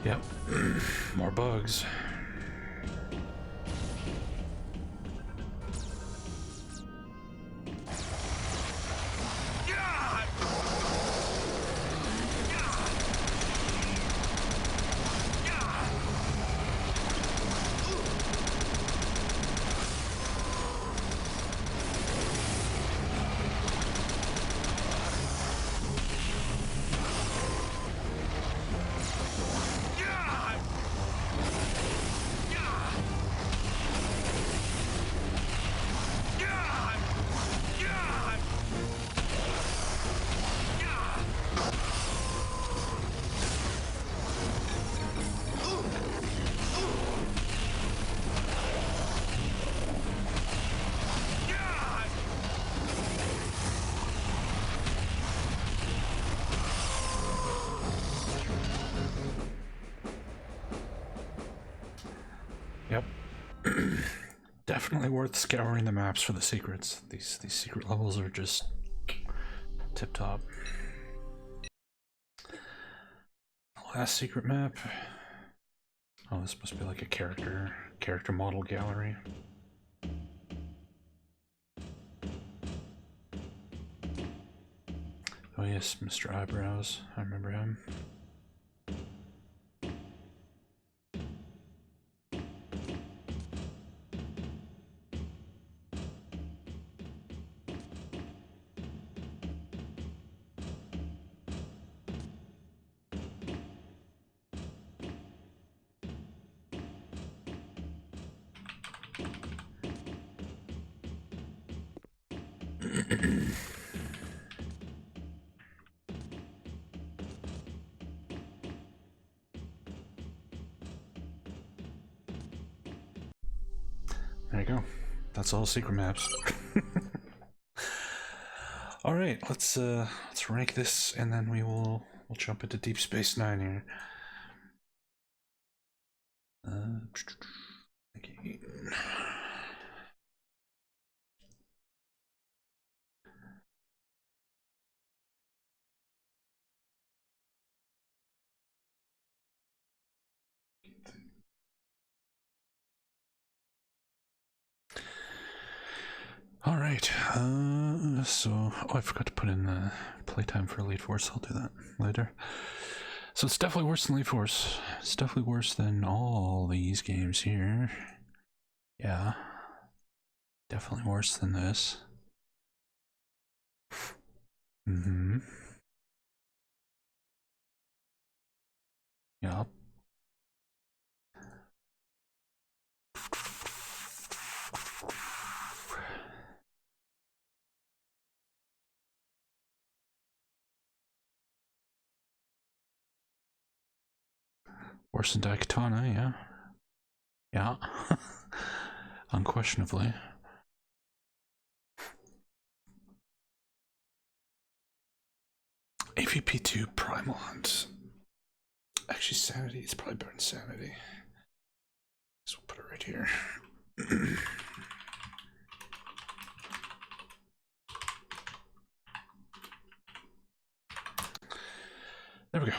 Yep, more bugs. Yep. Definitely worth scouring the maps for the secrets. These secret levels are just tip top. Last secret map. Oh, this must be like a character model gallery. Oh yes, Mr. Eyebrows. I remember him. There you go. That's all secret maps. All right, let's rank this, and then we'll jump into Deep Space Nine here. Okay. All right, so I forgot to put in the playtime for Elite Force. I'll do that later. So it's definitely worse than Leaf Force. It's definitely worse than all these games here. Yeah. Definitely worse than this. Mm-hmm. Yup. Worse than Daikatana, yeah. Yeah. Unquestionably. AVP2 Primal Hunt. Actually, Sanity is probably better than Sanity. So we'll put it right here. There we go.